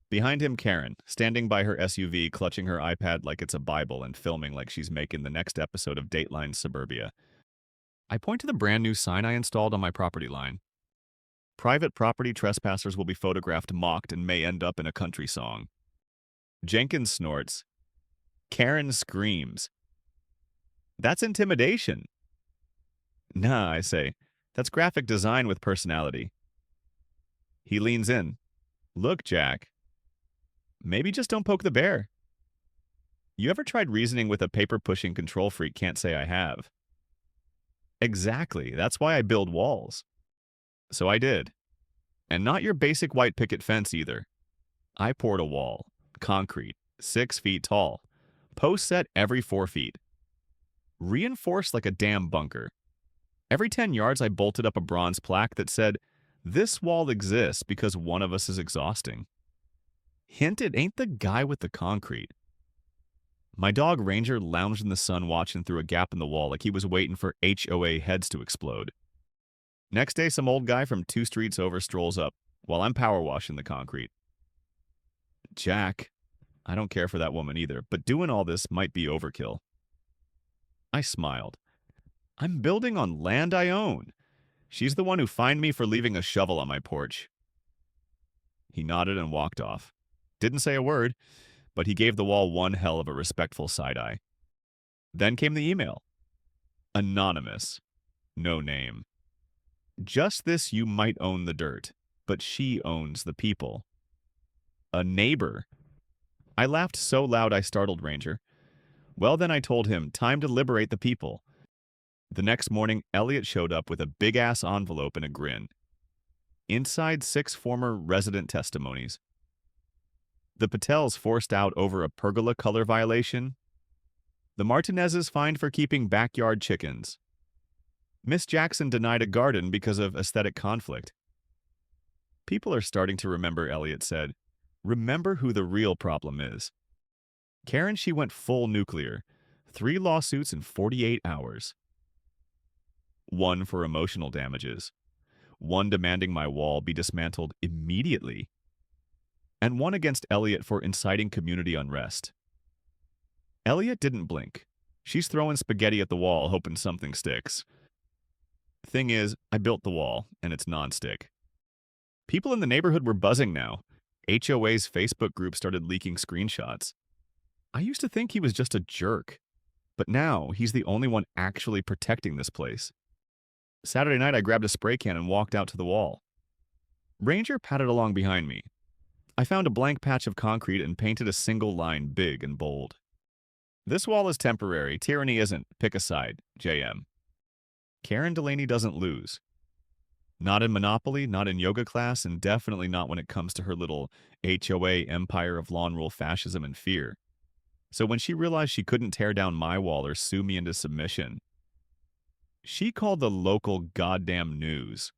Behind him, Karen, standing by her SUV, clutching her iPad like it's a Bible and filming like she's making the next episode of Dateline Suburbia. I point to the brand new sign I installed on my property line. Private property trespassers will be photographed, mocked, and may end up in a country song. Jenkins snorts. Karen screams. That's intimidation. Nah, I say. That's graphic design with personality. He leans in. Look, Jack. Maybe just don't poke the bear. You ever tried reasoning with a paper-pushing control freak? Can't say I have. Exactly. That's why I build walls. So I did. And not your basic white picket fence either. I poured a wall. Concrete. 6 feet tall. Post set every 4 feet. Reinforced like a damn bunker. Every 10 yards I bolted up a bronze plaque that said, This wall exists because one of us is exhausting. Hint, it ain't the guy with the concrete. My dog Ranger lounged in the sun watching through a gap in the wall like he was waiting for HOA heads to explode. Next day, some old guy from 2 streets over strolls up while I'm power washing the concrete. Jack, I don't care for that woman either, but doing all this might be overkill. I smiled. I'm building on land I own. She's the one who fined me for leaving a shovel on my porch. He nodded and walked off. Didn't say a word, but he gave the wall one hell of a respectful side-eye. Then came the email. Anonymous. No name. Just this, you might own the dirt, but she owns the people. A neighbor. I laughed so loud I startled Ranger. Well, then I told him, time to liberate the people. The next morning, Elliot showed up with a big-ass envelope and a grin. Inside 6 former resident testimonies. The Patels forced out over a pergola color violation. The Martinezes fined for keeping backyard chickens. Miss Jackson denied a garden because of aesthetic conflict. People are starting to remember, Elliot said. Remember who the real problem is. Karen, she went full nuclear. 3 lawsuits in 48 hours. 1 for emotional damages. 1 demanding my wall be dismantled immediately. And 1 against Elliot for inciting community unrest. Elliot didn't blink. She's throwing spaghetti at the wall, hoping something sticks. Thing is, I built the wall, and it's nonstick. People in the neighborhood were buzzing now. HOA's Facebook group started leaking screenshots. I used to think he was just a jerk, but now he's the only one actually protecting this place. Saturday night, I grabbed a spray can and walked out to the wall. Ranger padded along behind me. I found a blank patch of concrete and painted a single line big and bold. This wall is temporary. Tyranny isn't. Pick a side. JM. Karen Delaney doesn't lose. Not in Monopoly, not in yoga class, and definitely not when it comes to her little HOA empire of lawn rule fascism and fear. So when she realized she couldn't tear down my wall or sue me into submission, she called the local goddamn news.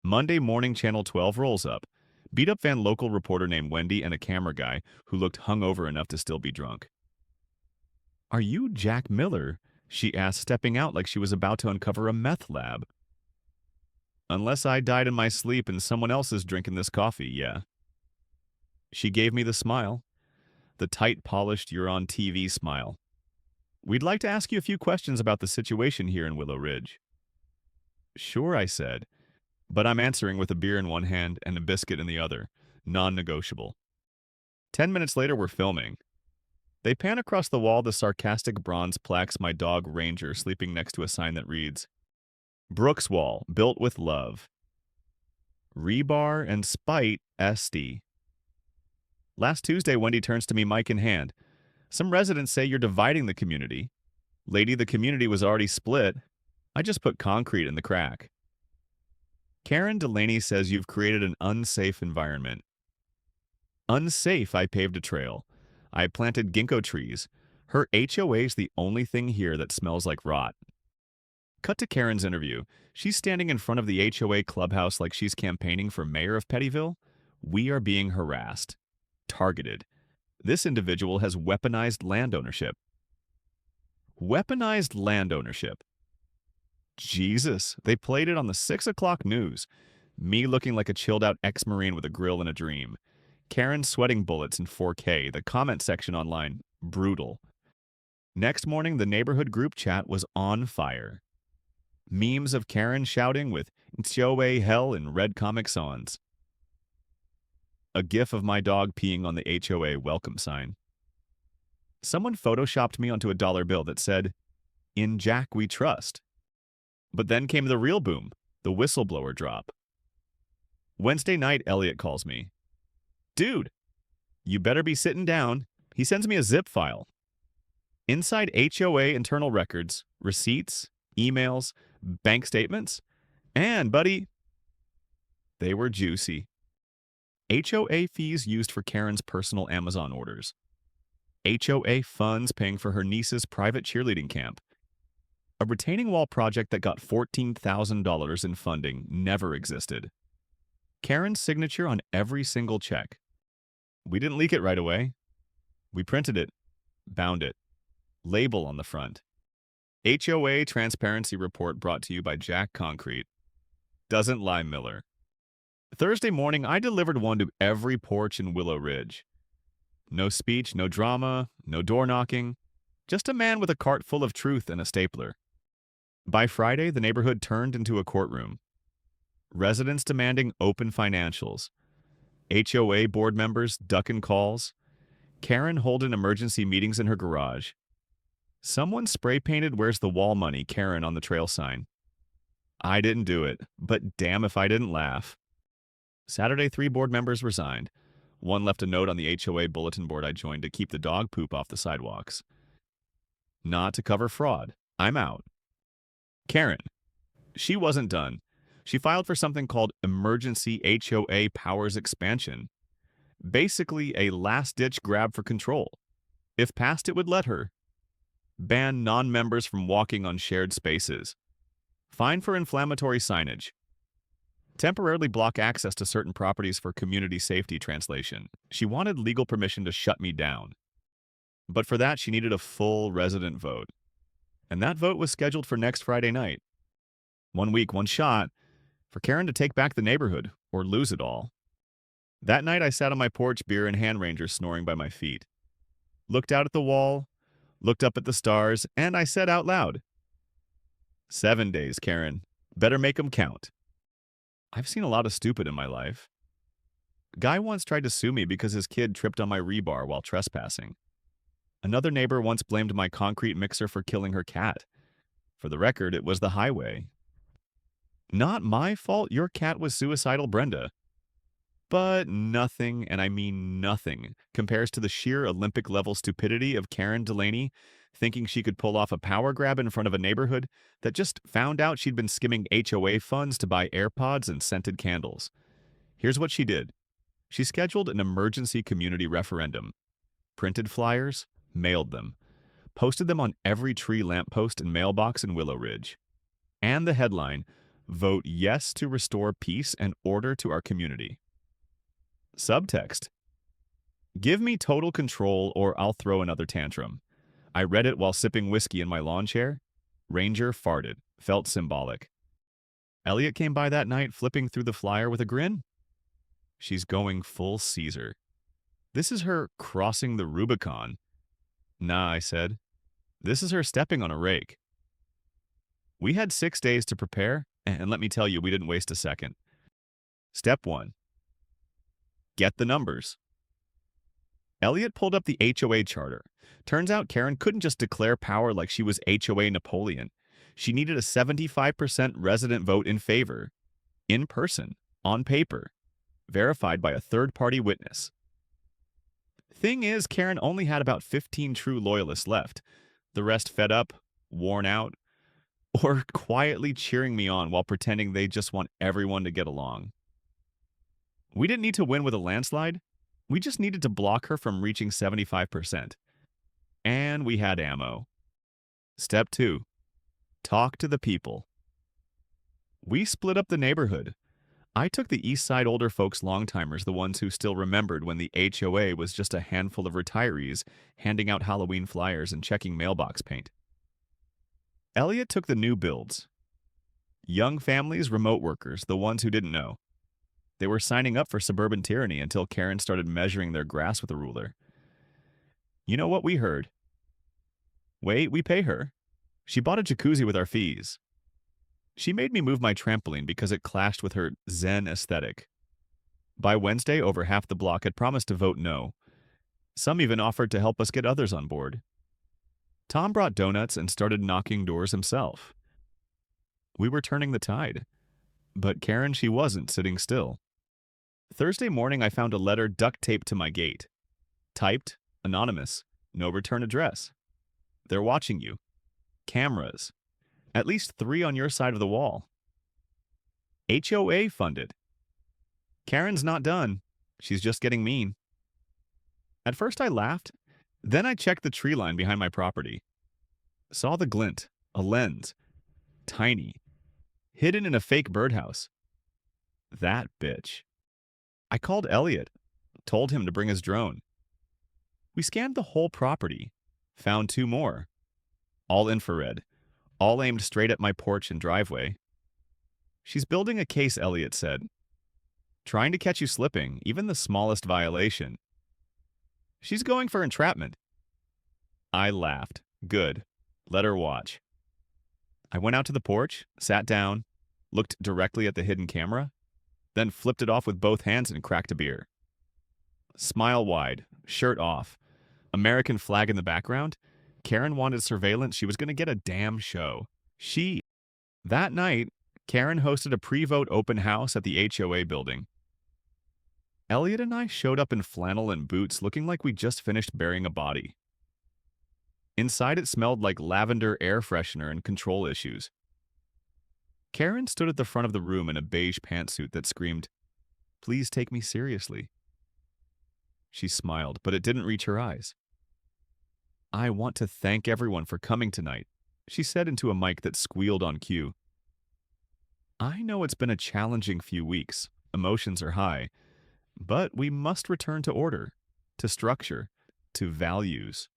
Monday morning, Channel 12 rolls up. Beat-up fan local reporter named Wendy and a camera guy who looked hungover enough to still be drunk. Are you Jack Miller? She asked, stepping out like she was about to uncover a meth lab. Unless I died in my sleep and someone else is drinking this coffee, yeah. She gave me the smile. The tight, polished, you're on TV smile. We'd like to ask you a few questions about the situation here in Willow Ridge. Sure, I said, but I'm answering with a beer in one hand and a biscuit in the other, non-negotiable. 10 minutes later, we're filming. They pan across the wall the sarcastic bronze plaques my dog Ranger sleeping next to a sign that reads, Brooks Wall, built with love. Rebar and spite, SD. Last Tuesday, Wendy turns to me, mic in hand. Some residents say you're dividing the community. Lady, the community was already split. I just put concrete in the crack. Karen Delaney says you've created an unsafe environment. Unsafe, I paved a trail. I planted ginkgo trees. Her HOA's the only thing here that smells like rot. Cut to Karen's interview. She's standing in front of the HOA clubhouse like she's campaigning for mayor of Pettyville. We are being harassed. Targeted. This individual has weaponized land ownership. Weaponized land ownership. Jesus, they played it on the 6 o'clock news. Me looking like a chilled-out ex-Marine with a grill and a dream. Karen sweating bullets in 4K. The comment section online, brutal. Next morning, the neighborhood group chat was on fire. Memes of Karen shouting with HOA hell in red Comic Sans. A gif of my dog peeing on the HOA welcome sign. Someone photoshopped me onto a dollar bill that said, In Jack we trust. But then came the real boom, the whistleblower drop. Wednesday night, Elliot calls me. Dude, you better be sitting down. He sends me a zip file. Inside HOA internal records, receipts, emails, bank statements, and, buddy, they were juicy. HOA fees used for Karen's personal Amazon orders. HOA funds paying for her niece's private cheerleading camp. A retaining wall project that got $14,000 in funding never existed. Karen's signature on every single check. We didn't leak it right away. We printed it, bound it, label on the front. HOA Transparency Report brought to you by Jack Concrete. Doesn't lie, Miller. Thursday morning, I delivered one to every porch in Willow Ridge. No speech, no drama, no door knocking. Just a man with a cart full of truth and a stapler. By Friday, the neighborhood turned into a courtroom. Residents demanding open financials. HOA board members ducking calls. Karen holding emergency meetings in her garage. Someone spray-painted "Where's the wall money" Karen on the trail sign. I didn't do it, but damn if I didn't laugh. Saturday, 3 board members resigned. One left a note on the HOA bulletin board I joined to keep the dog poop off the sidewalks. Not to cover fraud. I'm out. Karen. She wasn't done. She filed for something called Emergency HOA Powers Expansion. Basically a last-ditch grab for control. If passed, it would let her. Ban non-members from walking on shared spaces. Fine for inflammatory signage. Temporarily block access to certain properties for community safety translation. She wanted legal permission to shut me down. But for that, she needed a full resident vote. And that vote was scheduled for next Friday night. 1 week, one shot, for Karen to take back the neighborhood, or lose it all. That night, I sat on my porch, beer in hand, rangers snoring by my feet. Looked out at the wall, looked up at the stars, and I said out loud, 7 days, Karen. Better make 'em count. I've seen a lot of stupid in my life. Guy once tried to sue me because his kid tripped on my rebar while trespassing. Another neighbor once blamed my concrete mixer for killing her cat. For the record, it was the highway. Not my fault your cat was suicidal, Brenda. But nothing, and I mean nothing, compares to the sheer Olympic-level stupidity of Karen Delaney thinking she could pull off a power grab in front of a neighborhood that just found out she'd been skimming HOA funds to buy AirPods and scented candles. Here's what she did. She scheduled an emergency community referendum, printed flyers, mailed them, posted them on every tree lamppost and mailbox in Willow Ridge. And the headline, "Vote Yes to Restore Peace and Order to Our Community." Subtext, "Give me total control or I'll throw another tantrum." I read it while sipping whiskey in my lawn chair. Ranger farted. Felt symbolic. Elliot came by that night, flipping through the flyer with a grin. She's going full Caesar. This is her crossing the Rubicon. Nah, I said. This is her stepping on a rake. We had 6 days to prepare, and let me tell you, we didn't waste a second. Step 1. Get the numbers. Elliot pulled up the HOA charter. Turns out Karen couldn't just declare power like she was HOA Napoleon. She needed a 75% resident vote in favor. In person, on paper. Verified by a third-party witness. Thing is, Karen only had about 15 true loyalists left. The rest fed up, worn out, or quietly cheering me on while pretending they just want everyone to get along. We didn't need to win with a landslide. We just needed to block her from reaching 75%. And we had ammo. Step 2. Talk to the people. We split up the neighborhood. I took the East Side older folks long-timers, the ones who still remembered when the HOA was just a handful of retirees handing out Halloween flyers and checking mailbox paint. Elliot took the new builds. Young families, remote workers, the ones who didn't know. They were signing up for suburban tyranny until Karen started measuring their grass with a ruler. You know what we heard? Wait, we pay her. She bought a jacuzzi with our fees. She made me move my trampoline because it clashed with her Zen aesthetic. By Wednesday, over half the block had promised to vote no. Some even offered to help us get others on board. Tom brought donuts and started knocking doors himself. We were turning the tide. But Karen, she wasn't sitting still. Thursday morning, I found a letter duct taped to my gate. Typed, anonymous, no return address. They're watching you. Cameras. At least 3 on your side of the wall. HOA funded. Karen's not done. She's just getting mean. At first I laughed. Then I checked the tree line behind my property. Saw the glint, a lens. Tiny. Hidden in a fake birdhouse. That bitch. I called Elliot, told him to bring his drone. We scanned the whole property, found two more, all infrared, all aimed straight at my porch and driveway. She's building a case, Elliot said. Trying to catch you slipping, even the smallest violation. She's going for entrapment. I laughed. Good. Let her watch. I went out to the porch, sat down, looked directly at the hidden camera, then flipped it off with both hands and cracked a beer. Smile wide, shirt off, American flag in the background. Karen wanted surveillance. She was going to get a damn show. That night, Karen hosted a pre-vote open house at the HOA building. Elliot and I showed up in flannel and boots looking like we just finished burying a body. Inside it smelled like lavender air freshener and control issues. Karen stood at the front of the room in a beige pantsuit that screamed, "Please take me seriously." She smiled, but it didn't reach her eyes. "I want to thank everyone for coming tonight," she said into a mic that squealed on cue. "I know it's been a challenging few weeks. Emotions are high. But we must return to order, to structure, to values."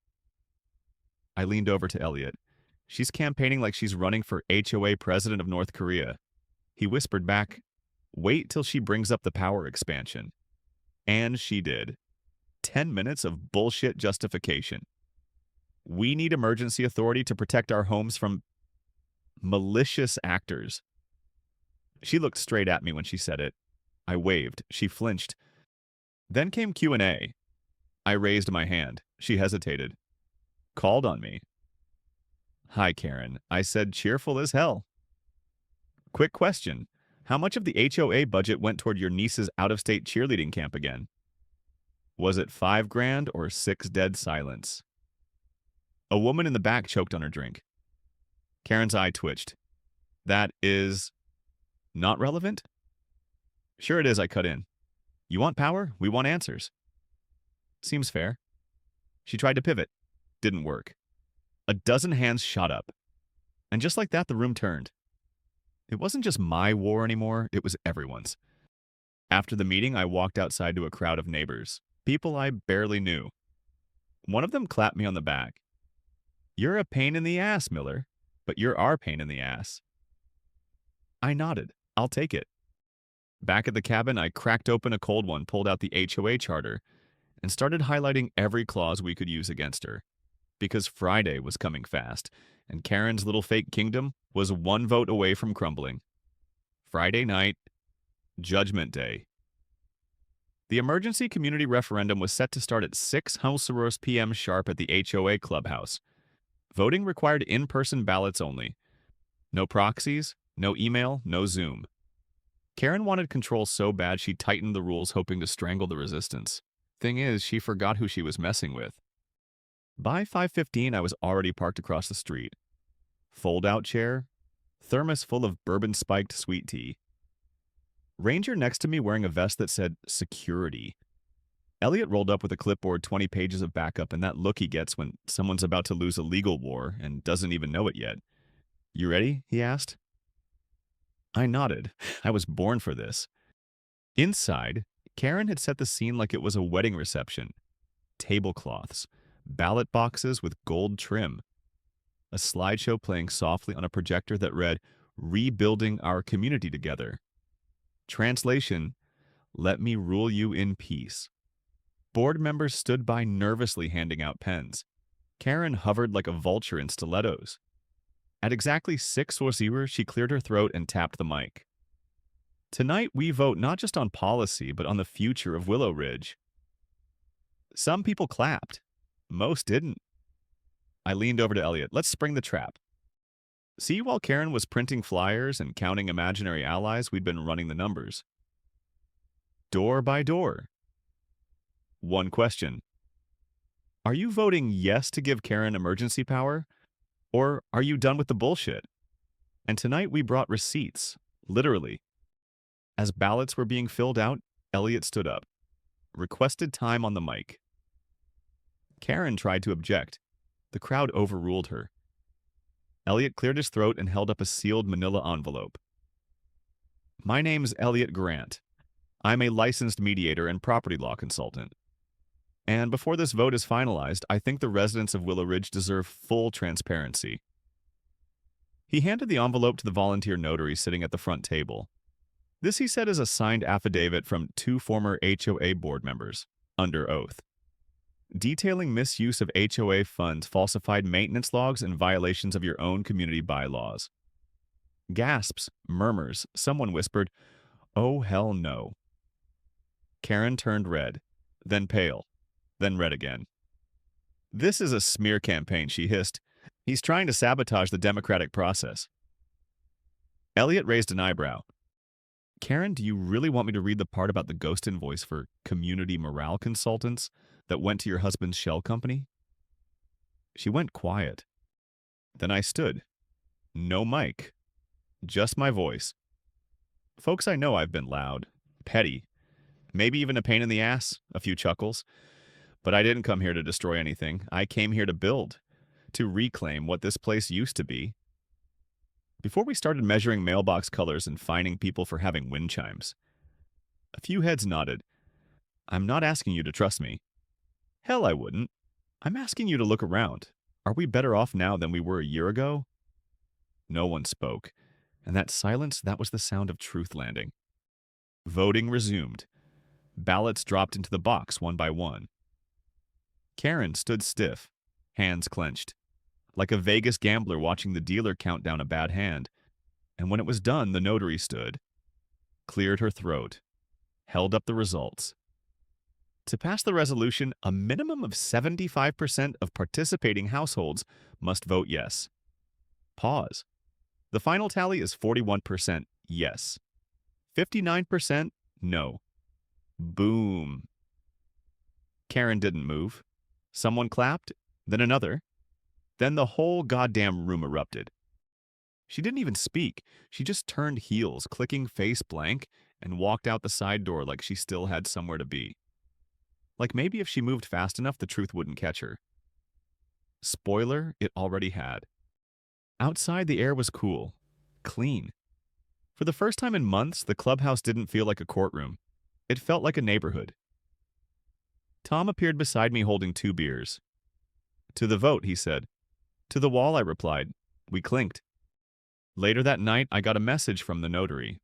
I leaned over to Elliot. She's campaigning like she's running for HOA president of North Korea. He whispered back, "Wait till she brings up the power expansion." And she did. 10 minutes of bullshit justification. We need emergency authority to protect our homes from malicious actors. She looked straight at me when she said it. I waved. She flinched. Then came Q&A. I raised my hand. She hesitated. Called on me. "Hi, Karen," I said, cheerful as hell. "Quick question. How much of the HOA budget went toward your niece's out-of-state cheerleading camp again? Was it $5,000 or 6 dead silence?" A woman in the back choked on her drink. Karen's eye twitched. "That is not relevant?" "Sure it is," I cut in. "You want power? We want answers." "Seems fair." She tried to pivot. Didn't work. A dozen hands shot up. And just like that, the room turned. It wasn't just my war anymore, it was everyone's. After the meeting, I walked outside to a crowd of neighbors, people I barely knew. One of them clapped me on the back. "You're a pain in the ass, Miller, but you're our pain in the ass." I nodded. I'll take it. Back at the cabin, I cracked open a cold one, pulled out the HOA charter, and started highlighting every clause we could use against her. Because Friday was coming fast, and Karen's little fake kingdom was one vote away from crumbling. Friday night, Judgment Day. The emergency community referendum was set to start at 6 p.m. sharp at the HOA clubhouse. Voting required in-person ballots only. No proxies, no email, no Zoom. Karen wanted control so bad she tightened the rules hoping to strangle the resistance. Thing is, she forgot who she was messing with. By 5:15, I was already parked across the street. Fold-out chair, thermos full of bourbon-spiked sweet tea. Ranger next to me wearing a vest that said security. Elliot rolled up with a clipboard, 20 pages of backup, and that look he gets when someone's about to lose a legal war and doesn't even know it yet. "You ready?" he asked. I nodded. I was born for this. Inside, Karen had set the scene like it was a wedding reception. Tablecloths, ballot boxes with gold trim, a slideshow playing softly on a projector that read, "Rebuilding our community together." Translation, "Let me rule you in peace." Board members stood by nervously handing out pens. Karen hovered like a vulture in stilettos. At exactly 6:00, she cleared her throat and tapped the mic. "Tonight we vote not just on policy, but on the future of Willow Ridge." Some people clapped. Most didn't. I leaned over to Elliot. "Let's spring the trap." See, while Karen was printing flyers and counting imaginary allies, we'd been running the numbers. Door by door. One question. Are you voting yes to give Karen emergency power? Or are you done with the bullshit? And tonight we brought receipts, literally. As ballots were being filled out, Elliot stood up. Requested time on the mic. Karen tried to object. The crowd overruled her. Elliot cleared his throat and held up a sealed manila envelope. "My name's Elliot Grant. I'm a licensed mediator and property law consultant. And before this vote is finalized, I think the residents of Willow Ridge deserve full transparency. He handed the envelope to the volunteer notary sitting at the front table. This, he said, is a signed affidavit from 2 former HOA board members, under oath, detailing misuse of HOA funds, falsified maintenance logs, and violations of your own community bylaws. Gasps, murmurs, someone whispered, "Oh, hell no." Karen turned red, then pale, then red again. "This is a smear campaign," she hissed. "He's trying to sabotage the democratic process." Elliot raised an eyebrow. "Karen, do you really want me to read the part about the ghost invoice for community morale consultants that went to your husband's shell company?" She went quiet. Then I stood. No mic. Just my voice. Folks, I know I've been loud, petty, maybe even a pain in the ass, a few chuckles. But I didn't come here to destroy anything. I came here to build, to reclaim what this place used to be. Before we started measuring mailbox colors and fining people for having wind chimes, a few heads nodded. "I'm not asking you to trust me." "Hell, I wouldn't. I'm asking you to look around. Are we better off now than we were a year ago?" No one spoke, and that silence, that was the sound of truth landing. Voting resumed. Ballots dropped into the box one by one. Karen stood stiff, hands clenched, like a Vegas gambler watching the dealer count down a bad hand. And when it was done, the notary stood, cleared her throat, held up the results. To pass the resolution, a minimum of 75% of participating households must vote yes. Pause. The final tally is 41% yes, 59% no. Boom. Karen didn't move. Someone clapped, then another. Then the whole goddamn room erupted. She didn't even speak. She just turned heels, clicking face blank, and walked out the side door like she still had somewhere to be. Like maybe if she moved fast enough, the truth wouldn't catch her. Spoiler, it already had. Outside, the air was cool, clean. For the first time in months, the clubhouse didn't feel like a courtroom. It felt like a neighborhood. Tom appeared beside me holding 2 beers. "To the vote," he said. "To the wall," I replied. We clinked. Later that night, I got a message from the notary.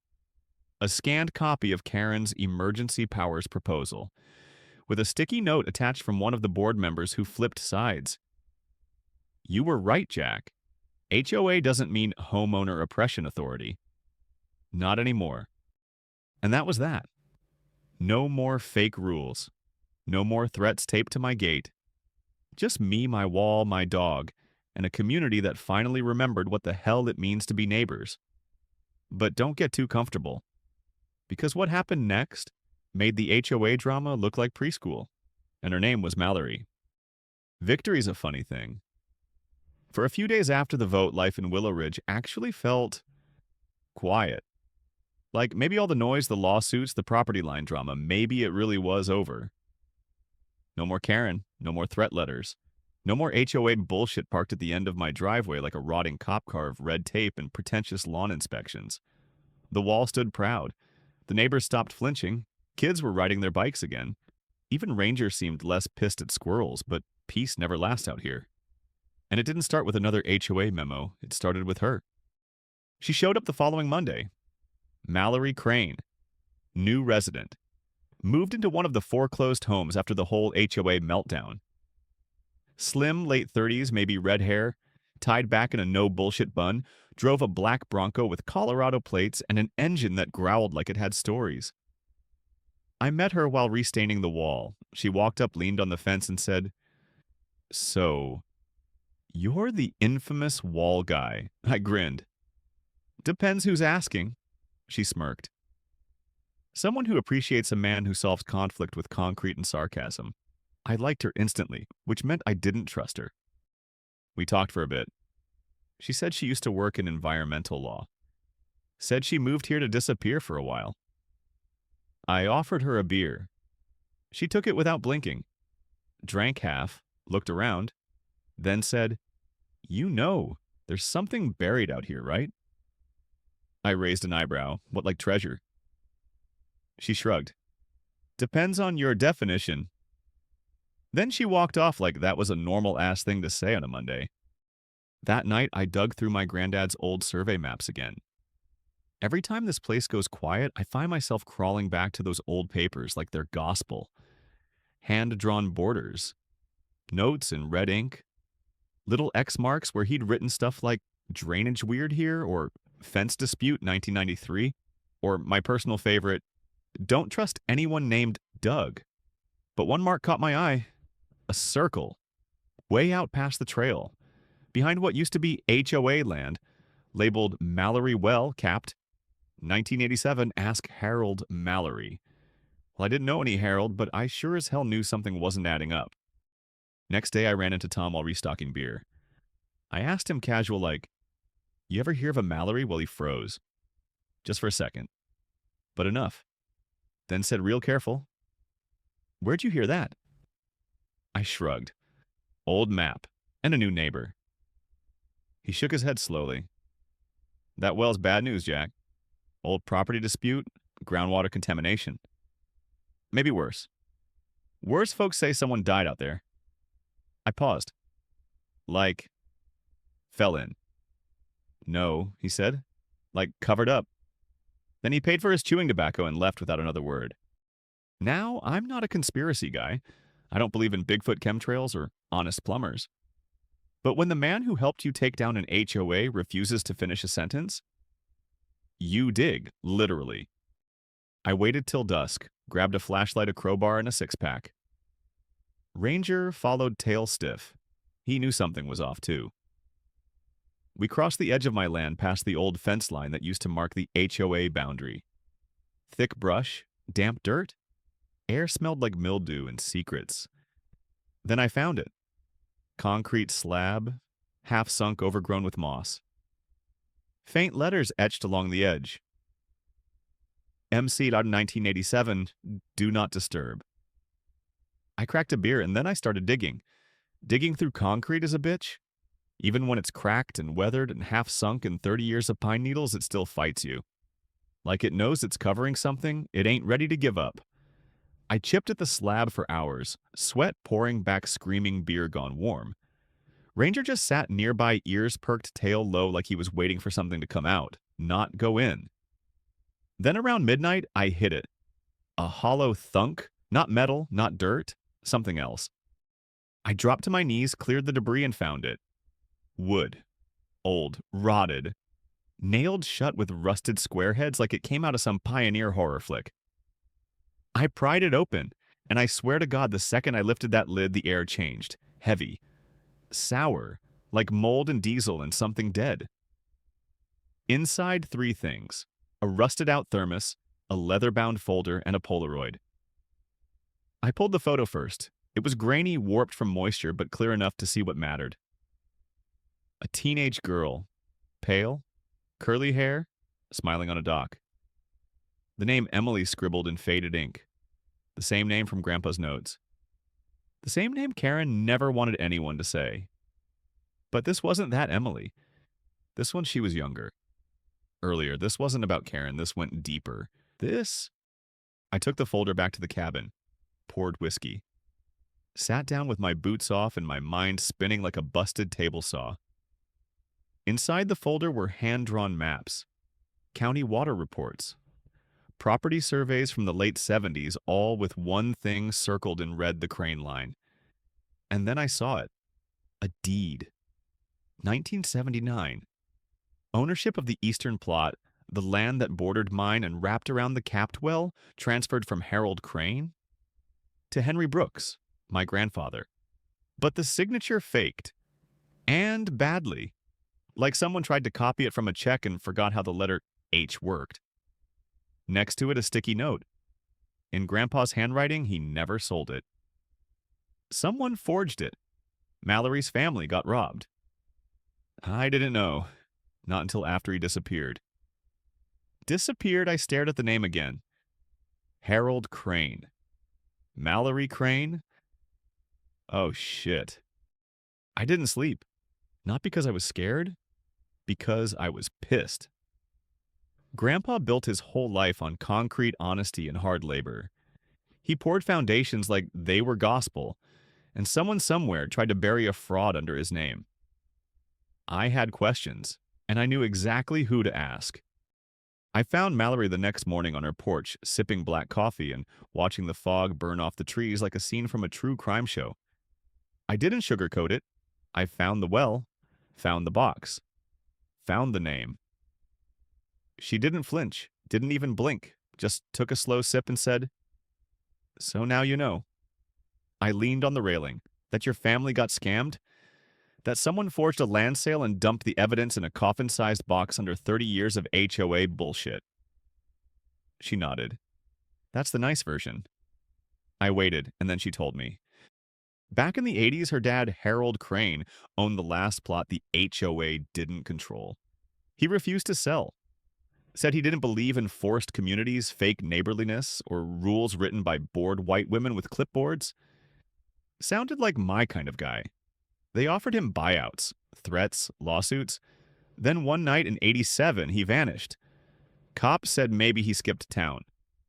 A scanned copy of Karen's emergency powers proposal, with a sticky note attached from one of the board members who flipped sides. "You were right, Jack. HOA doesn't mean Homeowner Oppression Authority. Not anymore." And that was that. No more fake rules. No more threats taped to my gate. Just me, my wall, my dog, and a community that finally remembered what the hell it means to be neighbors. But don't get too comfortable, because what happened next made the HOA drama look like preschool, and her name was Mallory. Victory's a funny thing. For a few days after the vote, life in Willow Ridge actually felt quiet. Like maybe all the noise, the lawsuits, the property line drama, maybe it really was over. No more Karen, no more threat letters, no more HOA bullshit parked at the end of my driveway like a rotting cop car of red tape and pretentious lawn inspections. The wall stood proud. The neighbors stopped flinching. Kids were riding their bikes again. Even Ranger seemed less pissed at squirrels, but peace never lasts out here. And it didn't start with another HOA memo. It started with her. She showed up the following Monday. Mallory Crane, new resident. Moved into one of the foreclosed homes after the whole HOA meltdown. Slim, late 30s, maybe red hair, tied back in a no-bullshit bun, drove a black Bronco with Colorado plates and an engine that growled like it had stories. I met her while restaining the wall. She walked up, leaned on the fence, and said, "So, you're the infamous wall guy." I grinned. "Depends who's asking," she smirked. Someone who appreciates a man who solves conflict with concrete and sarcasm. I liked her instantly, which meant I didn't trust her. We talked for a bit. She said she used to work in environmental law. Said she moved here to disappear for a while. I offered her a beer. She took it without blinking, drank half, looked around, then said, "You know, there's something buried out here, right?" I raised an eyebrow. "What, like treasure?" She shrugged. Depends on your definition. Then she walked off like that was a normal-ass thing to say on a Monday. That night, I dug through my granddad's old survey maps again. Every time this place goes quiet, I find myself crawling back to those old papers like they're gospel. Hand-drawn borders, notes in red ink, little X marks where he'd written stuff like drainage weird here or fence dispute 1993, or my personal favorite, don't trust anyone named Doug. But one mark caught my eye, a circle, way out past the trail, behind what used to be HOA land, labeled Mallory Well, capped 1987, ask Harold Mallory. Well, I didn't know any Harold, but I sure as hell knew something wasn't adding up. Next day, I ran into Tom while restocking beer. I asked him casual like, you ever hear of a Mallory? Well, he froze. Just for a second. But enough. Then said real careful, where'd you hear that? I shrugged. Old map. And a new neighbor. He shook his head slowly. That well's bad news, Jack. Old property dispute, groundwater contamination. Maybe worse. Worse folks say someone died out there. I paused. Like, fell in. No, he said. Like, covered up. Then he paid for his chewing tobacco and left without another word. Now, I'm not a conspiracy guy. I don't believe in Bigfoot chemtrails or honest plumbers. But when the man who helped you take down an HOA refuses to finish a sentence, you dig, literally. I waited till dusk, grabbed a flashlight, a crowbar, and a six-pack. Ranger followed tail stiff. He knew something was off, too. We crossed the edge of my land past the old fence line that used to mark the HOA boundary. Thick brush, damp dirt. Air smelled like mildew and secrets. Then I found it. Concrete slab, half sunk, overgrown with moss. Faint letters etched along the edge. MC'd out in 1987, do not disturb. I cracked a beer and then I started digging. Digging through concrete is a bitch. Even when it's cracked and weathered and half sunk in 30 years of pine needles, it still fights you. Like it knows it's covering something, it ain't ready to give up. I chipped at the slab for hours, sweat pouring back, screaming beer gone warm. Ranger just sat nearby, ears perked, tail low, like he was waiting for something to come out, not go in. Then around midnight, I hit it. A hollow thunk, not metal, not dirt, something else. I dropped to my knees, cleared the debris, and found it. Wood. Old. Rotted. Nailed shut with rusted square heads like it came out of some pioneer horror flick. I pried it open, and I swear to God the second I lifted that lid, the air changed. Heavy. Sour. Like mold and diesel and something dead. Inside, 3 things. A rusted-out thermos, a leather-bound folder, and a Polaroid. I pulled the photo first. It was grainy, warped from moisture, but clear enough to see what mattered. A teenage girl. Pale. Curly hair. Smiling on a dock. The name Emily scribbled in faded ink. The same name from Grandpa's notes. The same name Karen never wanted anyone to say. But this wasn't that Emily. This one, she was younger. Earlier, this wasn't about Karen. This went deeper. I took the folder back to the cabin, poured whiskey, sat down with my boots off and my mind spinning like a busted table saw. Inside the folder were hand-drawn maps, county water reports, property surveys from the late 70s, all with one thing circled in red, the crane line. And then I saw it. A deed. 1979. Ownership of the eastern plot, the land that bordered mine and wrapped around the capped well, transferred from Harold Crane to Henry Brooks, my grandfather. But the signature faked. And badly. Like someone tried to copy it from a check and forgot how the letter H worked. Next to it, a sticky note. In Grandpa's handwriting, he never sold it. Someone forged it. Mallory's family got robbed. I didn't know. Not until after he disappeared. Disappeared, I stared at the name again. Harold Crane. Mallory Crane? Oh, shit. I didn't sleep. Not because I was scared. Because I was pissed. Grandpa built his whole life on concrete honesty and hard labor. He poured foundations like they were gospel, and someone somewhere tried to bury a fraud under his name. I had questions, and I knew exactly who to ask. I found Mallory the next morning on her porch, sipping black coffee and watching the fog burn off the trees like a scene from a true crime show. I didn't sugarcoat it. I found the well, found the box, found the name. She didn't flinch, didn't even blink, just took a slow sip and said, "So now you know." I leaned on the railing. That your family got scammed? That someone forged a land sale and dumped the evidence in a coffin-sized box under 30 years of HOA bullshit? She nodded. That's the nice version. I waited, and then she told me. Back in the 80s, her dad, Harold Crane, owned the last plot the HOA didn't control. He refused to sell. Said he didn't believe in forced communities, fake neighborliness, or rules written by bored white women with clipboards. Sounded like my kind of guy. They offered him buyouts, threats, lawsuits. Then one night in '87, he vanished. Cops said maybe he skipped town.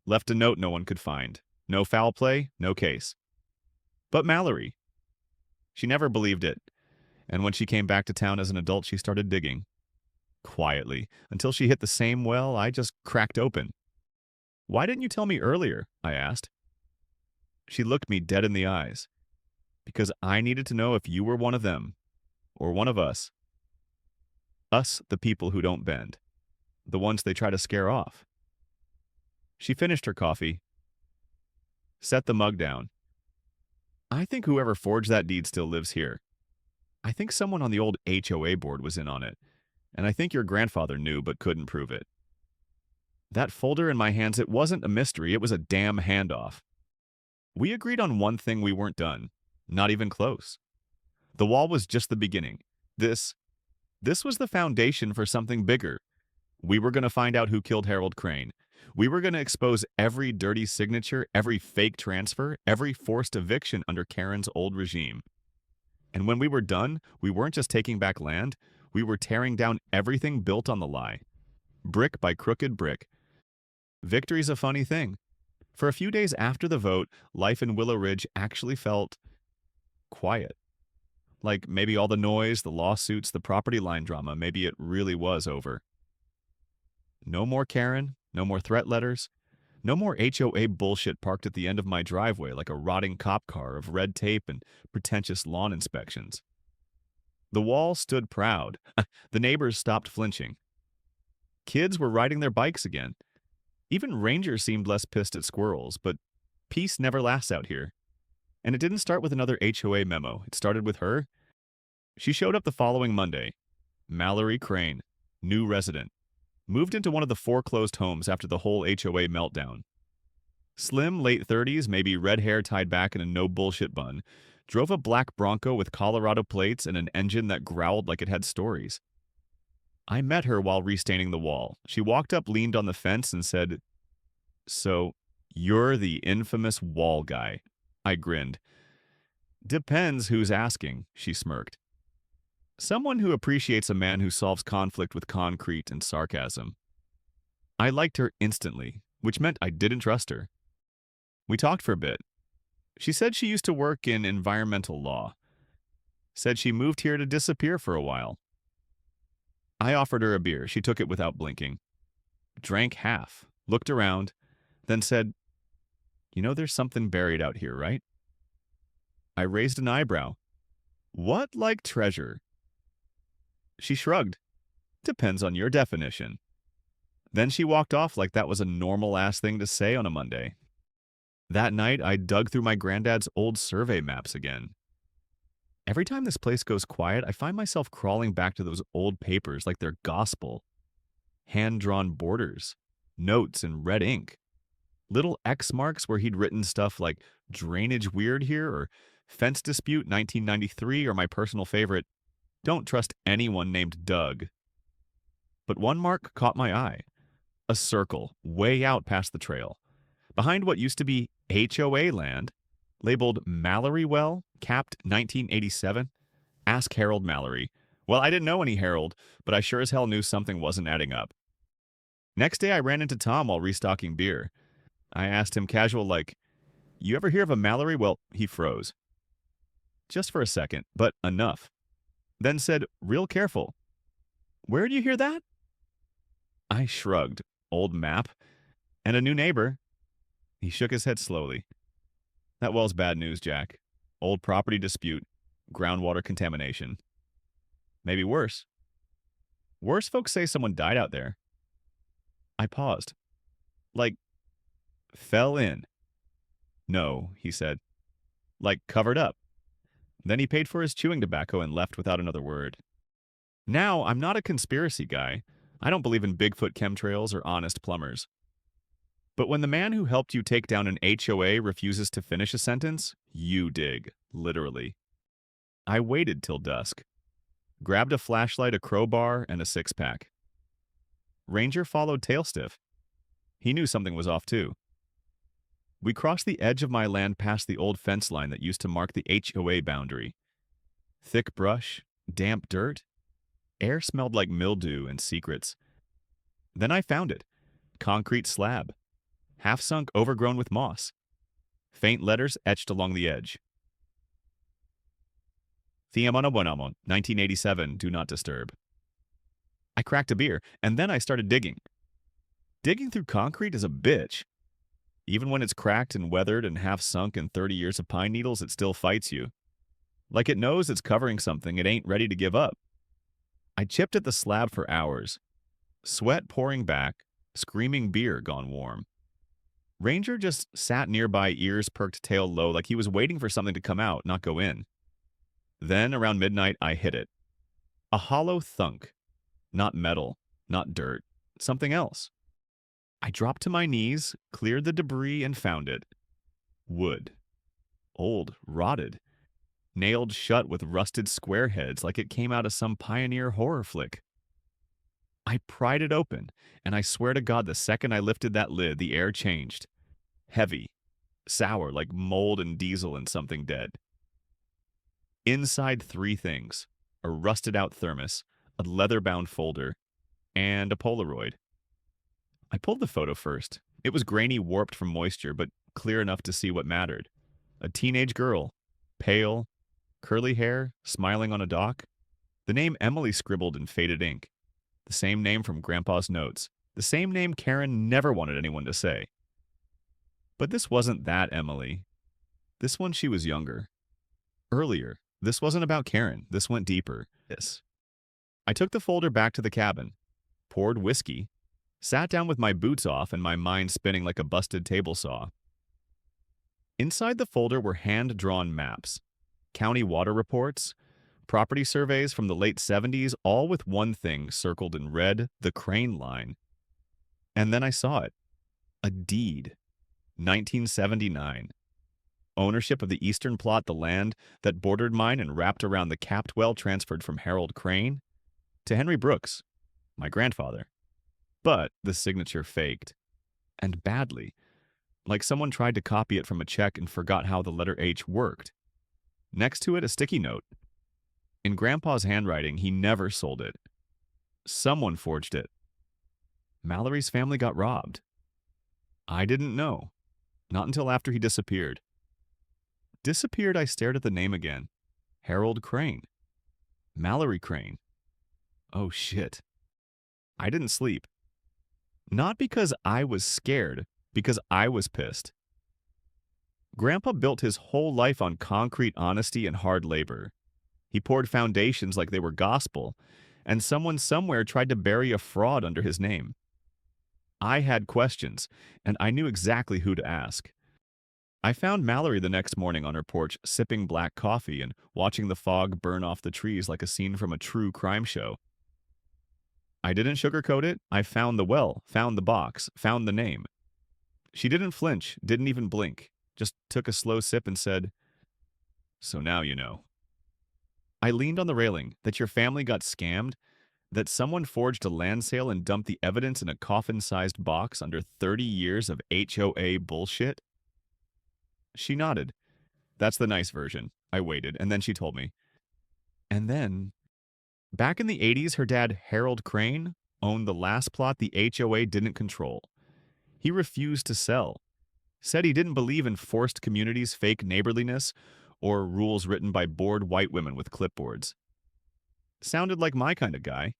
Left a note no one could find. No foul play, no case. But Mallory, she never believed it. And when she came back to town as an adult, she started digging. Quietly, until she hit the same well I just cracked open. Why didn't you tell me earlier? I asked. She looked me dead in the eyes. Because I needed to know if you were one of them, or one of us. Us, the people who don't bend. The ones they try to scare off. She finished her coffee, set the mug down. I think whoever forged that deed still lives here. I think someone on the old HOA board was in on it, and I think your grandfather knew but couldn't prove it. That folder in my hands, it wasn't a mystery, it was a damn handoff. We agreed on one thing: we weren't done. Not even close. The wall was just the beginning. This was the foundation for something bigger. We were going to find out who killed Harold Crane. We were going to expose every dirty signature, every fake transfer, every forced eviction under Karen's old regime. And when we were done, we weren't just taking back land, we were tearing down everything built on the lie. Brick by crooked brick. Victory's a funny thing. For a few days after the vote, life in Willow Ridge actually felt quiet. Like maybe all the noise, the lawsuits, the property line drama, maybe it really was over. No more Karen, no more threat letters, no more HOA bullshit parked at the end of my driveway like a rotting cop car of red tape and pretentious lawn inspections. The wall stood proud. The neighbors stopped flinching. Kids were riding their bikes again. Even rangers seemed less pissed at squirrels, but peace never lasts out here. And it didn't start with another HOA memo. It started with her. She showed up the following Monday. Mallory Crane, new resident. Moved into one of the foreclosed homes after the whole HOA meltdown. Slim, late 30s, maybe red hair tied back in a no-bullshit bun, drove a black Bronco with Colorado plates and an engine that growled like it had stories. I met her while restaining the wall. She walked up, leaned on the fence, and said, "So, you're the infamous wall guy." I grinned. "Depends who's asking," she smirked. Someone who appreciates a man who solves conflict with concrete and sarcasm. I liked her instantly, which meant I didn't trust her. We talked for a bit. She said she used to work in environmental law. Said she moved here to disappear for a while. I offered her a beer. She took it without blinking. Drank half, looked around, then said, "You know there's something buried out here, right?" I raised an eyebrow. "What like treasure?" She shrugged. "Depends on your definition." Then she walked off like that was a normal-ass thing to say on a Monday. That night, I dug through my granddad's old survey maps again. Every time this place goes quiet, I find myself crawling back to those old papers like they're gospel. Hand-drawn borders, notes in red ink, little X marks where he'd written stuff like drainage weird here or fence dispute 1993 or my personal favorite, don't trust anyone named Doug. But one mark caught my eye. A circle way out past the trail. Behind what used to be HOA land, labeled Mallory Well, capped 1987. Ask Harold Mallory. Well, I didn't know any Harold, but I sure as hell knew something wasn't adding up. Next day, I ran into Tom while restocking beer. I asked him casual like, "You ever hear of a Mallory?" Well, he froze. Just for a second, but enough. Then said, real careful, "Where'd you hear that?" I shrugged. Old map. And a new neighbor. He shook his head slowly. That well's bad news, Jack. Old property dispute. Groundwater contamination. Maybe worse. Worse folks say someone died out there. I paused. Like, fell in. No, he said. Like, covered up. Then he paid for his chewing tobacco and left without another word. Now, I'm not a conspiracy guy. I don't believe in Bigfoot chemtrails or honest plumbers. But when the man who helped you take down an HOA refuses to finish a sentence, you dig, literally. I waited till dusk. Grabbed a flashlight, a crowbar, and a six-pack. Ranger followed tailstiff. He knew something was off too. We crossed the edge of my land past the old fence line that used to mark the HOA boundary. Thick brush, damp dirt. Air smelled like mildew and secrets. Then I found it. Concrete slab. Half-sunk, overgrown with moss. Faint letters etched along the edge. Thiamanabonamon, 1987, do not disturb. I cracked a beer, and then I started digging. Digging through concrete is a bitch. Even when it's cracked and weathered and half-sunk in 30 years of pine needles, it still fights you. Like it knows it's covering something it ain't ready to give up. I chipped at the slab for hours. Sweat pouring back, screaming beer gone warm. Ranger just sat nearby, ears perked, tail low, like he was waiting for something to come out, not go in. Then, around midnight, I hit it. A hollow thunk. Not metal, not dirt, something else. I dropped to my knees, cleared the debris, and found it. Wood. Old, rotted. Nailed shut with rusted square heads like it came out of some pioneer horror flick. I pried it open, and I swear to God the second I lifted that lid, the air changed. Heavy. Sour like mold and diesel in something dead. Inside 3 things. A rusted-out thermos, a leather-bound folder, and a Polaroid. I pulled the photo first. It was grainy, warped from moisture, but clear enough to see what mattered. A teenage girl. Pale. Curly hair, smiling on a dock. The name Emily scribbled in faded ink. The same name from Grandpa's notes. The same name Karen never wanted anyone to say. But this wasn't that Emily. This one, she was younger. Earlier. This wasn't about Karen. This went deeper. I took the folder back to the cabin, poured whiskey, sat down with my boots off and my mind spinning like a busted table saw. Inside the folder were hand-drawn maps, county water reports, property surveys from the late 70s, all with one thing circled in red, the Crane line. And then I saw it. A deed. 1979. Ownership of the eastern plot, the land that bordered mine and wrapped around the capped well, transferred from Harold Crane to Henry Brooks, my grandfather. But the signature faked. And badly. Like someone tried to copy it from a check and forgot how the letter H worked. Next to it, a sticky note. In Grandpa's handwriting, he never sold it. Someone forged it. Mallory's family got robbed. I didn't know. Not until after he disappeared. Disappeared, I stared at the name again. Harold Crane. Mallory Crane. Oh shit. I didn't sleep. Not because I was scared, because I was pissed. Grandpa built his whole life on concrete honesty and hard labor. He poured foundations like they were gospel, and someone somewhere tried to bury a fraud under his name. I had questions, and I knew exactly who to ask. I found Mallory the next morning on her porch, sipping black coffee and watching the fog burn off the trees like a scene from a true crime show. I didn't sugarcoat it. I found the well, found the box, found the name. She didn't flinch, didn't even blink, just took a slow sip and said, "So now you know." I leaned on the railing. That your family got scammed? That someone forged a land sale and dumped the evidence in a coffin-sized box under 30 years of HOA bullshit? She nodded. That's the nice version. I waited, and then she told me. And then, back in the 80s, her dad, Harold Crane, owned the last plot the HOA didn't control. He refused to sell, said he didn't believe in forced communities, fake neighborliness, or rules written by bored white women with clipboards. Sounded like my kind of guy.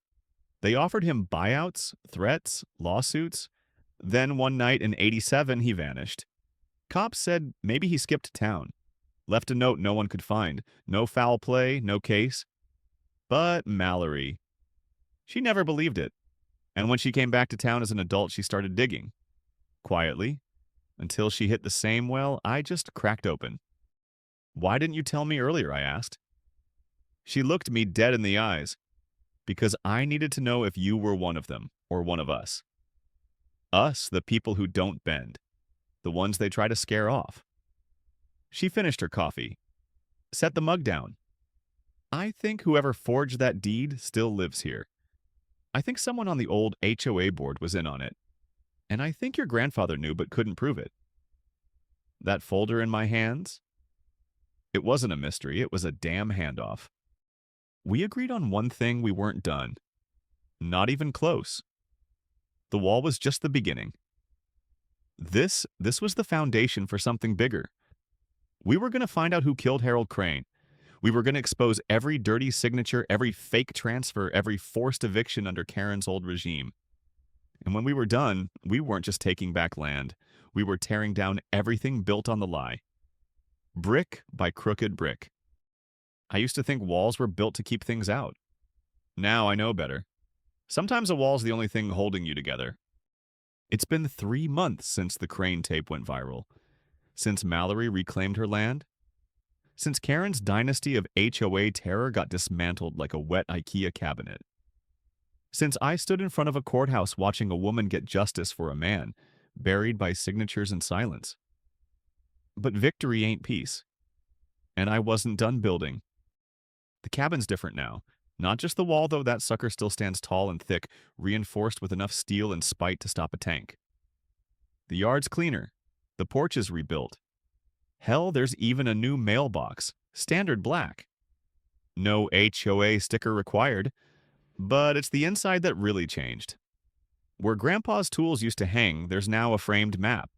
They offered him buyouts, threats, lawsuits. Then one night in '87, he vanished. Cops said maybe he skipped town. Left a note no one could find. No foul play, no case. But Mallory, she never believed it. And when she came back to town as an adult, she started digging. Quietly. Until she hit the same well I just cracked open. Why didn't you tell me earlier, I asked. She looked me dead in the eyes. Because I needed to know if you were one of them, or one of us. Us, the people who don't bend. The ones they try to scare off. She finished her coffee. Set the mug down. I think whoever forged that deed still lives here. I think someone on the old HOA board was in on it. And I think your grandfather knew but couldn't prove it. That folder in my hands? It wasn't a mystery, it was a damn handoff. We agreed on one thing: we weren't done. Not even close. The wall was just the beginning. This was the foundation for something bigger. We were going to find out who killed Harold Crane. We were going to expose every dirty signature, every fake transfer, every forced eviction under Karen's old regime. And when we were done, we weren't just taking back land. We were tearing down everything built on the lie. Brick by crooked brick. I used to think walls were built to keep things out. Now I know better. Sometimes a wall's the only thing holding you together. It's been 3 months since the Crane tape went viral. Since Mallory reclaimed her land. Since Karen's dynasty of HOA terror got dismantled like a wet IKEA cabinet. Since I stood in front of a courthouse watching a woman get justice for a man, buried by signatures and silence. But victory ain't peace. And I wasn't done building. The cabin's different now. Not just the wall, though that sucker still stands tall and thick, reinforced with enough steel and spite to stop a tank. The yard's cleaner. The porch is rebuilt. Hell, there's even a new mailbox, standard black. No HOA sticker required, but it's the inside that really changed. Where Grandpa's tools used to hang, there's now a framed map.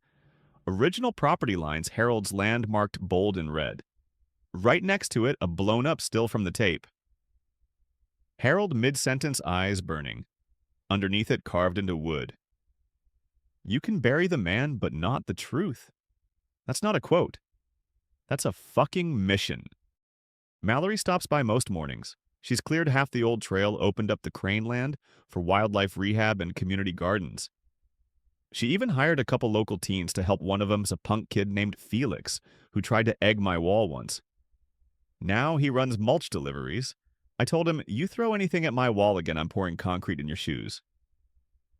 Original property lines Harold's land marked bold in red. Right next to it, a blown-up still from the tape. Harold mid-sentence eyes burning. Underneath it, carved into wood. You can bury the man, but not the truth. That's not a quote. That's a fucking mission. Mallory stops by most mornings. She's cleared half the old trail, opened up the Crane land for wildlife rehab and community gardens. She even hired a couple local teens to help. One of them's a punk kid named Felix, who tried to egg my wall once. Now he runs mulch deliveries. I told him, you throw anything at my wall again, I'm pouring concrete in your shoes.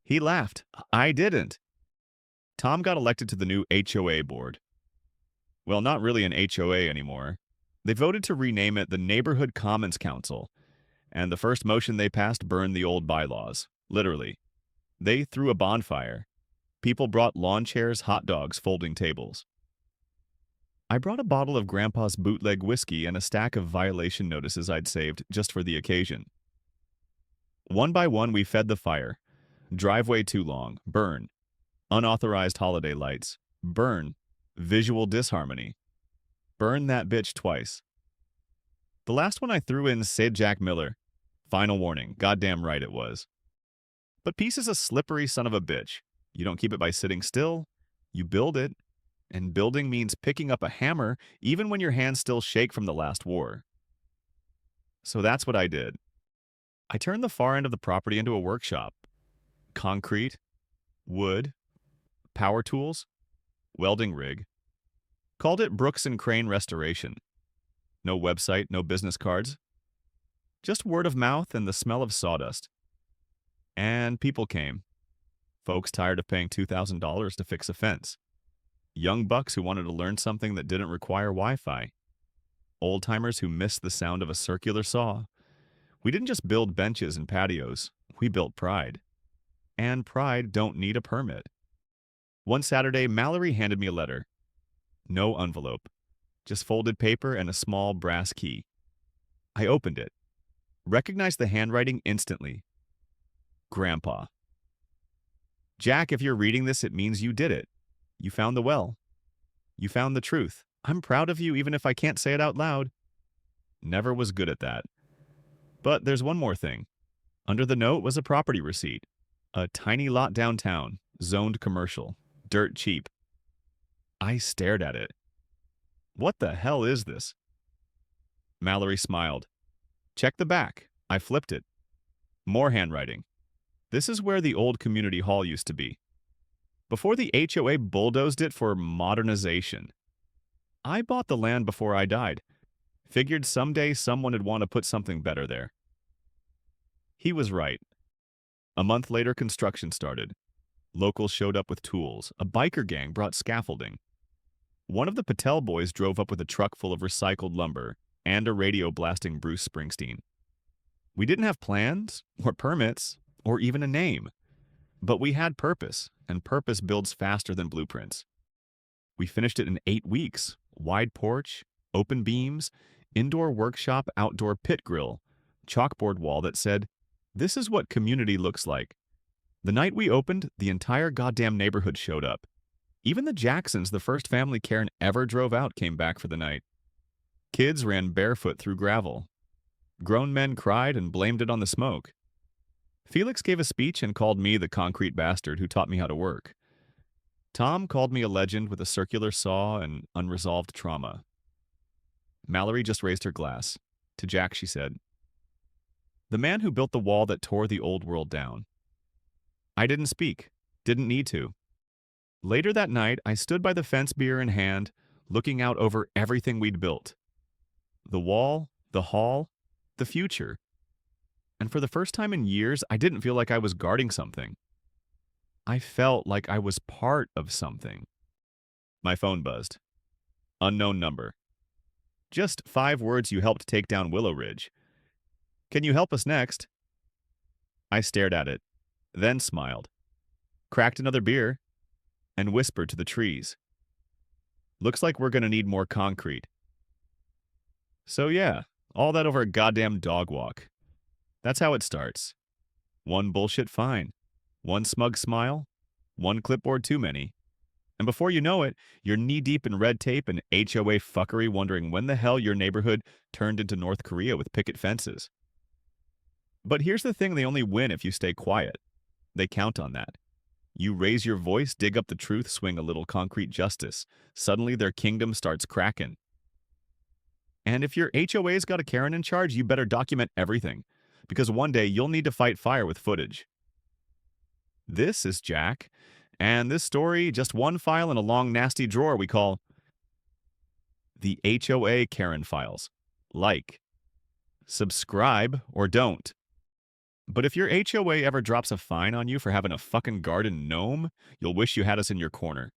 He laughed. I didn't. Tom got elected to the new HOA board. Well, not really an HOA anymore. They voted to rename it the Neighborhood Commons Council, and the first motion they passed burned the old bylaws. Literally. They threw a bonfire. People brought lawn chairs, hot dogs, folding tables. I brought a bottle of Grandpa's bootleg whiskey and a stack of violation notices I'd saved just for the occasion. One by one, we fed the fire. Driveway too long. Burn. Unauthorized holiday lights. Burn. Visual disharmony. Burn that bitch twice. The last one I threw in said Jack Miller. Final warning. Goddamn right it was. But peace is a slippery son of a bitch. You don't keep it by sitting still. You build it. And building means picking up a hammer even when your hands still shake from the last war. So that's what I did. I turned the far end of the property into a workshop. Concrete, wood, power tools, welding rig. Called it Brooks and Crane Restoration. No website, no business cards. Just word of mouth and the smell of sawdust. And people came. Folks tired of paying $2,000 to fix a fence. Young bucks who wanted to learn something that didn't require Wi-Fi. Old-timers who missed the sound of a circular saw. We didn't just build benches and patios. We built pride. And pride don't need a permit. One Saturday, Mallory handed me a letter. No envelope. Just folded paper and a small brass key. I opened it. Recognized the handwriting instantly. Grandpa. Jack, if you're reading this, it means you did it. You found the well. You found the truth. I'm proud of you even if I can't say it out loud. Never was good at that. But there's one more thing. Under the note was a property receipt. A tiny lot downtown, zoned commercial, dirt cheap. I stared at it. What the hell is this? Mallory smiled. Check the back. I flipped it. More handwriting. This is where the old community hall used to be. Before the HOA bulldozed it for modernization. I bought the land before I died. Figured someday someone would want to put something better there. He was right. A month later, construction started. Locals showed up with tools. A biker gang brought scaffolding. One of the Patel boys drove up with a truck full of recycled lumber and a radio blasting Bruce Springsteen. We didn't have plans, or permits, or even a name. But we had purpose, and purpose builds faster than blueprints. We finished it in 8 weeks. Wide porch, open beams, indoor workshop, outdoor pit grill, chalkboard wall that said, "This is what community looks like." The night we opened, the entire goddamn neighborhood showed up. Even the Jacksons, the first family Karen ever drove out, came back for the night. Kids ran barefoot through gravel. Grown men cried and blamed it on the smoke. Felix gave a speech and called me the concrete bastard who taught me how to work. Tom called me a legend with a circular saw and unresolved trauma. Mallory just raised her glass. To Jack, she said, "The man who built the wall that tore the old world down." I didn't speak. Didn't need to. Later that night, I stood by the fence, beer in hand, looking out over everything we'd built. The wall, the hall, the future. And for the first time in years, I didn't feel like I was guarding something. I felt like I was part of something. My phone buzzed. Unknown number. Just 5 words: you helped take down Willow Ridge. Can you help us next? I stared at it, then smiled, cracked another beer, and whispered to the trees. Looks like we're going to need more concrete. So yeah, all that over a goddamn dog walk. That's how it starts. One bullshit fine. One smug smile. One clipboard too many. And before you know it, you're knee-deep in red tape and HOA fuckery, wondering when the hell your neighborhood turned into North Korea with picket fences. But here's the thing: they only win if you stay quiet. They count on that. You raise your voice, dig up the truth, swing a little concrete justice. Suddenly their kingdom starts cracking. And if your HOA's got a Karen in charge, you better document everything, because one day you'll need to fight fire with footage. This is Jack, and this story, just one file in a long, nasty drawer we call the HOA Karen Files. Like, subscribe, or don't. But if your HOA ever drops a fine on you for having a fucking garden gnome, you'll wish you had us in your corner.